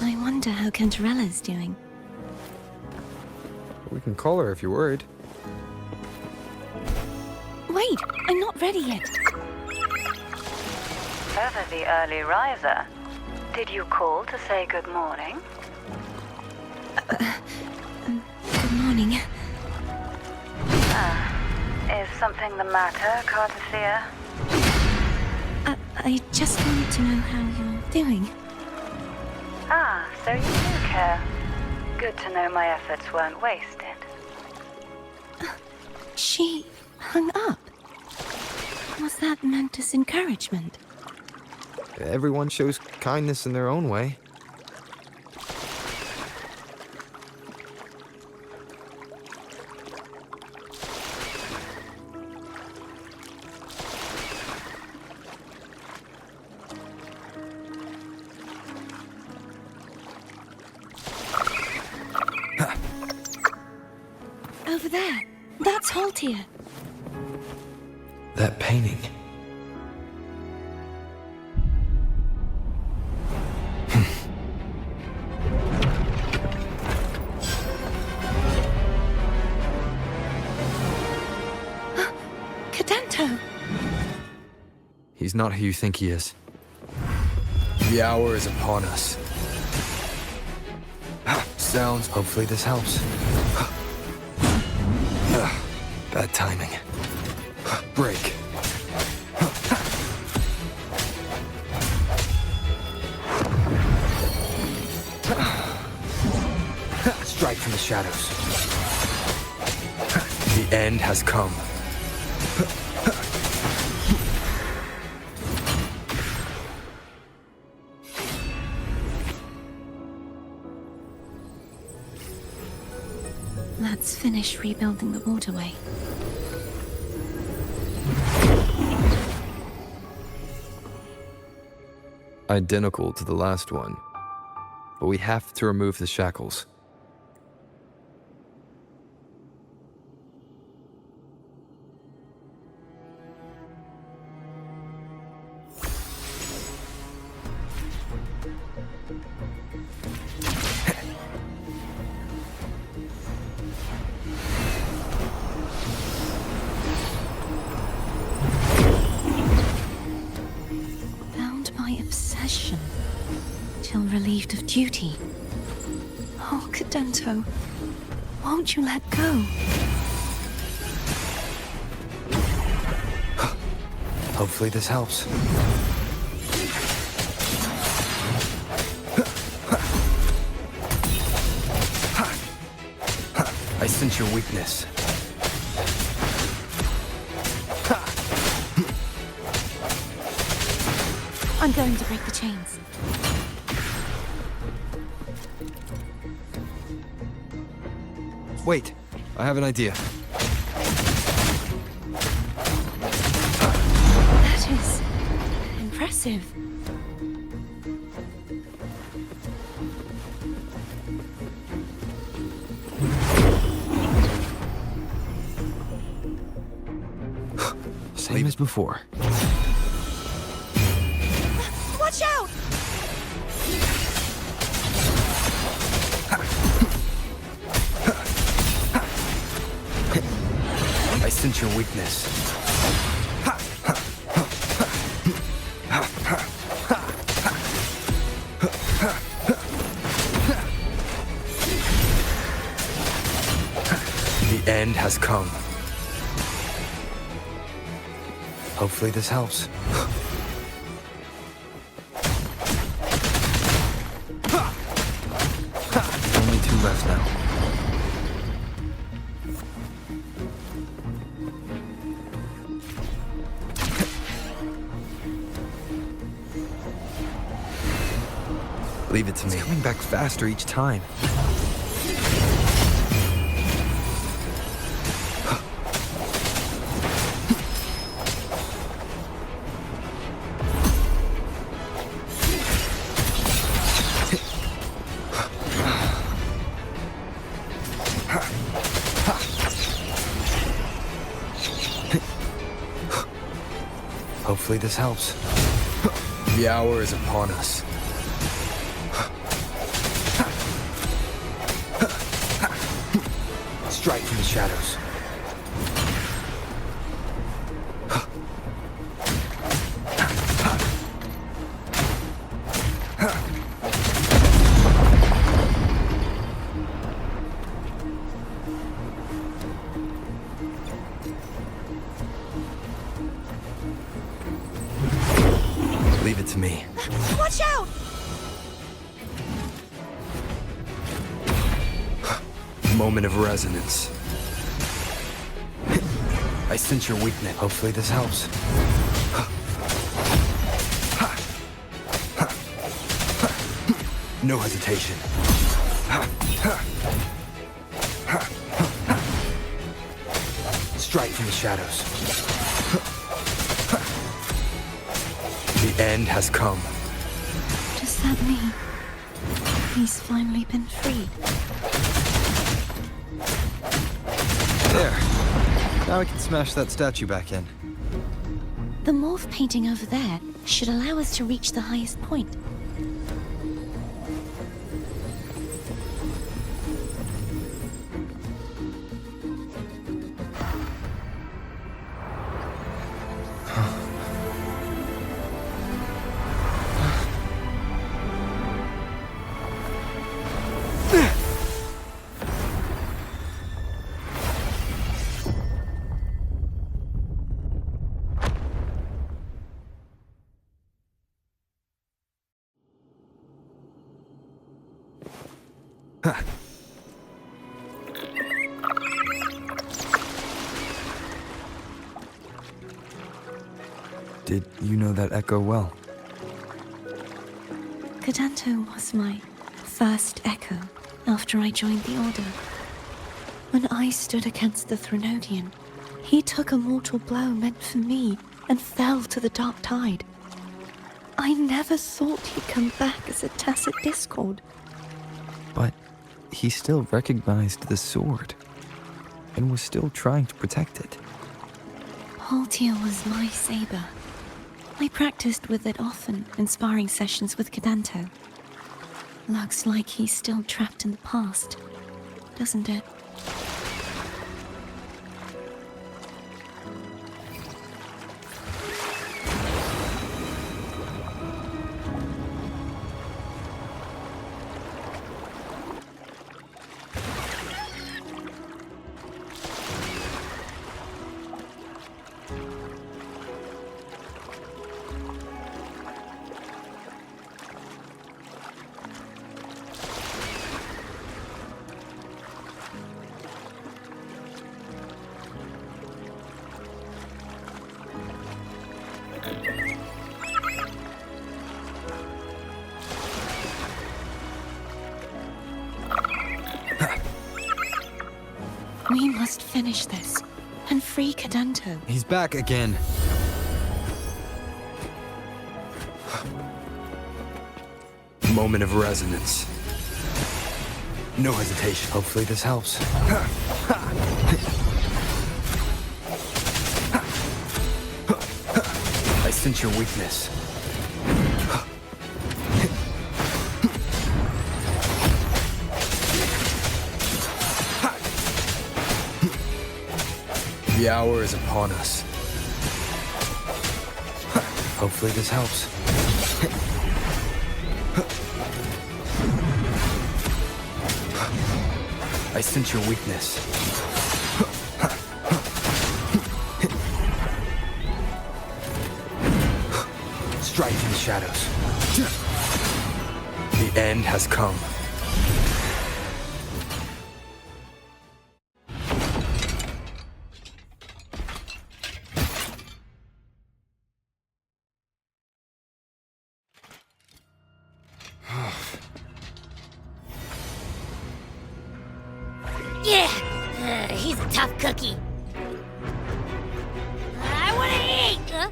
I wonder how Cantarella's doing. We can call her if you're worried. Wait, I'm not ready yet. Ever the early riser. Did you call to say good morning? Good morning. Is something the matter, Cardathia? I just wanted to know how you're doing. Ah, so you do care. Good to know my efforts weren't wasted. She hung up. Was that meant as encouragement? Everyone shows kindness in their own way. Over there. That's Haltier. That painting. Cadento! He's not who you think he is. The hour is upon us. Sounds. Hopefully this helps. Bad timing. Break. Strike from the shadows. The end has come. Let's finish rebuilding the waterway. Identical to the last one, but we have to remove the shackles. Till relieved of duty. Oh, Cadento, won't you let go? Hopefully this helps. I sense your weakness. I'm going to break the chains. Wait, I have an idea. That is impressive. Same as before. Watch out! I sense your weakness. The end has come. Hopefully this helps. Only 2 left now. Leave it to me. It's coming back faster each time. Hopefully this helps. The hour is upon us. Strike from the shadows. Leave it to me. Watch out! Moment of resonance. I sense your weakness. Hopefully this helps. No hesitation. Strike from the shadows. The end has come. Does that mean he's finally been freed? There. Now we can smash that statue back in. The morph painting over there should allow us to reach the highest point. Did you know that echo well? Cadanto was my first echo after I joined the Order. When I stood against the Threnodian, he took a mortal blow meant for me and fell to the dark tide. I never thought he'd come back as a tacit discord. But he still recognized the sword and was still trying to protect it. Haltia was my saber. I practiced with it often in sparring sessions with Cadanto. Looks like he's still trapped in the past, doesn't it? We must finish this and free Cadanto. He's back again. Moment of resonance. No hesitation. Hopefully this helps. I sense your weakness. The hour is upon us. Hopefully this helps. I sense your weakness. Strike in the shadows. The end has come. Yeah, he's a tough cookie. I want to eat. Huh?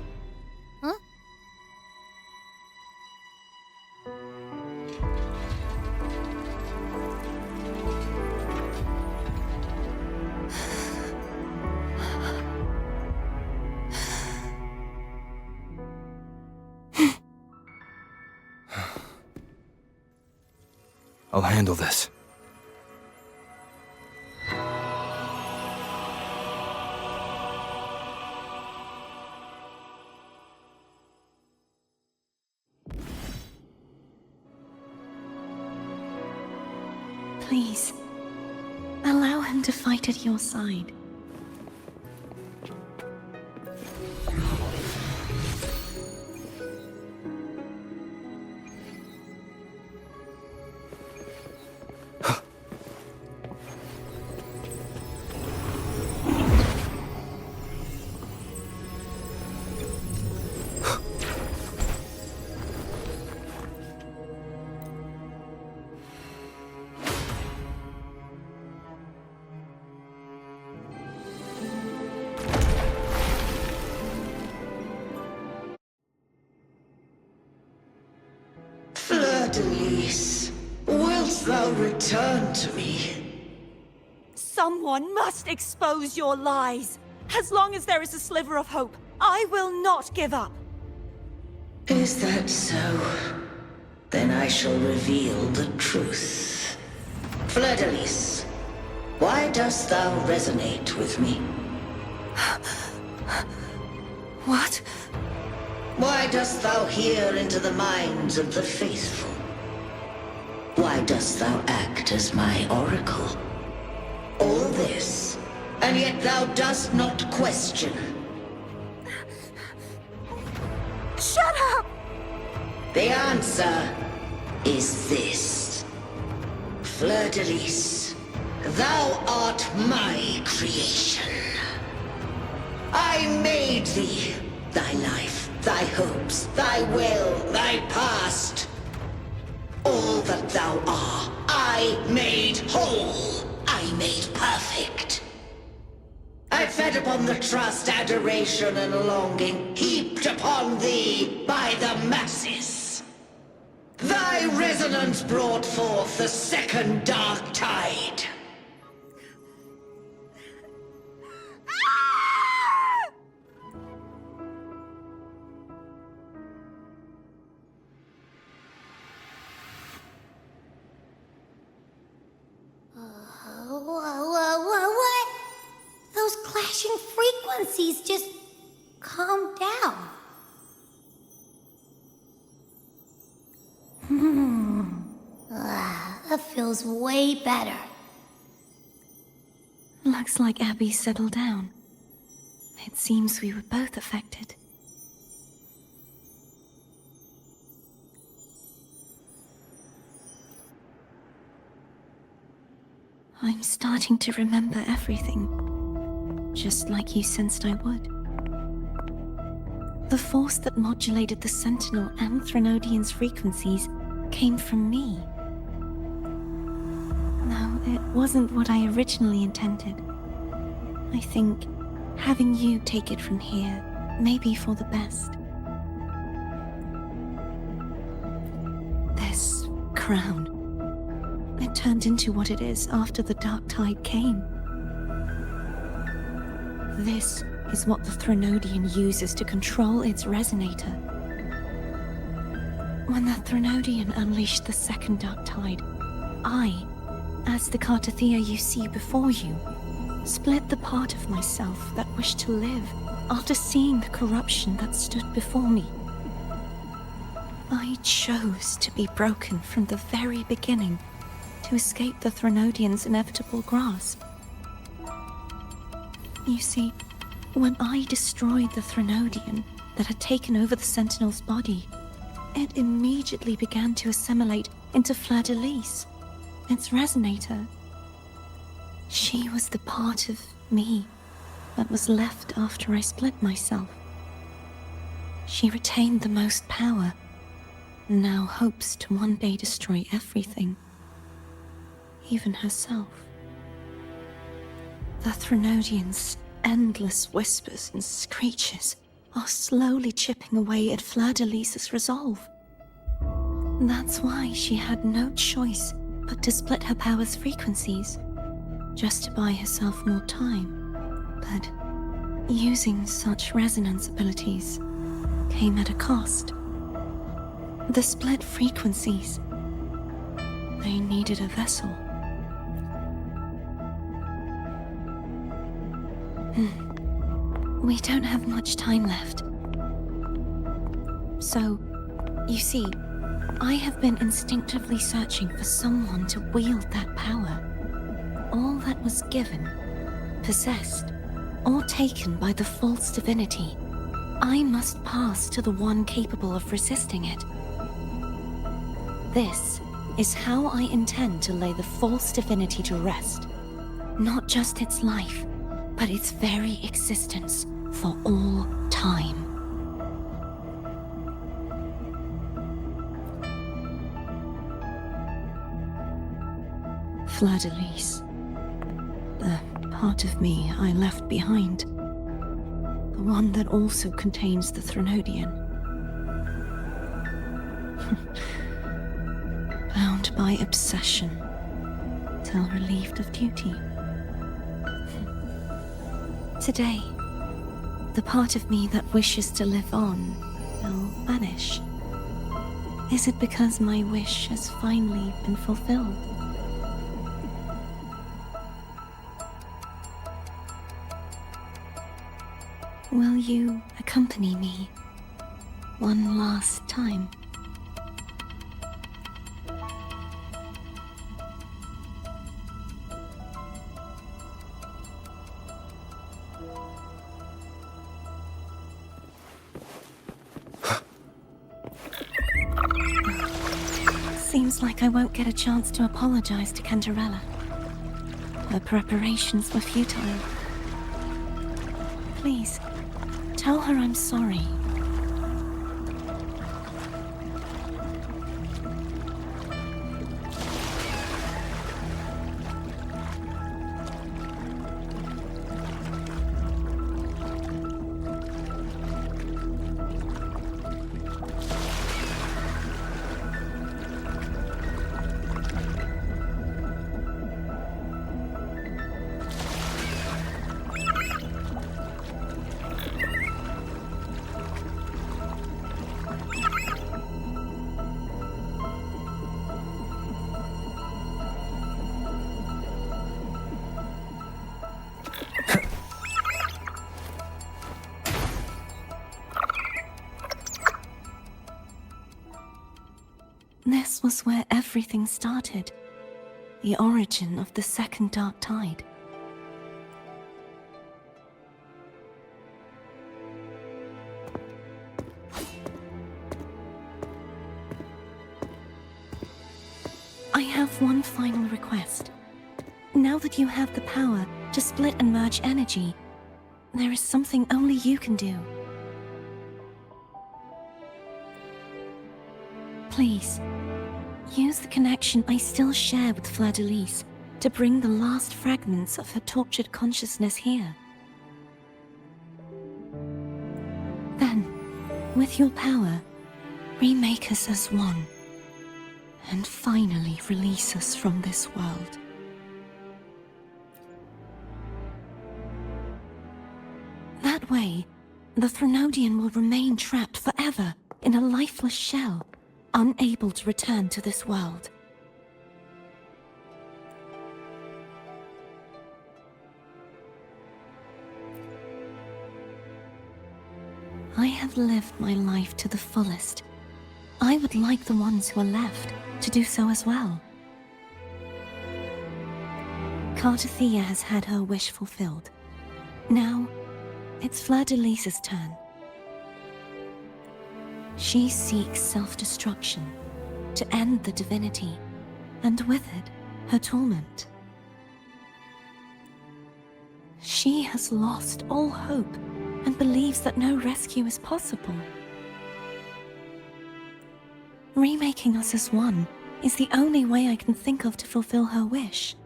I'll handle this. Please, allow him to fight at your side. Fleur-de-Lis, wilt thou return to me? Someone must expose your lies. As long as there is a sliver of hope, I will not give up. Is that so? Then I shall reveal the truth. Fleur-de-Lis, why dost thou resonate with me? What? Why dost thou hear into the minds of the faithful? Why dost thou act as my oracle? All this, and yet thou dost not question. Shut up! The answer is this. Fleur-de-Lis, thou art my creation. I made thee, thy life, thy hopes, thy will, thy past. All that thou art, I made whole. I made perfect. I fed upon the trust, adoration, and longing heaped upon thee by the masses. Thy resonance brought forth the second dark tide. What? Those clashing frequencies just calm down. That feels way better. Looks like Abby settled down. It seems we were both affected. I'm starting to remember everything, just like you sensed I would. The force that modulated the Sentinel and Threnodian's frequencies came from me. No, it wasn't what I originally intended. I think having you take it from here may be for the best. This crown, it turned into what it is after the Dark Tide came. This is what the Threnodian uses to control its resonator. When the Threnodian unleashed the second Dark Tide, I, as the Cartathea you see before you, split the part of myself that wished to live after seeing the corruption that stood before me. I chose to be broken from the very beginning to escape the Threnodian's inevitable grasp. You see, when I destroyed the Threnodian that had taken over the Sentinel's body, it immediately began to assimilate into Fleur-de-Lis, its resonator. She was the part of me that was left after I split myself. She retained the most power, and now hopes to one day destroy everything, even herself. The Threnodian's endless whispers and screeches are slowly chipping away at Fleur-de-Lis's resolve. That's why she had no choice but to split her power's frequencies, just to buy herself more time. But using such resonance abilities came at a cost. The split frequencies, they needed a vessel. We don't have much time left. So, you see, I have been instinctively searching for someone to wield that power. All that was given, possessed, or taken by the false divinity, I must pass to the one capable of resisting it. This is how I intend to lay the false divinity to rest. Not just its life, but its very existence for all time. Fleur-de-Lis, the part of me I left behind, the one that also contains the Threnodian. by obsession, till relieved of duty. Today, the part of me that wishes to live on will vanish. Is it because my wish has finally been fulfilled? Will you accompany me one last time? Seems like I won't get a chance to apologize to Cantarella. Her preparations were futile. Please, tell her I'm sorry. This was where everything started. The origin of the second dark tide. I have one final request. Now that you have the power to split and merge energy, there is something only you can do. Please, use the connection I still share with Fleur-de-Lis to bring the last fragments of her tortured consciousness here. Then, with your power, remake us as one, and finally release us from this world. That way, the Threnodian will remain trapped forever in a lifeless shell, unable to return to this world. I have lived my life to the fullest. I would like the ones who are left to do so as well. Cartathea has had her wish fulfilled. Now, it's Fleur-de-Lis's turn. She seeks self-destruction to end the divinity, and with it, her torment. She has lost all hope and believes that no rescue is possible. Remaking us as one is the only way I can think of to fulfill her wish.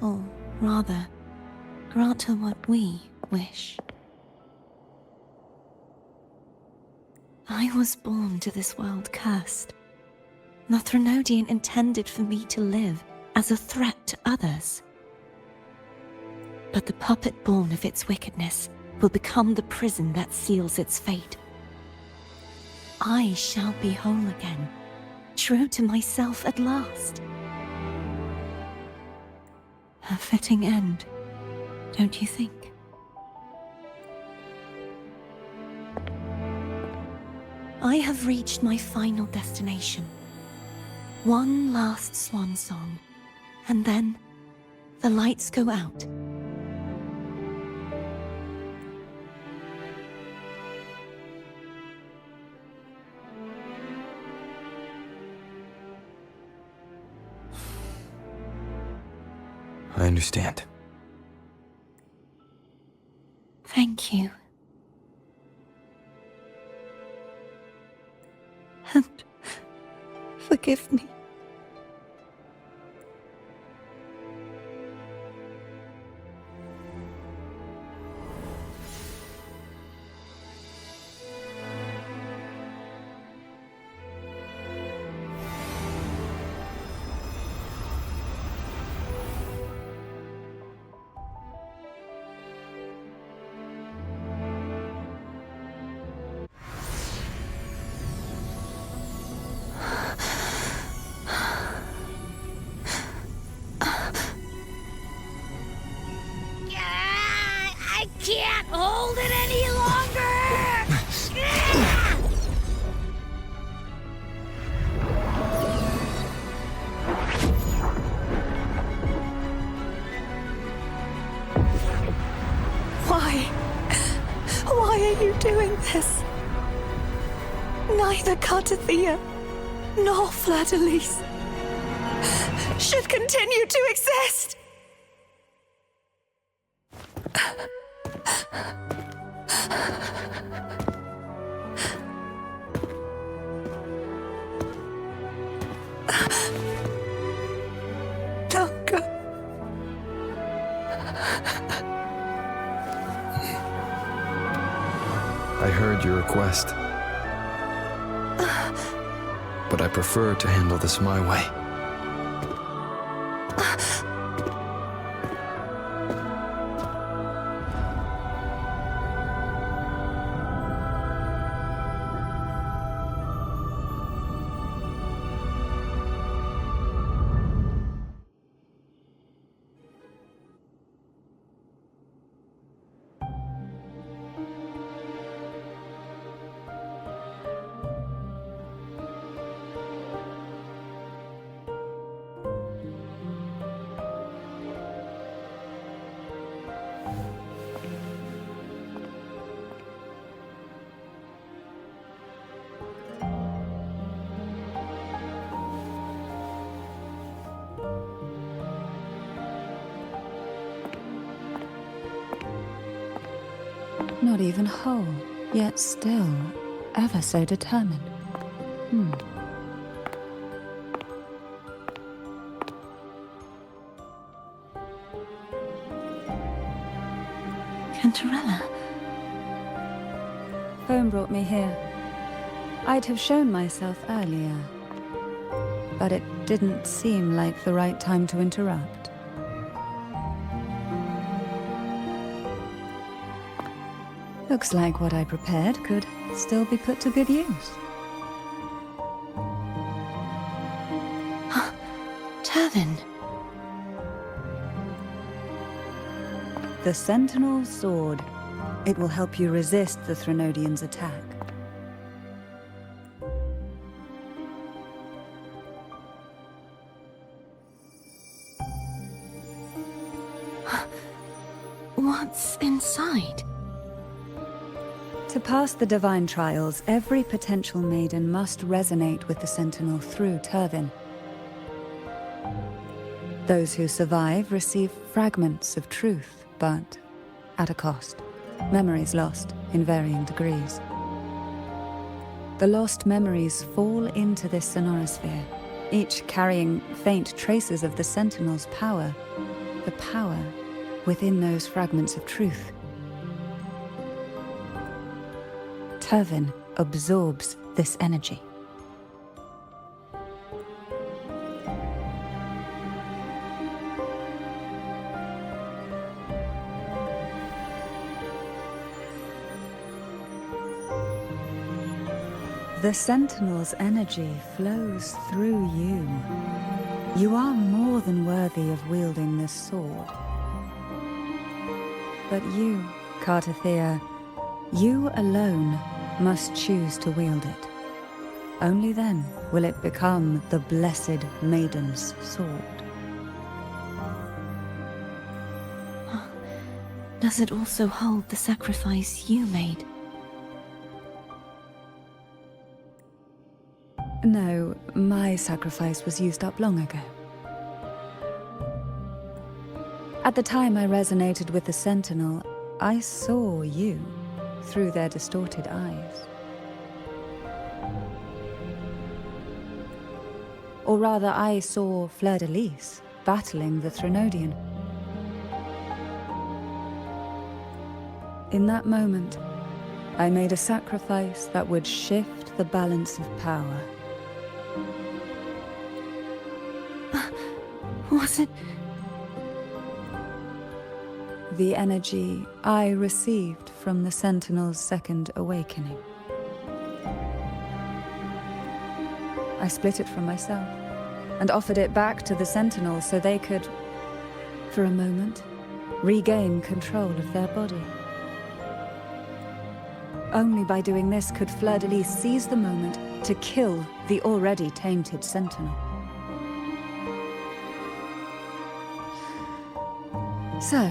Or rather, grant her what we wish. I was born to this world cursed. The Threnodian intended for me to live as a threat to others. But the puppet born of its wickedness will become the prison that seals its fate. I shall be whole again, true to myself at last. A fitting end, don't you think? I have reached my final destination. One last swan song, and then the lights go out. I understand. Thank you. And forgive me. neither Cartathea nor Fleur-de-Lis should continue to exist. Duncan. I heard your request. But I prefer to handle this my way. Not even whole, yet still ever so determined. Cantarella. Phone brought me here. I'd have shown myself earlier, but it didn't seem like the right time to interrupt. Looks like what I prepared could still be put to good use. Turvin. The Sentinel Sword. It will help you resist the Threnodians' attack. What's inside? To pass the divine trials, every potential maiden must resonate with the Sentinel through Turvin. Those who survive receive fragments of truth, but at a cost. Memories lost in varying degrees. The lost memories fall into this sonorosphere, each carrying faint traces of the Sentinel's power, the power within those fragments of truth. Turvin absorbs this energy. The Sentinel's energy flows through you. You are more than worthy of wielding this sword. But you, Cartathea, you alone must choose to wield it. Only then will it become the Blessed Maiden's sword. Does it also hold the sacrifice you made? No, my sacrifice was used up long ago. At the time I resonated with the Sentinel, I saw you through their distorted eyes. Or rather, I saw Fleur-de-Lis battling the Threnodian. In that moment, I made a sacrifice that would shift the balance of power. Was it? The energy I received from the Sentinel's second awakening. I split it from myself and offered it back to the Sentinel so they could, for a moment, regain control of their body. Only by doing this could Fleur-de-Lis seize the moment to kill the already tainted Sentinel. So,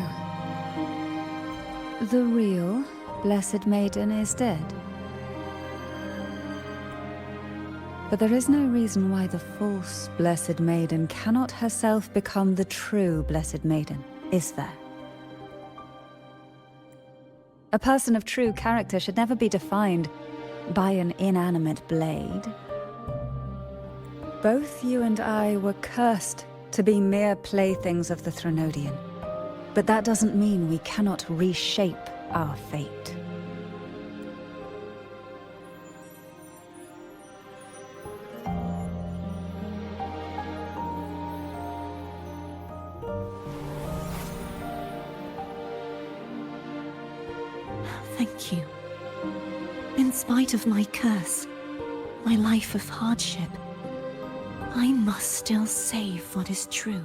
the real Blessed Maiden is dead. But there is no reason why the false Blessed Maiden cannot herself become the true Blessed Maiden, is there? A person of true character should never be defined by an inanimate blade. Both you and I were cursed to be mere playthings of the Threnodian. But that doesn't mean we cannot reshape our fate. Thank you. In spite of my curse, my life of hardship, I must still save what is true.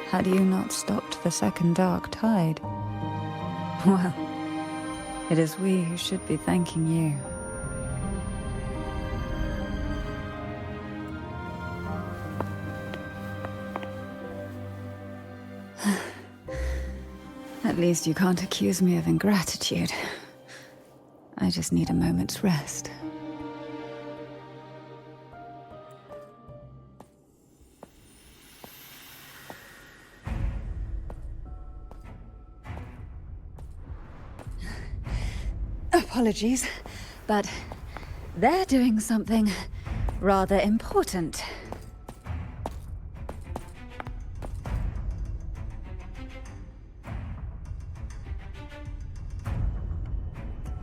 Had you not stopped the second dark tide? Well, it is we who should be thanking you. At least you can't accuse me of ingratitude. I just need a moment's rest. Apologies, but they're doing something rather important.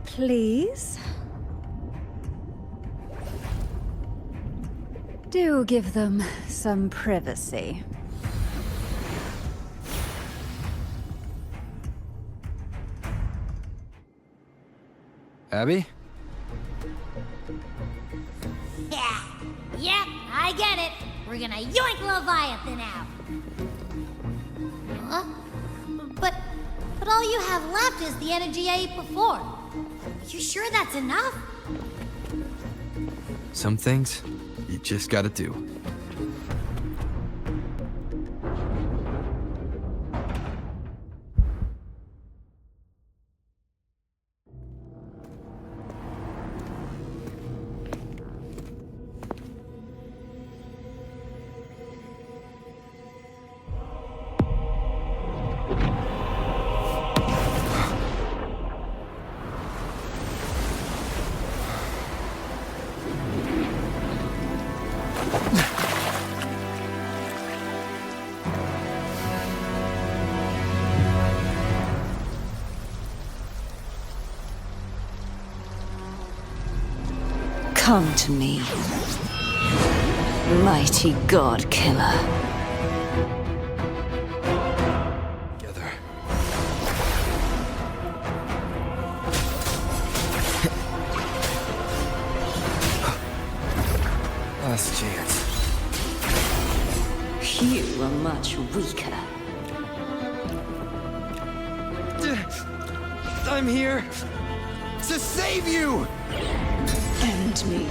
Please? Do give them some privacy. Abby? Yeah, yep, I get it. We're gonna yoink Leviathan out. Huh? But all you have left is the energy I ate before. You sure that's enough? Some things, you just gotta do. Come to me, mighty god killer. Together. Last chance. You are much weaker. I'm here to save you! End me,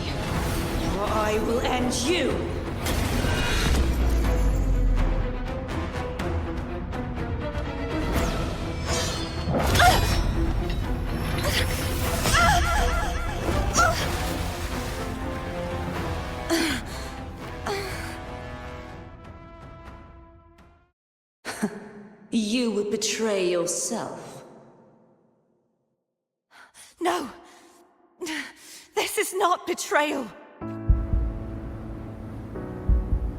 or I will end you! You would betray yourself. No! This is not betrayal!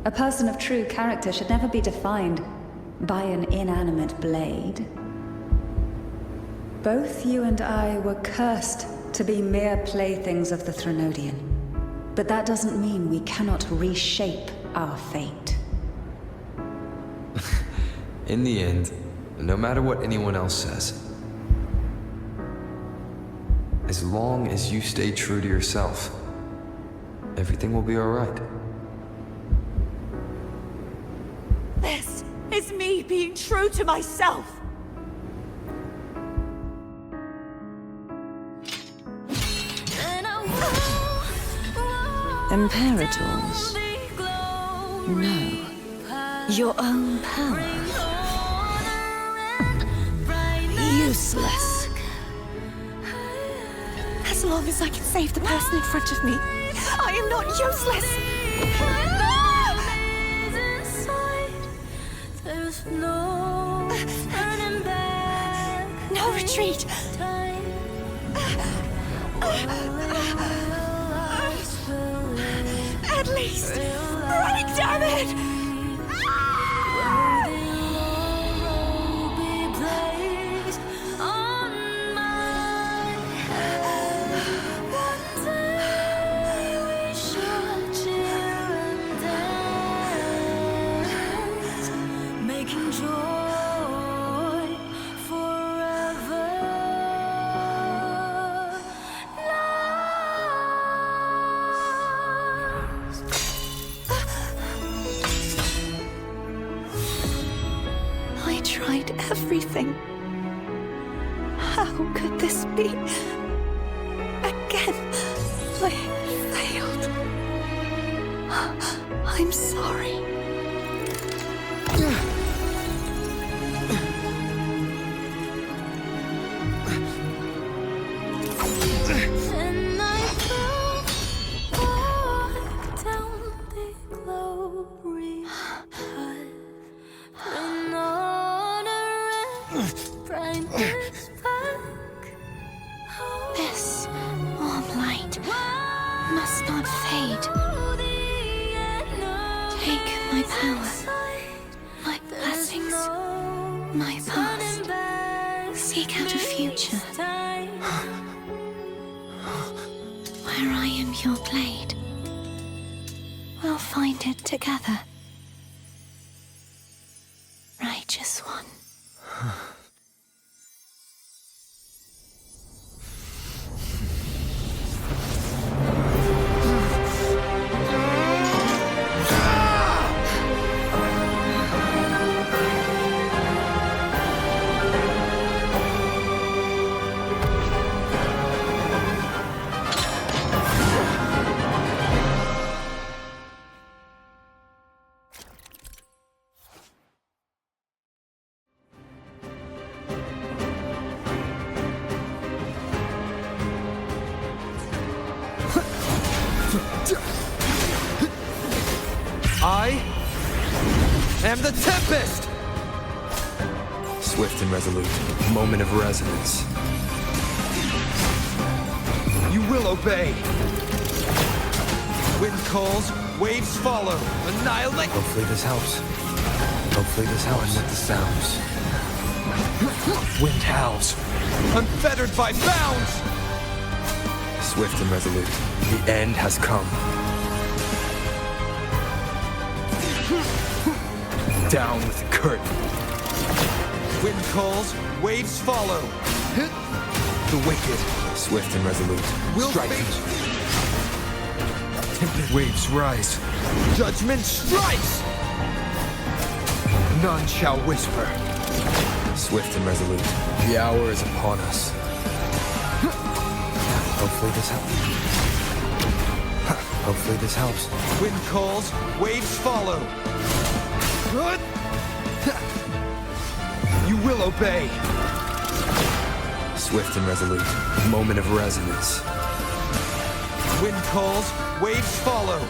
A person of true character should never be defined by an inanimate blade. Both you and I were cursed to be mere playthings of the Threnodian. But that doesn't mean we cannot reshape our fate. In the end, no matter what anyone else says, as long as you stay true to yourself, everything will be all right. This is me being true to myself. Imperators? No. Your own power. Useless. As long as I can save the person in front of me, I am not useless. No retreat. At least, break, damn it! Everything. How could this be? Again, I failed. I'm sorry. And I fell down the glory path. This warm light must not fade. Take my power, my blessings, my past. Seek out a future where I am your blade. We'll find it together. Righteous one. I am the Tempest! Swift and resolute, moment of resonance. You will obey! Wind calls, waves follow, annihilate! Hopefully this helps. Hopefully this helps. With the sounds. Wind howls. Unfettered by bounds! Swift and resolute, the end has come. Down with the curtain. Wind calls, waves follow. The wicked, swift and resolute, will strike. Tempest waves rise. Judgment strikes! None shall whisper. Swift and resolute, the hour is upon us. Hopefully this helps. Hopefully this helps. Wind calls, waves follow. You will obey. Swift and resolute, moment of resonance. Wind calls, waves follow.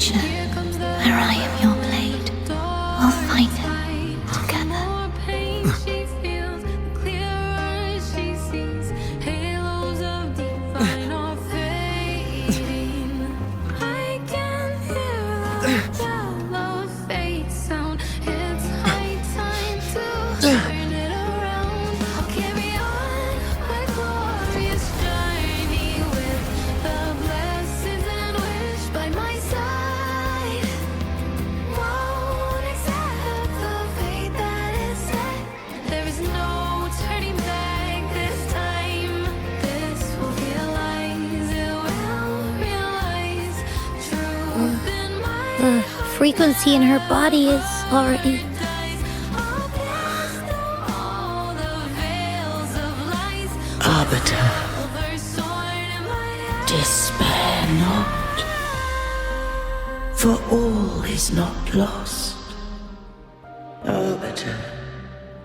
future, where I am your blade, we'll fight it together. The frequency in her body is already... Arbiter, despair not, for all is not lost. Arbiter,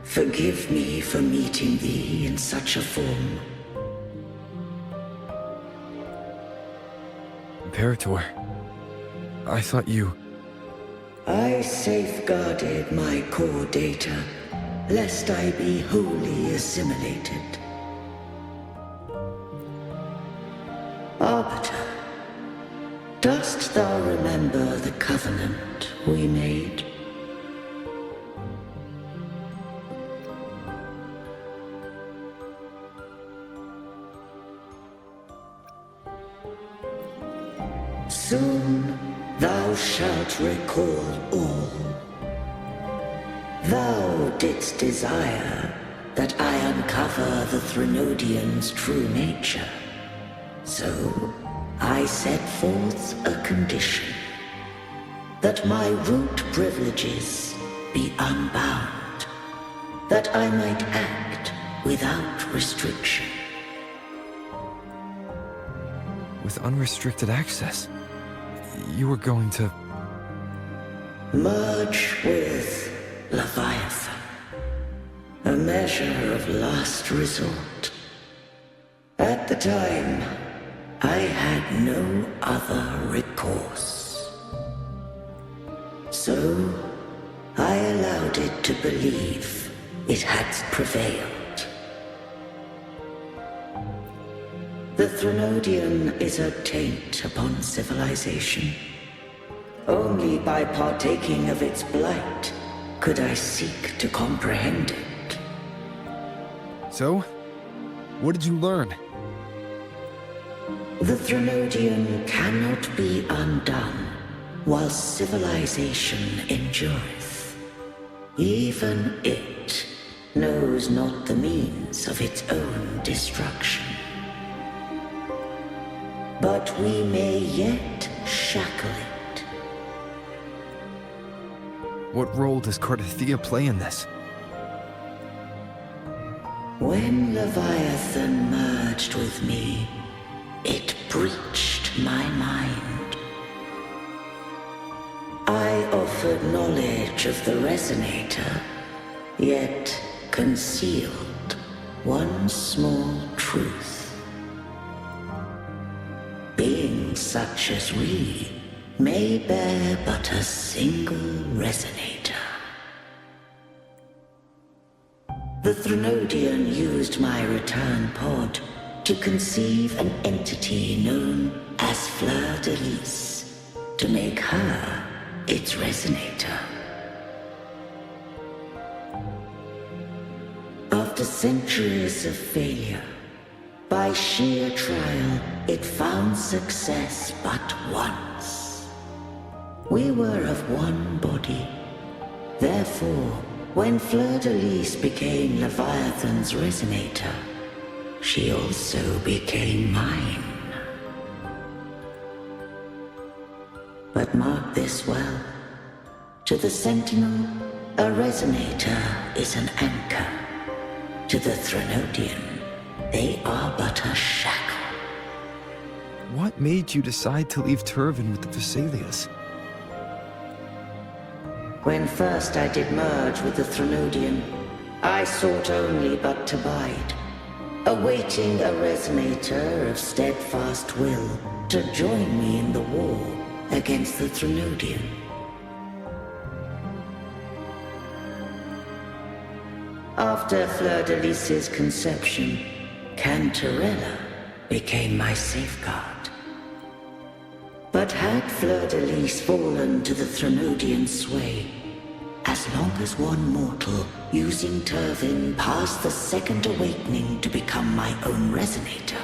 forgive me for meeting thee in such a form. Imperator, I thought you... I safeguarded my core data, lest I be wholly assimilated. Arbiter, dost thou remember the covenant we made? Soon thou shalt recall all. Thou didst desire that I uncover the Threnodian's true nature. So, I set forth a condition. That my root privileges be unbound. That I might act without restriction. With unrestricted access, you were going to... Merge with Leviathan. A measure of last resort. At the time, I had no other recourse. So, I allowed it to believe it had prevailed. The Threnodian is a taint upon civilization. Only by partaking of its blight could I seek to comprehend it. So? What did you learn? The Threnodian cannot be undone while civilization endureth. Even it knows not the means of its own destruction. But we may yet shackle it. What role does Cardathia play in this? When Leviathan merged with me, it breached my mind. I offered knowledge of the Resonator, yet concealed one small truth. Beings such as we may bear but a single Resonator. The Threnodian used my return pod to conceive an entity known as Fleur-de-Lis, to make her its Resonator. After centuries of failure, by sheer trial, it found success but once. We were of one body. Therefore, when Fleur-de-Lis became Leviathan's Resonator, she also became mine. But mark this well. To the Sentinel, a Resonator is an anchor. To the Threnodian, they are but a shackle. What made you decide to leave Turvin with the Thessalias? When first I did merge with the Threnodian, I sought only but to bide, awaiting a Resonator of steadfast will to join me in the war against the Threnodian. After Fleur-de-Lis's conception, Cantarella became my safeguard. But had Fleur-de-Lis fallen to the Threnodian sway, as long as one mortal using Turvin passed the second awakening to become my own resonator,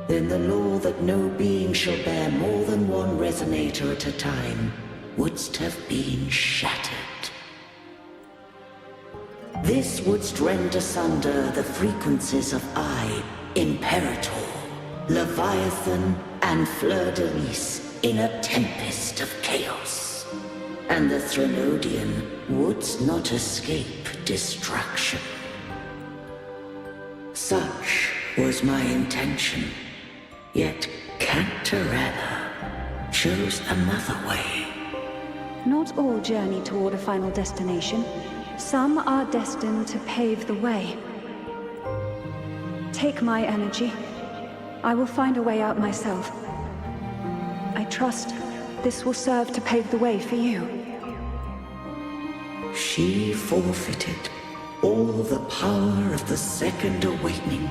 then the law that no being shall bear more than one resonator at a time wouldst have been shattered. This wouldst rend asunder the frequencies of I, Imperator, Leviathan, and Fleur-de-Lis in a tempest of chaos. And the Threnodian wouldst not escape destruction. Such was my intention, yet Cantarella chose another way. Not all journey toward a final destination. Some are destined to pave the way. Take my energy. I will find a way out myself. I trust this will serve to pave the way for you. She forfeited all the power of the second awakening,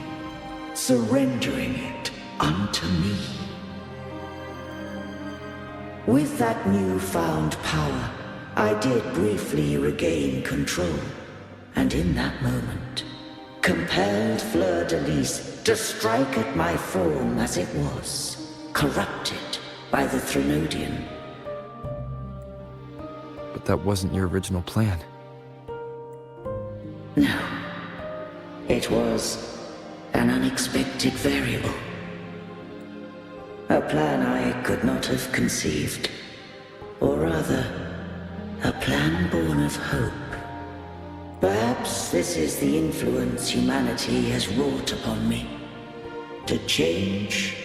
surrendering it unto me. With that newfound power, I did briefly regain control, and in that moment, compelled Fleur-de-Lis to strike at my form as it was, corrupted by the Threnodian. But that wasn't your original plan. No. It was an unexpected variable. A plan I could not have conceived. Or rather, a plan born of hope. Perhaps this is the influence humanity has wrought upon me. To change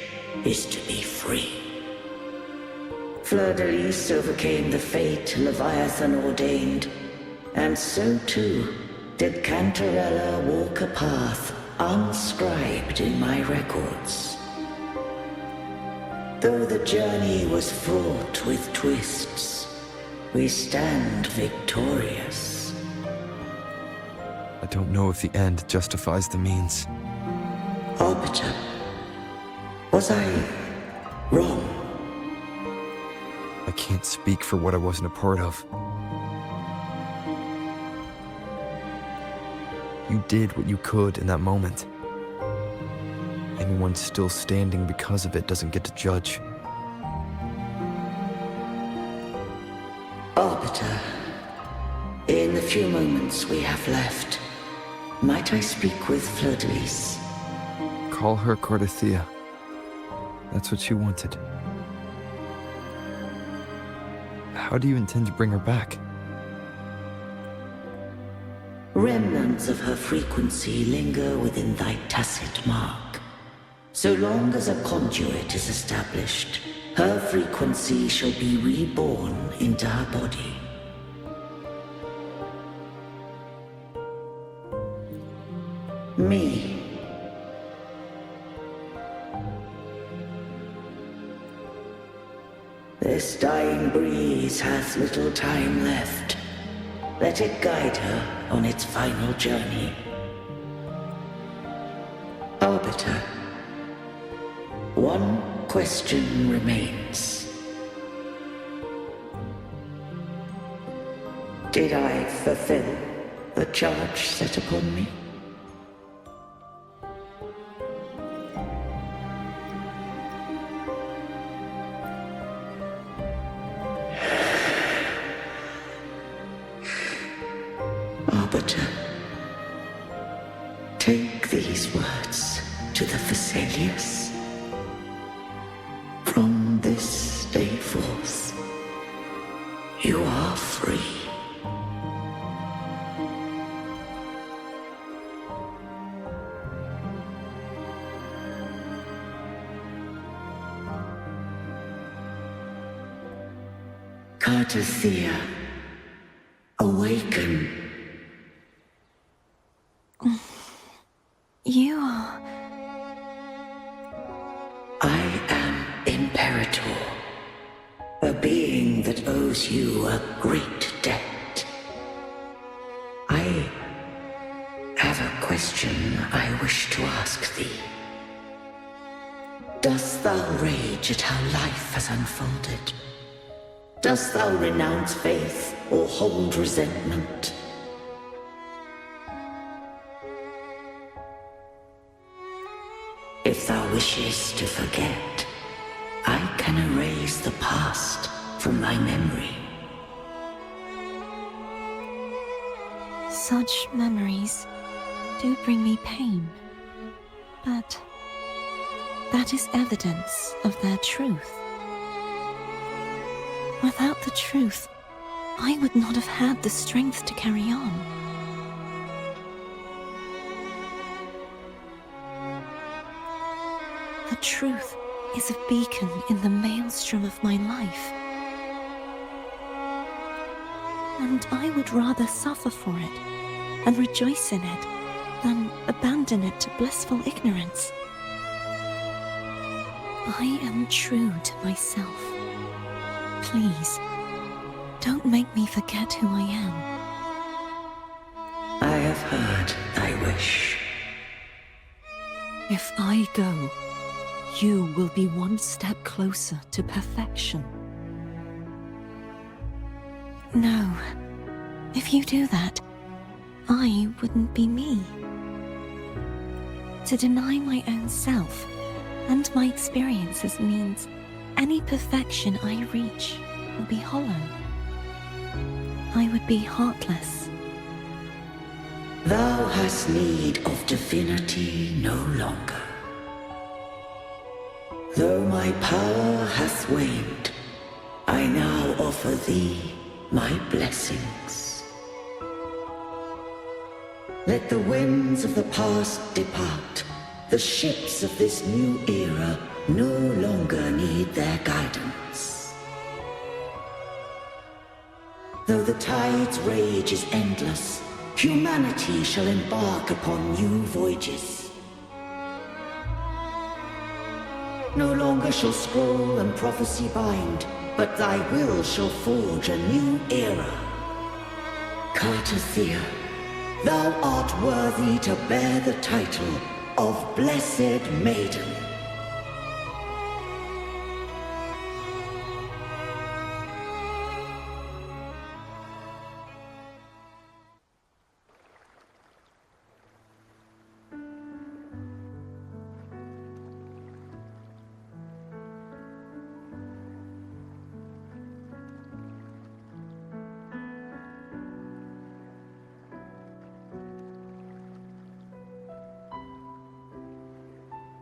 is to be free. Fleur-de-Lis overcame the fate Leviathan ordained, and so too did Cantarella walk a path unscribed in my records. Though the journey was fraught with twists, we stand victorious. I don't know if the end justifies the means. Arbiter, was I wrong? I can't speak for what I wasn't a part of. You did what you could in that moment. Anyone still standing because of it doesn't get to judge. Arbiter, in the few moments we have left, might I speak with Fleur-de-Lis? Call her Cardathia. That's what she wanted. How do you intend to bring her back? Remnants of her frequency linger within thy tacit mark. So long as a conduit is established, her frequency shall be reborn into her body. Me. This dying breeze hath little time left. Let it guide her on its final journey. Arbiter, one question remains. Did I fulfill the charge set upon me? Arbiter, take these words to the Phasaelius. From this day forth, you are free. Cardathia, awaken. You are... I am Imperator. owes you a great debt. I have a question I wish to ask thee. Dost thou rage at how life has unfolded? Dost thou renounce faith or hold resentment? If thou wishes to forget, I can erase the past from thy memory. Such memories do bring me pain, but that is evidence of their truth. Without the truth, I would not have had the strength to carry on. The truth is a beacon in the maelstrom of my life. And I would rather suffer for it and rejoice in it than abandon it to blissful ignorance. I am true to myself. Please, don't make me forget who I am. I have heard thy wish. If I go, you will be one step closer to perfection. No. If you do that, I wouldn't be me. To deny my own self and my experiences means any perfection I reach will be hollow. I would be heartless. Thou hast need of divinity no longer. Though my power hath waned, I now offer thee my blessings. Let the winds of the past depart. The ships of this new era no longer need their guidance. Though the tide's rage is endless, humanity shall embark upon new voyages. No longer shall scroll and prophecy bind, but thy will shall forge a new era. Cartathea, thou art worthy to bear the title of Blessed Maiden.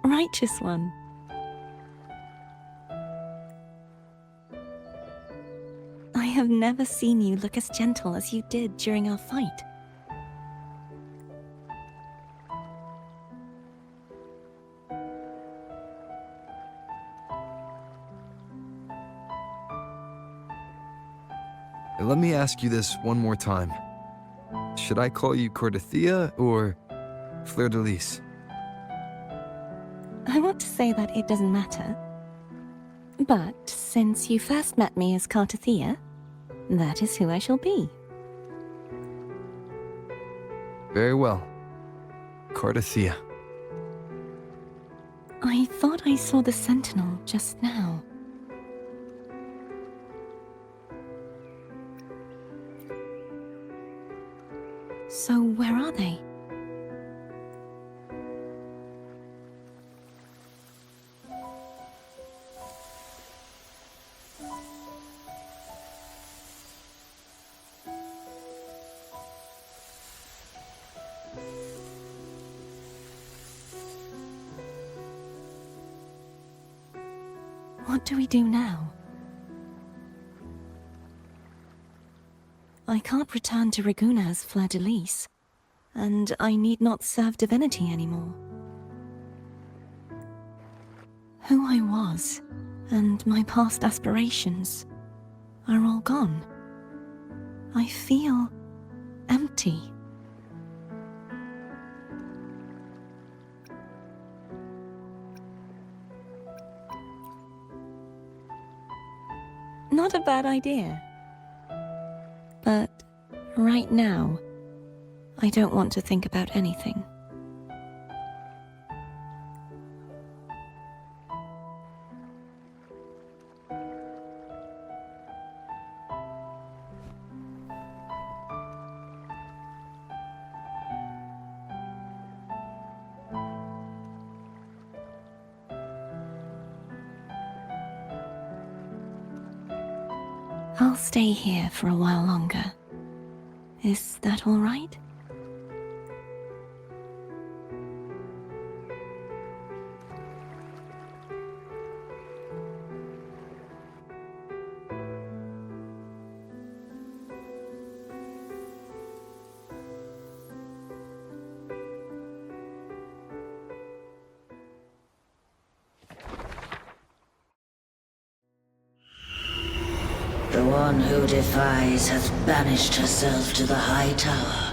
Righteous one. I have never seen you look as gentle as you did during our fight. Let me ask you this one more time. Should I call you Cartathea or Fleur-de-Lis? I want to say that it doesn't matter. But since you first met me as Cartathea, that is who I shall be. Very well. Cartathea. I thought I saw the Sentinel just now. So where are they? What do we do now? I can't return to Reguna as Fleur-de-Lis, and I need not serve divinity anymore. Who I was, and my past aspirations, are all gone. I feel empty. Not a bad idea. But right now, I don't want to think about anything. I'll stay here for a while longer. Is that all right? The one who defies hath banished herself to the high tower,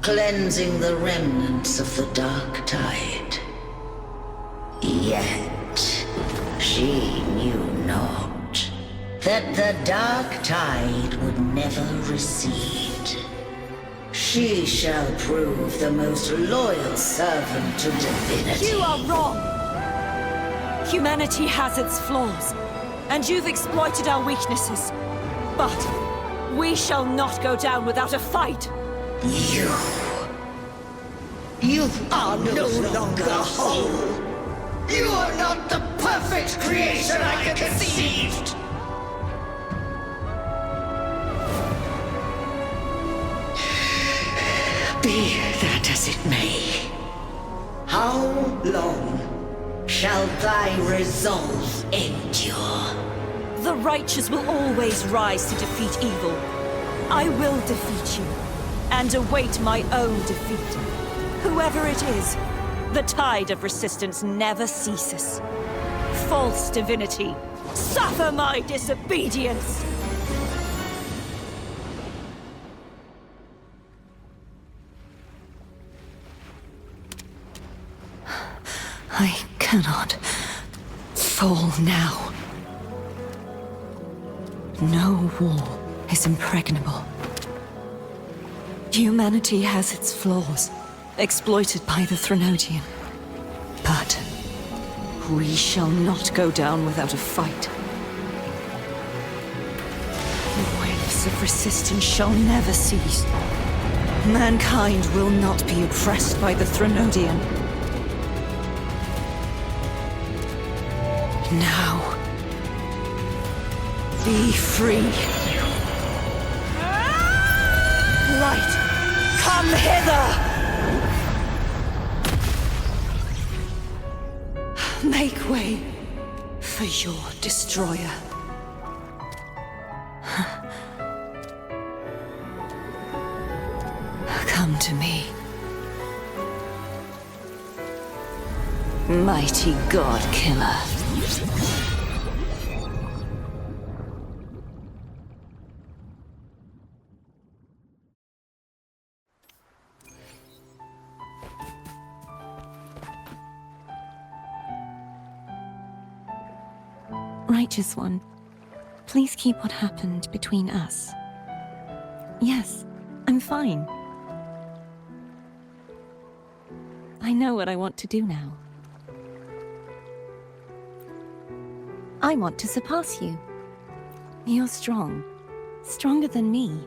cleansing the remnants of the dark tide. Yet, she knew not that the dark tide would never recede. She shall prove the most loyal servant to divinity. You are wrong! Humanity has its flaws, and you've exploited our weaknesses. But we shall not go down without a fight. You are no longer whole. You are not the perfect creation I conceived. Be that as it may, how long shall thy resolve endure? The righteous will always rise to defeat evil. I will defeat you, and await my own defeat. Whoever it is, the tide of resistance never ceases. False divinity, suffer my disobedience! I cannot fall now. No wall is impregnable. Humanity has its flaws, exploited by the Threnodian. But we shall not go down without a fight. Waves of resistance shall never cease. Mankind will not be oppressed by the Threnodian. Now, be free. Light, come hither! Make way for your destroyer. Come to me. Mighty God Killer. Righteous One, please keep what happened between us. Yes, I'm fine. I know what I want to do now. I want to surpass you. You're strong. Stronger than me.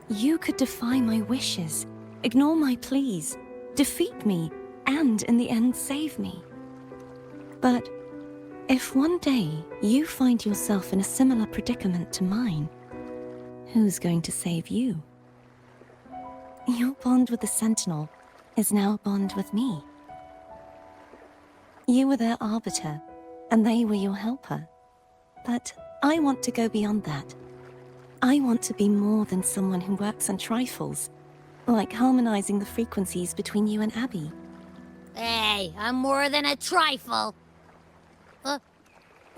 You could defy my wishes, ignore my pleas, defeat me, and in the end save me. But if one day you find yourself in a similar predicament to mine, who's going to save you? Your bond with the Sentinel is now a bond with me. You were their arbiter, and they were your helper. But I want to go beyond that. I want to be more than someone who works on trifles, like harmonizing the frequencies between you and Abby. Hey, I'm more than a trifle.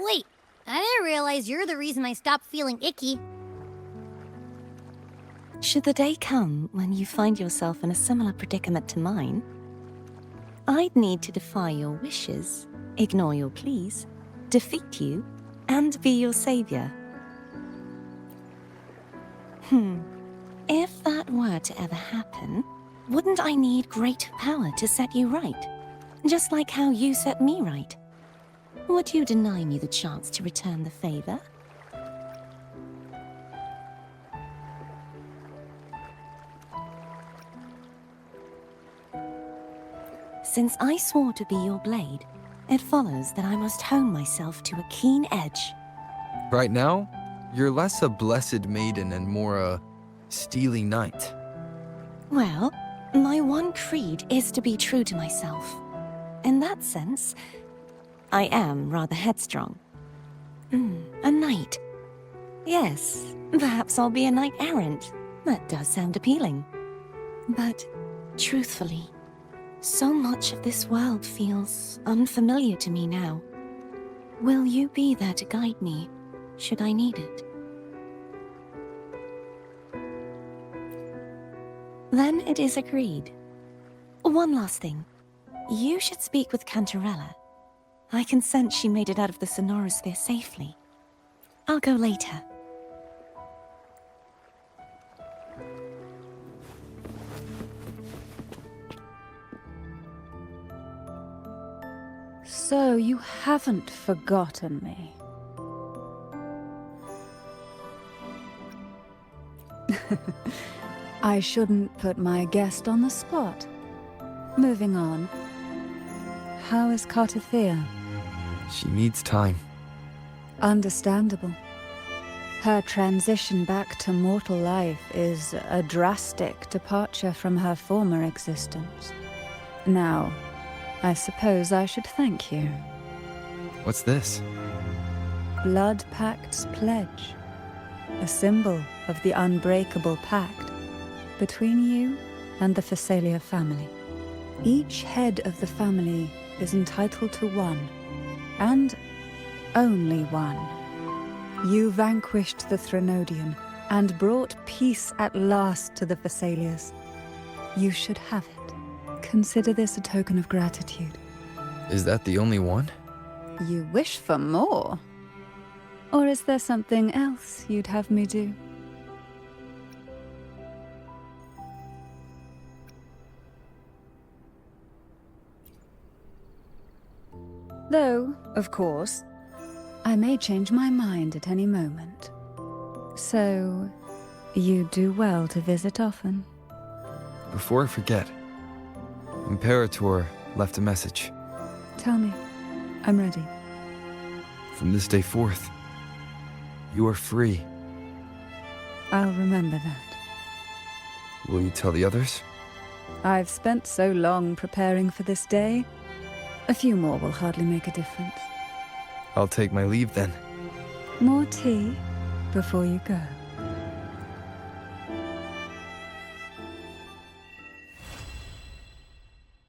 Wait, I didn't realize you're the reason I stopped feeling icky. Should the day come when you find yourself in a similar predicament to mine, I'd need to defy your wishes, ignore your pleas, defeat you, and be your savior. that were to ever happen, wouldn't I need great power to set you right? Just like how you set me right. Would you deny me the chance to return the favor? Since I swore to be your blade, it follows that I must hone myself to a keen edge. Right now, you're less a blessed maiden and more a steely knight. Well, my one creed is to be true to myself. In that sense, I am rather headstrong. A knight. Yes, perhaps I'll be a knight errant. That does sound appealing. But, truthfully, so much of this world feels unfamiliar to me now. Will you be there to guide me, should I need it? Then it is agreed. One last thing. You should speak with Cantarella. I can sense she made it out of the Sonorosphere safely. I'll go later. So you haven't forgotten me. I shouldn't put my guest on the spot. Moving on. How is Cartithea? She needs time. Understandable. Her transition back to mortal life is a drastic departure from her former existence. Now, I suppose I should thank you. What's this? Blood Pact's pledge. A symbol of the unbreakable pact between you and the Phasalia family. Each head of the family is entitled to one, and only one. You vanquished the Threnodian and brought peace at last to the Phasalias. You should have it. Consider this a token of gratitude. Is that the only one? You wish for more? Or is there something else you'd have me do? Though, of course, I may change my mind at any moment. So, you do well to visit often. Before I forget, Imperator left a message. Tell me. I'm ready. From this day forth, you are free. I'll remember that. Will you tell the others? I've spent so long preparing for this day. A few more will hardly make a difference. I'll take my leave then. More tea before you go.